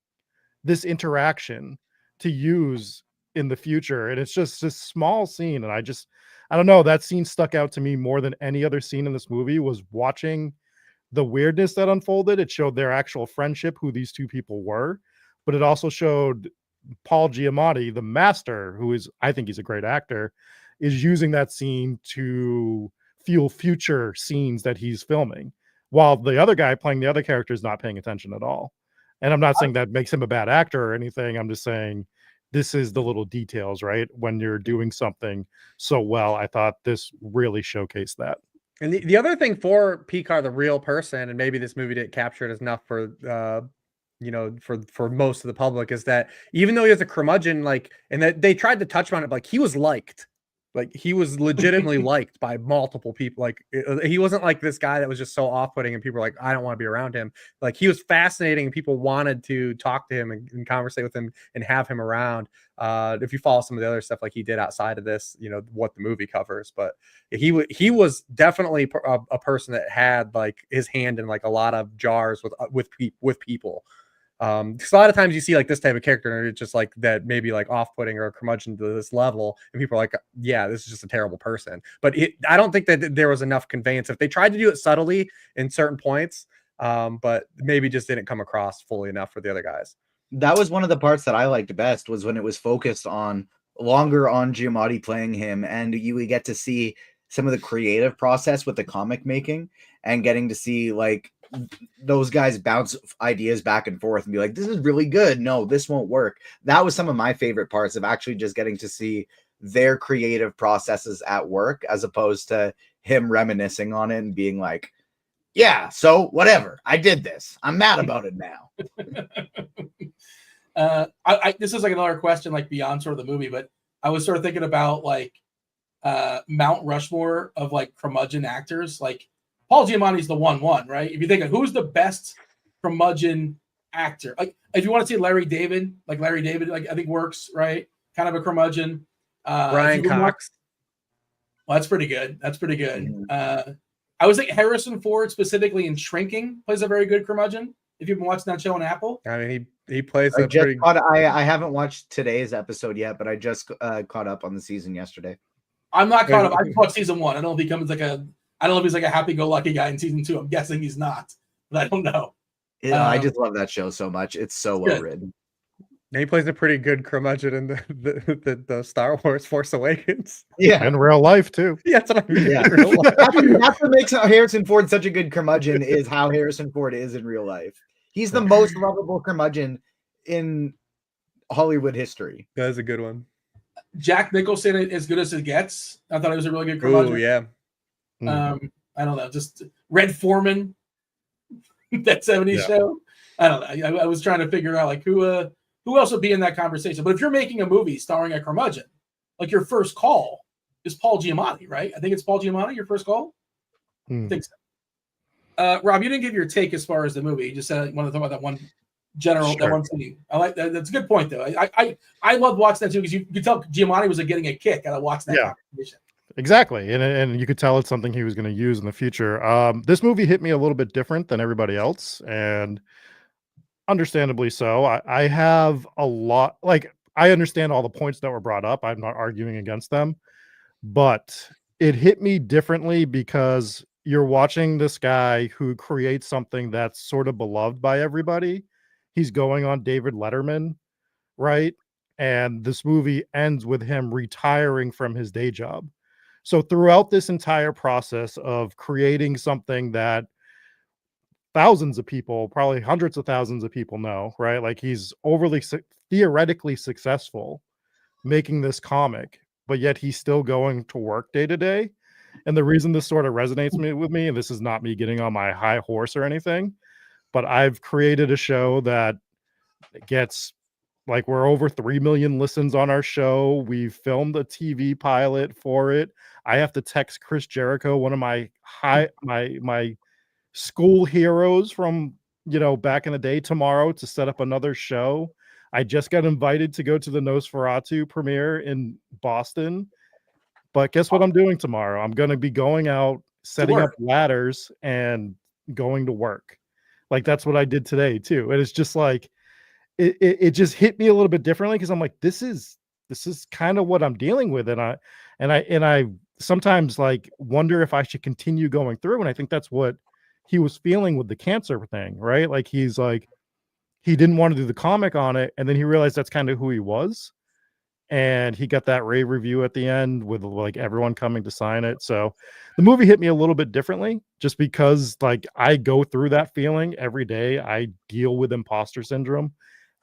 this interaction to use in the future. And it's just this small scene. And I don't know, that scene stuck out to me more than any other scene in this movie. Was watching the weirdness that unfolded. It showed their actual friendship, who these two people were, but it also showed Paul Giamatti, the master, who is, I think he's a great actor, is using that scene to fuel future scenes that he's filming, while the other guy playing the other character is not paying attention at all. And I'm not saying that makes him a bad actor or anything. I'm just saying this is the little details, right? When you're doing something so well, I thought this really showcased that. And the other thing for Picar, the real person, and maybe this movie didn't capture it enough for for most of the public, is that even though he was a curmudgeon, like, and that they tried to touch on it, like he was liked. Like he was legitimately liked by multiple people. Like he wasn't like this guy that was just so off-putting and people were like, I don't want to be around him. Like he was fascinating and people wanted to talk to him and conversate with him and have him around. If you follow some of the other stuff like he did outside of this, what the movie covers, but he was definitely a person that had like his hand in like a lot of jars with people. Because a lot of times you see like this type of character and it's just like that, maybe like off-putting or a curmudgeon to this level, and people are like, yeah, this is just a terrible person. But I don't think that there was enough conveyance. If they tried to do it subtly in certain points, but maybe just didn't come across fully enough for the other guys. That was one of the parts that I liked best, was when it was focused longer on Giamatti playing him, and you would get to see some of the creative process with the comic making and getting to see like those guys bounce ideas back and forth and be like, this is really good. No, this won't work. That was some of my favorite parts of actually just getting to see their creative processes at work, as opposed to him reminiscing on it and being like, yeah, so whatever, I did this. I'm mad about it now. This is like another question, like beyond sort of the movie, but I was sort of thinking about like Mount Rushmore of like curmudgeon actors. Like Paul Giamatti's the one, right? If you think of who's the best curmudgeon actor, like if you want to see Larry David, like I think works, right? Kind of a curmudgeon. Brian Cox. Well, that's pretty good. I would think Harrison Ford, specifically in Shrinking, plays a very good curmudgeon. If you've been watching that show on Apple, I mean, he plays I haven't watched today's episode yet, but I just caught up on the season yesterday. I'm not caught up. I watched season 1. I don't know if he comes I don't know if he's like a happy-go-lucky guy in season 2. I'm guessing he's not, but I don't know. I just love that show so much. It's so well written. And he plays a pretty good curmudgeon in the Star Wars Force Awakens. Yeah, in real life too. Yeah, that's what I mean. Yeah. That's what makes Harrison Ford such a good curmudgeon, is how Harrison Ford is in real life. He's the most lovable curmudgeon in Hollywood history. That is a good one. Jack Nicholson, as good as it gets. I thought he was a really good curmudgeon. Oh yeah. I don't know, just Red Foreman, that 70s show. I don't know. I was trying to figure out like who else would be in that conversation. But if you're making a movie starring a curmudgeon, like your first call is Paul Giamatti, right? I think it's Paul Giamatti, your first call. I think so. Rob, you didn't give your take as far as the movie. You just said you want to talk about that one that one scene. I like that. That's a good point, though. I loved watching that too, because you could tell Giamatti was getting a kick out of watching that conversation. Exactly. And you could tell it's something he was going to use in the future. This movie hit me a little bit different than everybody else, and understandably so. I have a lot, like, I understand all the points that were brought up. I'm not arguing against them, but it hit me differently because you're watching this guy who creates something that's sort of beloved by everybody. He's going on David Letterman, right? And this movie ends with him retiring from his day job. So throughout this entire process of creating something that thousands of people, probably hundreds of thousands of people know, right? Like he's overly theoretically successful making this comic, but yet he's still going to work day to day. And the reason this sort of resonates with me, and this is not me getting on my high horse or anything, but I've created a show that gets like, we're over 3 million listens on our show. We've filmed a TV pilot for it. I have to text Chris Jericho, one of my my school heroes from, you know, back in the day, tomorrow to set up another show. I just got invited to go to the Nosferatu premiere in Boston. But guess what I'm doing tomorrow? I'm going to be going out, setting up ladders and going to work. Like, that's what I did today too. And it's just like, it just hit me a little bit differently, because I'm like, this is kind of what I'm dealing with. And I sometimes like wonder if I should continue going through. And I think that's what he was feeling with the cancer thing, right? Like, he's like, he didn't want to do the comic on it. And then he realized that's kind of who he was. And he got that rave review at the end with like everyone coming to sign it. So the movie hit me a little bit differently, just because like I go through that feeling every day. I deal with imposter syndrome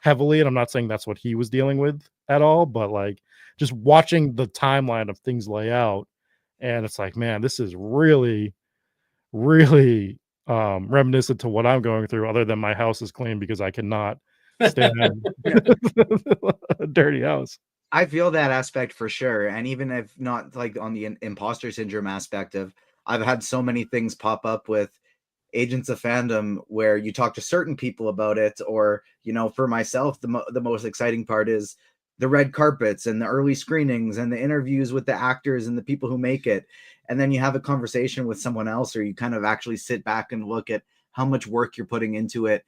heavily. And I'm not saying that's what he was dealing with at all, but like just watching the timeline of things lay out. And it's like, man, this is really, really reminiscent to what I'm going through, other than my house is clean because I cannot stand a dirty house. I feel that aspect for sure. And even if not like on the imposter syndrome aspect of, I've had so many things pop up with Agents of Fandom where you talk to certain people about it, or, you know, for myself, the most exciting part is the red carpets and the early screenings and the interviews with the actors and the people who make it. And then you have a conversation with someone else, or you kind of actually sit back and look at how much work you're putting into it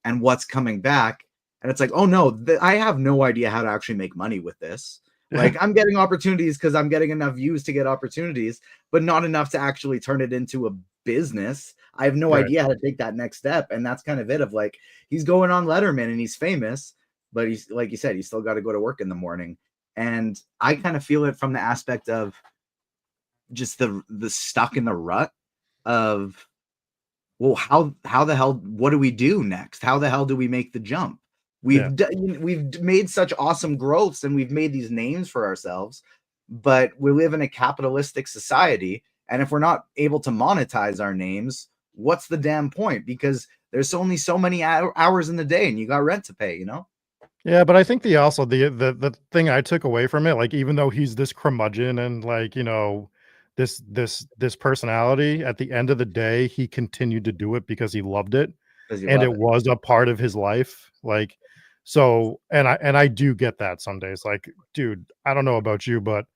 and what's coming back. And it's like, oh no, I have no idea how to actually make money with this. Like, I'm getting opportunities because I'm getting enough views to get opportunities, but not enough to actually turn it into a business. I have no idea how to take that next step. And that's kind of it, of like, he's going on Letterman and he's famous, but he's, like you said, he's still got to go to work in the morning. And I kind of feel it from the aspect of just the stuck in the rut of, well, how the hell, what do we do next? How the hell do we make the jump? We've made such awesome growths and we've made these names for ourselves, but we live in a capitalistic society. And if we're not able to monetize our names, what's the damn point? Because there's only so many hours in the day and you got rent to pay, you know? Yeah, but I think the thing I took away from it, like, even though he's this curmudgeon and like, you know, this personality, at the end of the day, he continued to do it because he loved it. And it was a part of his life. Like, so, and I do get that some days. Like, dude, I don't know about you, but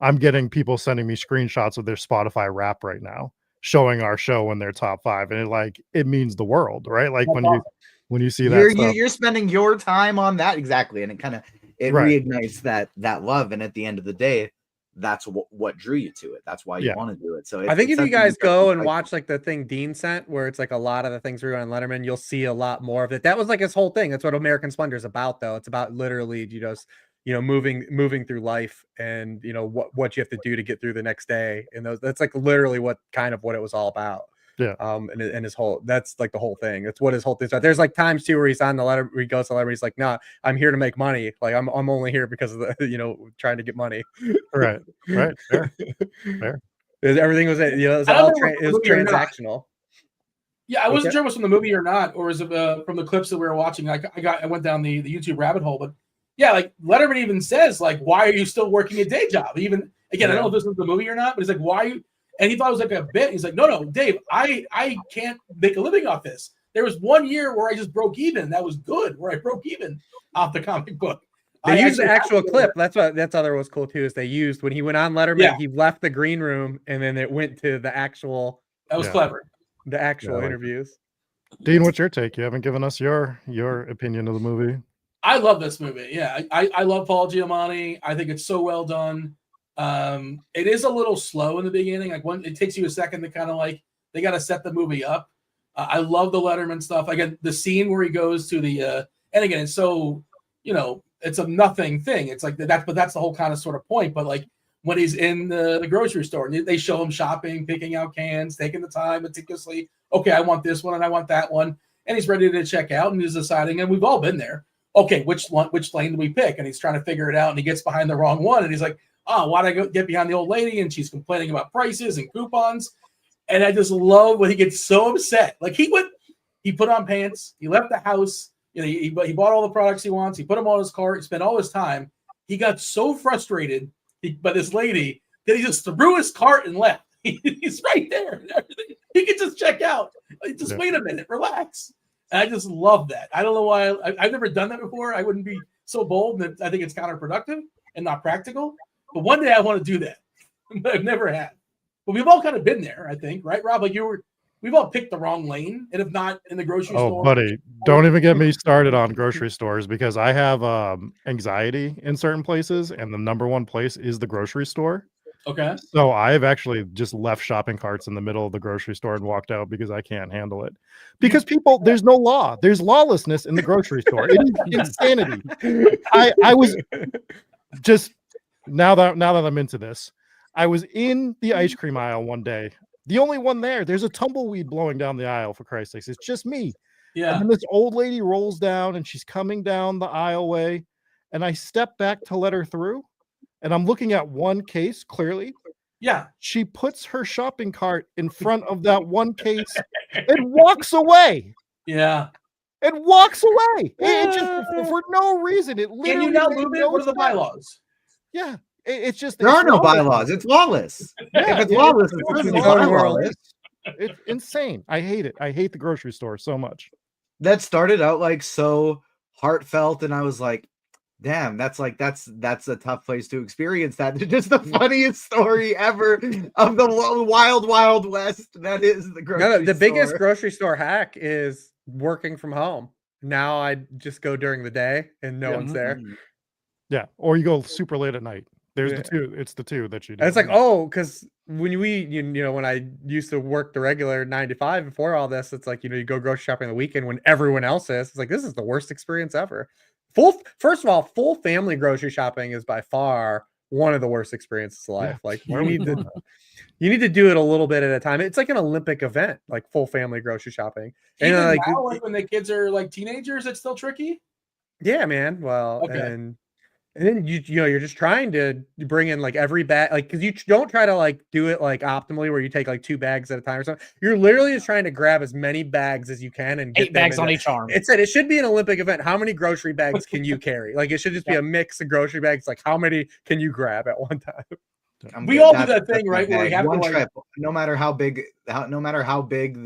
I'm getting people sending me screenshots of their Spotify Wrap right now, showing our show in their top 5, and it means the world, right? Like, when you see that stuff, you're spending your time on that, exactly, and it reignites that love. And at the end of the day, that's what drew you to it. That's why you want to do it. So I think if you guys go and watch like the thing Dean sent, where it's like a lot of the things we were on Letterman, you'll see a lot more of it. That was like his whole thing. That's what American Splendor is about, though. It's about literally, moving through life, and what you have to do to get through the next day. And that's like literally what it was all about. Yeah. And his whole, that's like the whole thing. That's what his whole thing's about. There's like times too where he's on the letter, where he goes to the letter, he's like, "Nah, I'm here to make money. Like, I'm only here because of the, trying to get money." Right. Fair. Everything was, it was transactional. Yeah, I wasn't sure if it was from the movie or not, or is it from the clips that we were watching. I went down the YouTube rabbit hole, but yeah, like Letterman even says, like, "Why are you still working a day job?" Even again, I don't know if this was the movie or not, but he's like, "Why are you?" And he thought it was like a bit. He's like, no, Dave, I can't make a living off this. There was 1 year where I just broke even. That was good, where I broke even off the comic book. They used the actual clip. That's other was cool too, is they used when he went on Letterman, he left the green room and then it went to the actual. That was clever. The actual interviews. Dean, what's your take? You haven't given us your opinion of the movie. I love this movie. Yeah, I love Paul Giamatti. I think it's so well done. It is a little slow in the beginning. Like, it takes you a second to kind of like, they got to set the movie up. I love the Letterman stuff. Again, the scene where he goes to the, and again, it's so, it's a nothing thing. It's like that, but that's the whole kind of sort of point. But like when he's in the grocery store. And they show him shopping, picking out cans, taking the time meticulously. Okay, I want this one and I want that one. And he's ready to check out and he's deciding, and we've all been there. Okay, which lane do we pick? And he's trying to figure it out and he gets behind the wrong one. And he's like, oh, why'd I get behind the old lady? And she's complaining about prices and coupons. And I just love when he gets so upset. Like he put on pants, he left the house, he bought all the products he wants, he put them on his cart, he spent all his time. He got so frustrated by this lady that he just threw his cart and left. He's right there. He can just check out. Just wait a minute, relax. And I just love that. I don't know why. I've never done that before. I wouldn't be so bold, and I think it's counterproductive and not practical. But one day I want to do that. But I've never had. But we've all kind of been there, I think, right, Rob? Like we've all picked the wrong lane, and if not in the grocery store. Oh, buddy, don't even get me started on grocery stores because I have anxiety in certain places, and the number one place is the grocery store. Okay. So I've actually just left shopping carts in the middle of the grocery store and walked out because I can't handle it. Because there's no law. There's lawlessness in the grocery store. It is insanity. I was just now that I'm into this, I was in the ice cream aisle one day. The only one there. There's a tumbleweed blowing down the aisle, for Christ's sakes. It's just me. Yeah. And then this old lady rolls down and she's coming down the aisleway. And I step back to let her through. And I'm looking at one case clearly. Yeah. She puts her shopping cart in front of that one case and walks away. Yeah. And walks away. It just for no reason. It literally. Can you now move it? What are the bylaws? Yeah. It's just there are no bylaws. It's lawless. Yeah, if it's lawless, it's insane. I hate it. I hate the grocery store so much. That started out like so heartfelt, and I was like, damn, that's a tough place to experience that. It's just the funniest story ever of the wild west. That is the grocery store. The biggest grocery store hack is working from home. Now I just go during the day and no one's there. Yeah, or you go super late at night. There's the two. It's the two that you do. And it's like, because when when I used to work the regular 9 to 5 before all this, it's like, you go grocery shopping on the weekend when everyone else is. It's like, this is the worst experience ever. First of all, full family grocery shopping is by far one of the worst experiences of life. Yeah. Like you need to do it a little bit at a time. It's like an Olympic event, like full family grocery shopping. And even now, like when the kids are like teenagers, it's still tricky. Yeah, man. Well, okay. And then you're just trying to bring in like every bag, like because you don't try to like do it like optimally where you take like 2 bags at a time or something. You're literally just trying to grab as many bags as you can and get 8 bags on each arm. It should be an Olympic event. How many grocery bags can you carry? Like it should just be a mix of grocery bags. Like how many can you grab at one time? We all do that thing, right? Where we have one to trip, no matter how big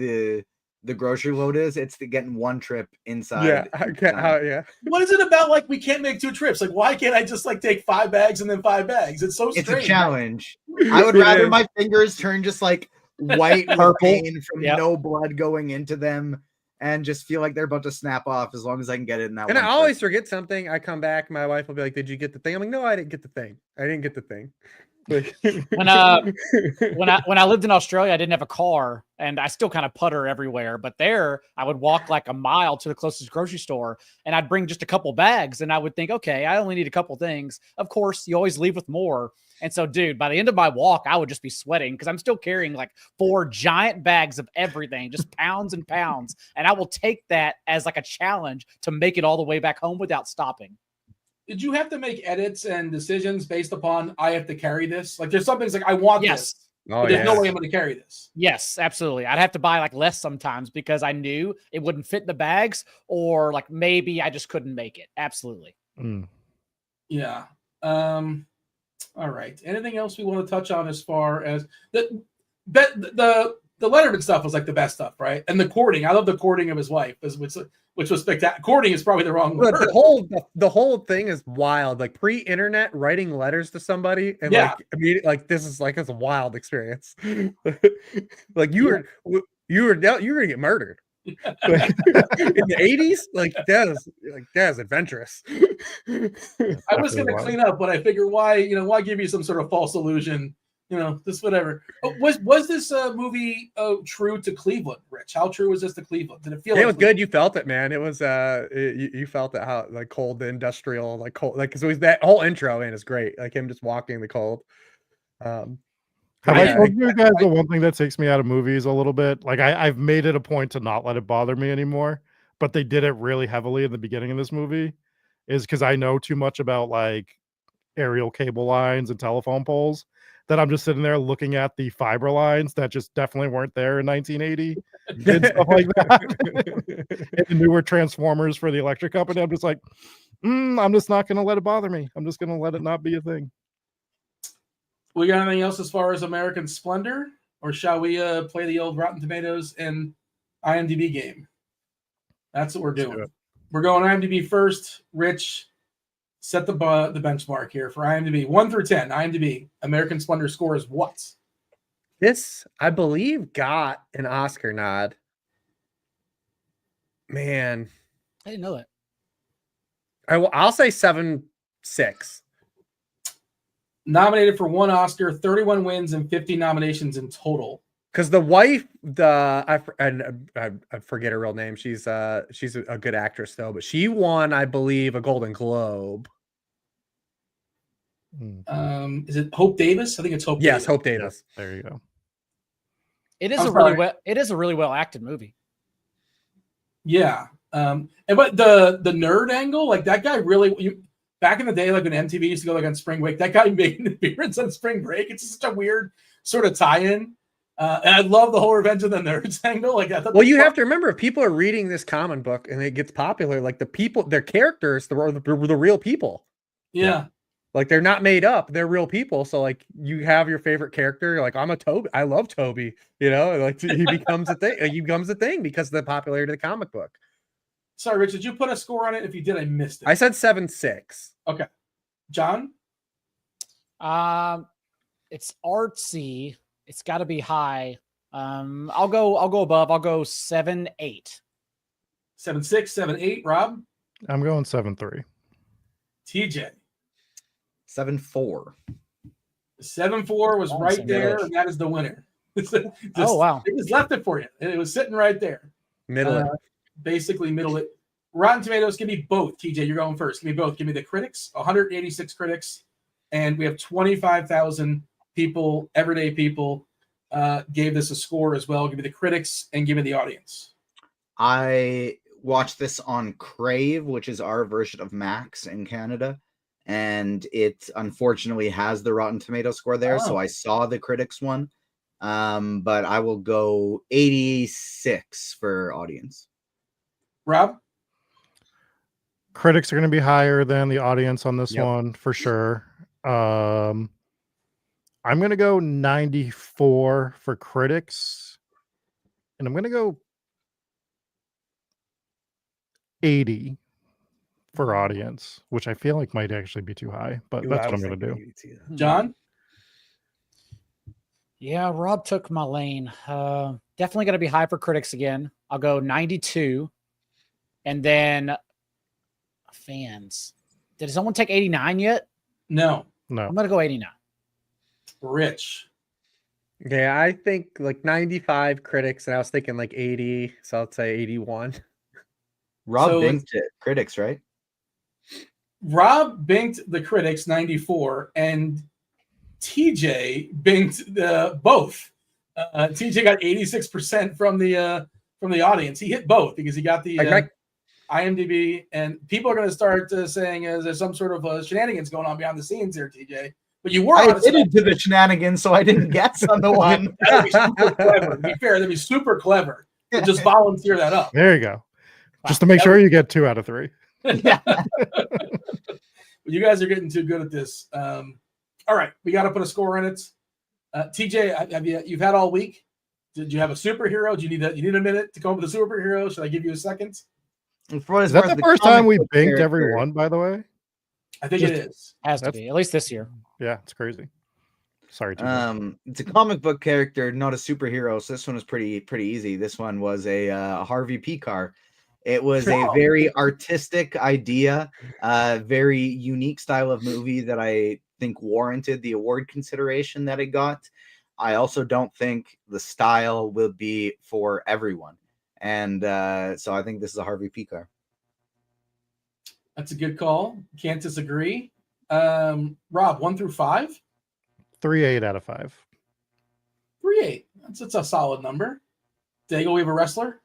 the grocery load is, it's getting one trip inside. Yeah. What is it about? Like we can't make 2 trips. Like why can't I just like take 5 bags and then 5 bags? It's so strange. It's a challenge. I would rather my fingers turn just like white with pain from no blood going into them and just feel like they're about to snap off as long as I can get it in that. And I always forget something. I come back, my wife will be like, "Did you get the thing?" I'm like, "No, I didn't get the thing. I didn't get the thing." when I lived in Australia, I didn't have a car and I still kind of putter everywhere, but there I would walk like a mile to the closest grocery store and I'd bring just a couple bags and I would think, okay, I only need a couple things. Of course, you always leave with more. And so, dude, by the end of my walk, I would just be sweating because I'm still carrying like 4 giant bags of everything, just pounds and pounds. And I will take that as like a challenge to make it all the way back home without stopping. Did you have to make edits and decisions based upon I have to carry this? Like there's some things like I want this, but there's no way I'm going to carry this. Yes, absolutely. I'd have to buy like less sometimes because I knew it wouldn't fit in the bags or like maybe I just couldn't make it. Absolutely. Yeah. All right. Anything else we want to touch on as far as the Letterman stuff was like the best stuff, right? And the courting. I love the courting of his wife, which was spectacular. Courting is probably the wrong word. The whole thing is wild. Like pre-internet, writing letters to somebody, and like immediately, like this is like it's a wild experience. Like you were gonna get murdered. In the 80s, like that is adventurous. I was gonna clean up, but I figure why give you some sort of false illusion. This whatever. Was this movie true to Cleveland, Rich? How true was this to Cleveland? Did it feel? It was good. You felt it, man. It was. You felt it. How like cold, the industrial, like cold, like because it was that whole intro and it's great. Like him just walking in the cold. Have I told you guys the one thing that takes me out of movies a little bit? Like I've made it a point to not let it bother me anymore, but they did it really heavily in the beginning of this movie, is because I know too much about like aerial cable lines and telephone poles that I'm just sitting there looking at the fiber lines that just definitely weren't there in 1980 and stuff like that. And the newer transformers for the electric company. I'm just like, I'm just not going to let it bother me. I'm just going to let it not be a thing. We got anything else as far as American Splendor, or shall we play the old Rotten Tomatoes and IMDb game? That's what we're doing. We're going IMDb first. Rich, set the benchmark here for IMDb. 1 through 10. IMDb American Splendor score is what? This, I believe, got an Oscar nod. Man, I didn't know that. I'll say 7.6. Nominated for 1 Oscar, 31 wins, and 50 nominations in total. Because the wife, I forget her real name. She's a good actress though, but she won, I believe, a Golden Globe. Is it Hope Davis? I think it's Hope. Yes, Davis. Hope Davis. There you go. It is a really well acted movie. Yeah. But the nerd angle, like that guy really, back in the day, like when MTV used to go like on Spring Break, that guy made an appearance on Spring Break. It's just such a weird sort of tie-in. And I love the whole Revenge of the Nerds angle. Like, well, you have to remember, if people are reading this comic book and it gets popular, like the people, their characters, the real people. Yeah. Like they're not made up; they're real people. So, like, you have your favorite character. You're like, I'm a Toby. I love Toby. You know, like he becomes a thing. He becomes a thing because of the popularity of the comic book. Sorry, Rich, did you put a score on it? If you did, I missed it. I said 7.6. Okay, John. It's artsy. It's got to be high. I'll go above. I'll go 7.8. 7.6, 7.8. Rob. I'm going 7.3. TJ. 7.4. 7.4 was right there, and that is the winner. Oh wow! It just left it for you. It was sitting right there. Middle it. Basically middle it. Rotten Tomatoes, give me both. TJ, you're going first. Give me both. Give me the critics, 186 critics, and we have 25,000 people, everyday people, gave this a score as well. Give me the critics and give me the audience. I watched this on Crave, which is our version of Max in Canada, and it unfortunately has the Rotten Tomato score there. So I saw the critics one, but I will go 86 for audience. Rob? Critics are going to be higher than the audience on this one for sure. I'm going to go 94 for critics, and I'm going to go 80 for audience, which I feel like might actually be too high, but that's what I'm going to do. John? Yeah, Rob took my lane. Definitely going to be high for critics again. I'll go 92. And then fans. Did someone take 89 yet? No. I'm going to go 89. Rich. Yeah, I think like 95 critics, and I was thinking like 80, so I'll say 81. Rob binked it. Critics, right? Rob binked the critics 94, and TJ binked both. TJ got 86% from the audience. He hit both because he got the IMDb, and people are going to start saying, "Is there some sort of shenanigans going on behind the scenes here, TJ?" But you were admitted to the shenanigans, so I didn't guess on the one. That'd be super clever. To be fair, that'd be super clever to just volunteer that up. There you go. Just to make sure you get 2 out of 3. Yeah. You guys are getting too good at this. All right, we got to put a score on it. TJ, you've had all week. Did you have a superhero? Do you need a minute to come up with a superhero? Should I give you a second? Is that the first time we binked every one, by the way? I think it is. Has to be, at least this year. Yeah, it's crazy. Sorry. It's a comic book character, not a superhero. So this one was pretty easy. This one was a Harvey P. car. It was a very artistic idea, very unique style of movie that I think warranted the award consideration that it got. I also don't think the style will be for everyone. And so I think this is a Harvey P. car. That's a good call. Can't disagree. Rob, 1 through 5? 3.8 out of 5. 3.8. That's a solid number. Daigle, we have a wrestler.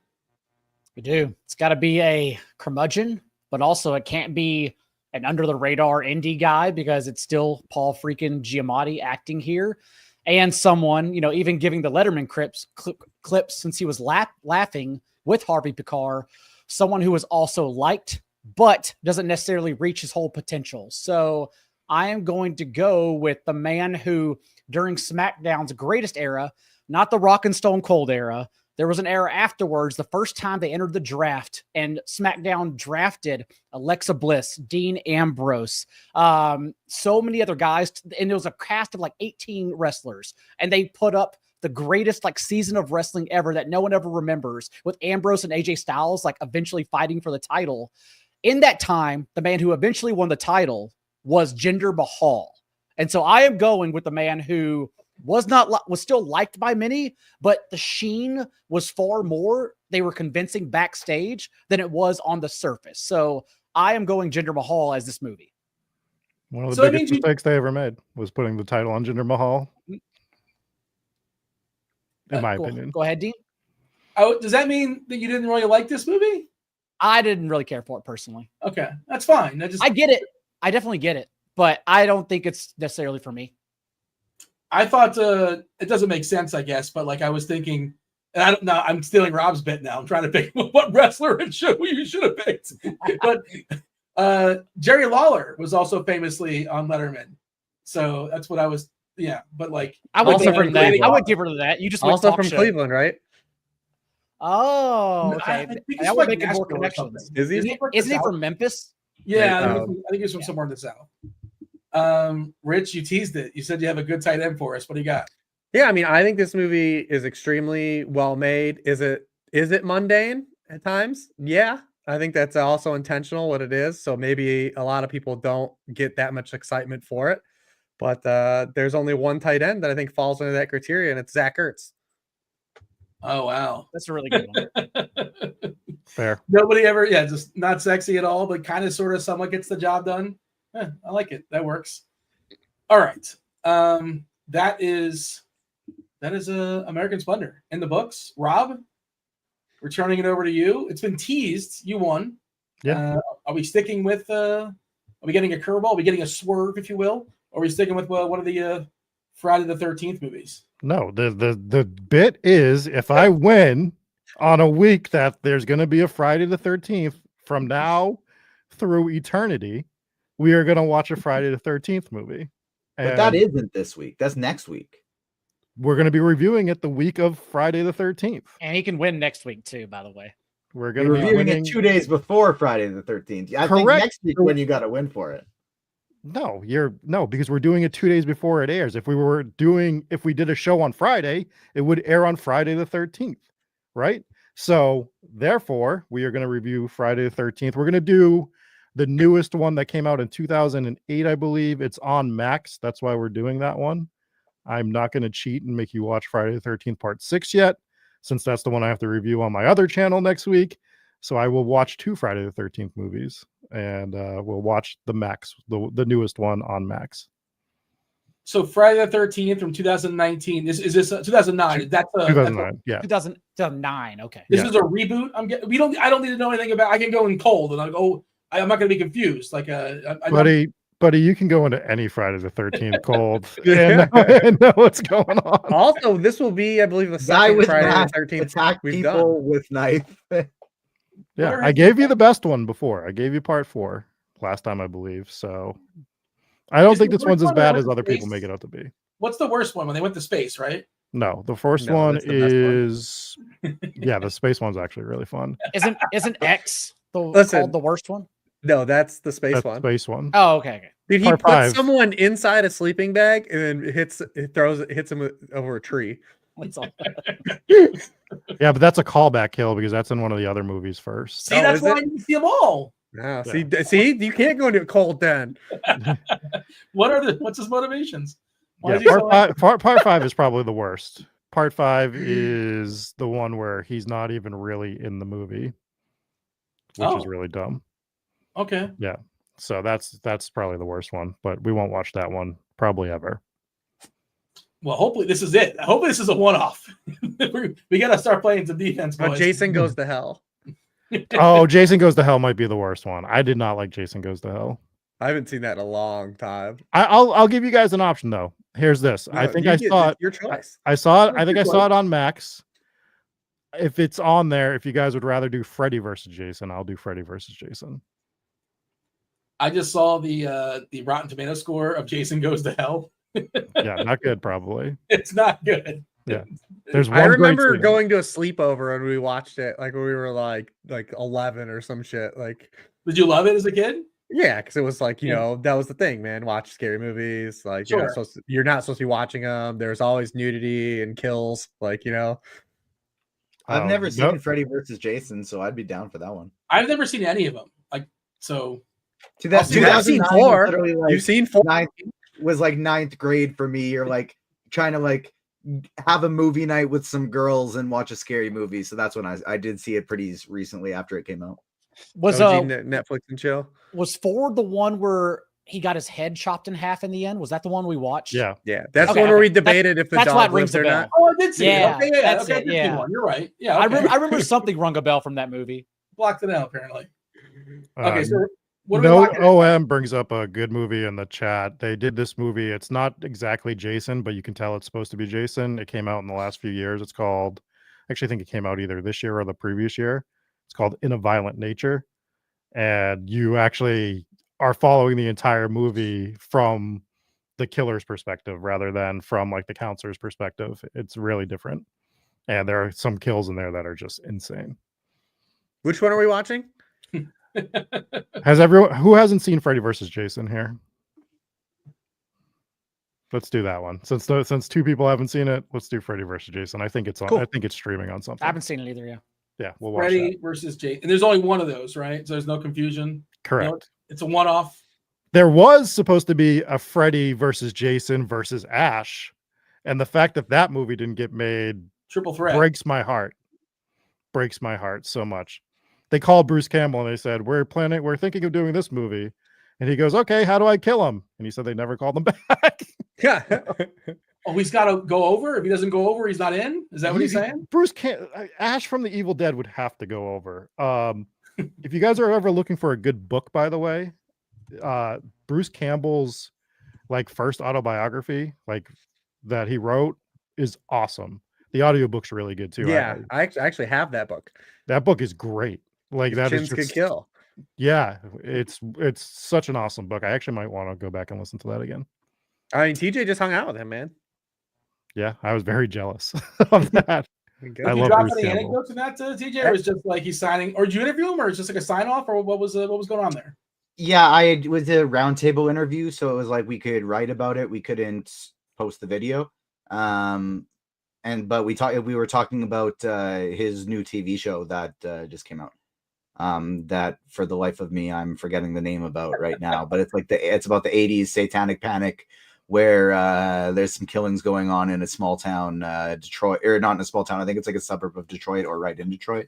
We do. It's got to be a curmudgeon, but also it can't be an under the radar indie guy because it's still Paul freaking Giamatti acting here. And someone, even giving the Letterman clips since he was laughing with Harvey Pekar, someone who was also liked, but doesn't necessarily reach his whole potential. So I am going to go with the man who, during SmackDown's greatest era, not the Rock and Stone Cold era, there was an era afterwards, the first time they entered the draft, and SmackDown drafted Alexa Bliss, Dean Ambrose, so many other guys, and it was a cast of like 18 wrestlers, and they put up the greatest season of wrestling ever that no one ever remembers, with Ambrose and AJ Styles eventually fighting for the title. In that time, the man who eventually won the title was Jinder Mahal. And so I am going with the man who was still liked by many, but the sheen was far more, they were convincing backstage than it was on the surface. So I am going Jinder Mahal as this movie. One of the biggest mistakes they ever made was putting the title on Jinder Mahal. In my opinion. Go ahead, Dean. Oh, does that mean that you didn't really like this movie? I didn't really care for it personally. Okay, that's fine. I get it. I definitely get it, but I don't think it's necessarily for me. I thought it doesn't make sense, I guess, but I was thinking, and I don't know, I'm stealing Rob's bit now. I'm trying to pick what wrestler and show you should have picked. But Jerry Lawler was also famously on Letterman, so that's what I was. Yeah, but I would give her that. I would give her that. You just also from Cleveland, right? Oh, okay. I would make more connections. Is he? Isn't he from Memphis? Yeah, I think he's from somewhere in the South. Rich, you teased it. You said you have a good tight end for us. What do you got? Yeah, I mean, I think this movie is extremely well made. Is it mundane at times? Yeah, I think that's also intentional what it is. So maybe a lot of people don't get that much excitement for it. But there's only one tight end that I think falls under that criteria, and it's Zach Ertz. Oh, wow. That's a really good one. Fair. Nobody ever, just not sexy at all, but kind of sort of somewhat gets the job done. I like it. That works. All right. That is American Splendor in the books. Rob, we're turning it over to you. It's been teased. You won. Yeah. Are we sticking with are we getting a curveball? Are we getting a swerve, if you will? Or are we sticking with one of the Friday the 13th movies? No, the bit is if I win on a week that there's going to be a Friday the 13th from now through eternity, we are going to watch a Friday the 13th movie. But that isn't this week. That's next week. We're going to be reviewing it the week of Friday the 13th. And he can win next week too, by the way. We're going to be reviewing it 2 days before Friday the 13th. I think next week when you got to win for it. No, because we're doing it 2 days before it airs. If we did a show on Friday, it would air on Friday the 13th, right? So therefore, we are going to review Friday the 13th. We're going to do the newest one that came out in 2008, I believe. It's on Max. That's why we're doing that one. I'm not going to cheat and make you watch Friday the 13th Part 6 yet, since that's the one I have to review on my other channel next week. So I will watch 2 Friday the 13th movies, and we'll watch the Max, the newest one on Max. So Friday the 13th from 2019. Is this 2009? That's 2009. Yeah. 2009. Okay. This is a reboot. I don't need to know anything about. I can go in cold, and I'm not going to be confused. Buddy, you can go into any Friday the 13th cold and know what's going on. Also, this will be, I believe, the second Friday the 13th attack people with knife. Yeah, I gave you the best one before. I gave you Part 4 last time, I believe. So I don't think this one's as bad as other people make it out to be. What's the worst one? When they went to space, right? No, the first one is the space one's actually really fun. Isn't X called the worst one? No, that's the space one. Space one. Oh, okay. Did he put someone inside a sleeping bag and then hits him over a tree? Yeah, but that's a callback kill because that's in one of the other movies first. See, that's why you see them all. Yeah. See, you can't go into a cold den. What's his motivations? Part 5 is probably the worst. Part 5 is the one where he's not even really in the movie, which is really dumb. Okay. Yeah. So that's probably the worst one, but we won't watch that one probably ever. Well, hopefully this is it. Hopefully this is a one-off. We got to start playing some defense, boys. Jason Goes to Hell. Oh, Jason Goes to Hell might be the worst one. I did not like Jason Goes to Hell. I haven't seen that in a long time. I'll give you guys an option though. Here's this. No, I think I saw it. Your choice. I saw it. I think I saw it on Max. If it's on there, if you guys would rather do Freddy versus Jason, I'll do Freddy versus Jason. I just saw the Rotten Tomato score of Jason Goes to Hell. Yeah, not good. Probably. It's not good. Yeah. There's one. I remember going to a sleepover and we watched it like when we were like 11 or some shit. Like, did you love it as a kid? Yeah, because it was like, you know, that was the thing, man. Watch scary movies. Like, Sure. you're not supposed to be watching them. There's always nudity and kills. Like, you know. I've never seen Freddy versus Jason, so I'd be down for that one. I've never seen any of them. Like, so. You've seen 4. Like You've seen 4. Was like 9th grade for me, or like trying to like have a movie night with some girls and watch a scary movie. So that's when I did see it pretty recently after it came out. Was Netflix and chill? Was 4 the one where he got his head chopped in half in the end? Was that the one we watched? Yeah. That's the one where we debated if the dog lived or not. Oh, I did see it. Okay, that's it. Yeah, you're right. Yeah, okay. I remember something rung a bell from that movie. Blocked it out apparently. Okay, so what No OM brings up a good movie in the chat. They did this movie. It's not exactly Jason, but you can tell it's supposed to be Jason. It came out in the last few years. It's called, actually, I think it came out either this year or the previous year. It's called In a Violent Nature. And you actually are following the entire movie from the killer's perspective rather than from like the counselor's perspective. It's really different. And there are some kills in there that are just insane. Which one are we watching? Has everyone who hasn't seen Freddy versus Jason here? Let's do that one. Since 2 people haven't seen it, let's do Freddy versus Jason. I think it's on. Cool. I think it's streaming on something. I haven't seen it either. Yeah. Yeah, we'll watch Freddy that. versus Jason, and there's only one of those, right? So there's no confusion. Correct. No, it's a one-off. There was supposed to be a Freddy versus Jason versus Ash, and the fact that movie didn't get made triple threat breaks my heart. Breaks my heart so much. They called Bruce Campbell and they said, we're thinking of doing this movie. And he goes, okay, how do I kill him? And he said they never called him back. Yeah. Oh, he's got to go over. If he doesn't go over, he's not in. Is that what he's saying? Ash from the Evil Dead would have to go over. If you guys are ever looking for a good book, by the way, Bruce Campbell's like first autobiography, like that he wrote, is awesome. The audiobook's really good too. Yeah, I actually have that book. That book is great. Like that is good kill. Yeah, it's such an awesome book. I actually might want to go back and listen to that again. I mean, TJ just hung out with him, man. Yeah, I was very jealous of that. I love drop any anecdotes in that, TJ? Or was just like he's signing, or did you interview him, or it's just like a sign off, or what was going on there? Yeah, I was a roundtable interview, so it was like we could write about it. We couldn't post the video, but we were talking about his new TV show that just came out. That for the life of me, I'm forgetting the name about right now, but it's about the 80s satanic panic, where there's some killings going on in a small town, Detroit, or not in a small town. I think it's like a suburb of Detroit or right in Detroit.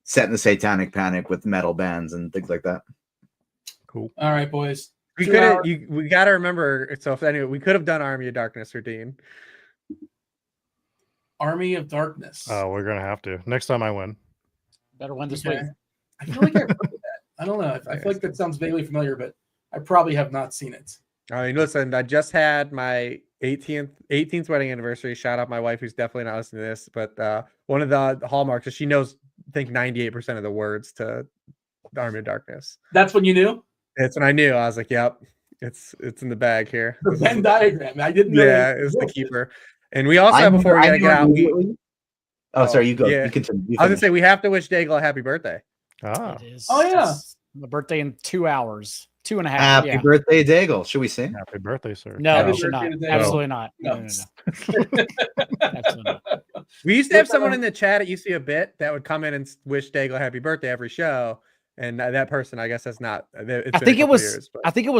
Set in the satanic panic with metal bands and things like that. Cool. All right, boys. We got to remember. So anyway, we could have done Army of Darkness for Dean. Army of Darkness. Oh, we're gonna have to next time I win. Better win this week. I feel like I remember that. I don't know. I feel like that sounds vaguely familiar, but I probably have not seen it. I mean, listen, I just had my 18th wedding anniversary. Shout out my wife, who's definitely not listening to this, but one of the hallmarks is she knows, I think, 98% of the words to the Army of Darkness. That's when you knew? It's when I knew. I was like, yep, it's in the bag here. The Venn diagram. I didn't know. Yeah, it's the keeper. And we also, before we gotta get out. Sorry, you go. Yeah. You continue. I was gonna say we have to wish Daigle a happy birthday. Ah. It is. Oh yeah, my birthday in 2 hours, 2.5. Happy birthday, Daigle. Should we sing? Happy birthday, sir. No, Happy we should not. birthday to Daigle. Absolutely not. No. Absolutely not. We used to have someone in the chat. It used to be a bit that would come in and wish Daigle happy birthday every show. And that person, I guess, has not. I think it was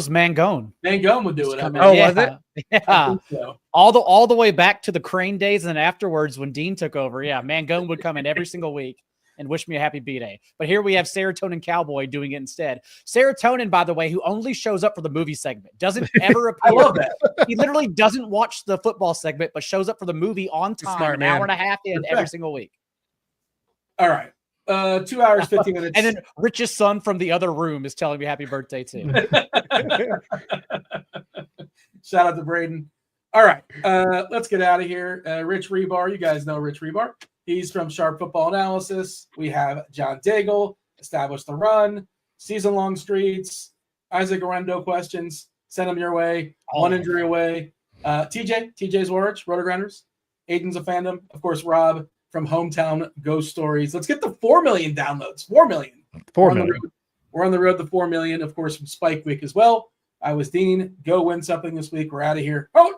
Mangone. Mangone would do it. Was it? Yeah. So. All the way back to the Crane days, and then afterwards when Dean took over. Yeah, Mangone would come in every single week. and wish me a happy B-Day. But here we have Serotonin Cowboy doing it instead. Serotonin, by the way, who only shows up for the movie segment, doesn't ever appear. I love that. He literally doesn't watch the football segment, but shows up for the movie on time, Smart an man. hour and a half in every single week. All right. 2 hours, 15 minutes. And then Rich's son from the other room is telling me happy birthday too. Shout out to Braden. All right. Let's get out of here. Rich Hribar. You guys know Rich Hribar. He's from Sharp Football Analysis. We have John Daigle, Establish the Run, Season Long Streets, Isaac Arendo questions. Send them your way. One injury away. TJ's Words, RotoGrinders. Aiden's a fandom. Of course, Rob from Hometown Ghost Stories. Let's get the 4 million downloads. 4 million. 4 million. We're on the road to 4 million, of course, from Spike Week as well. I was Dean. Go win something this week. We're out of here. Oh,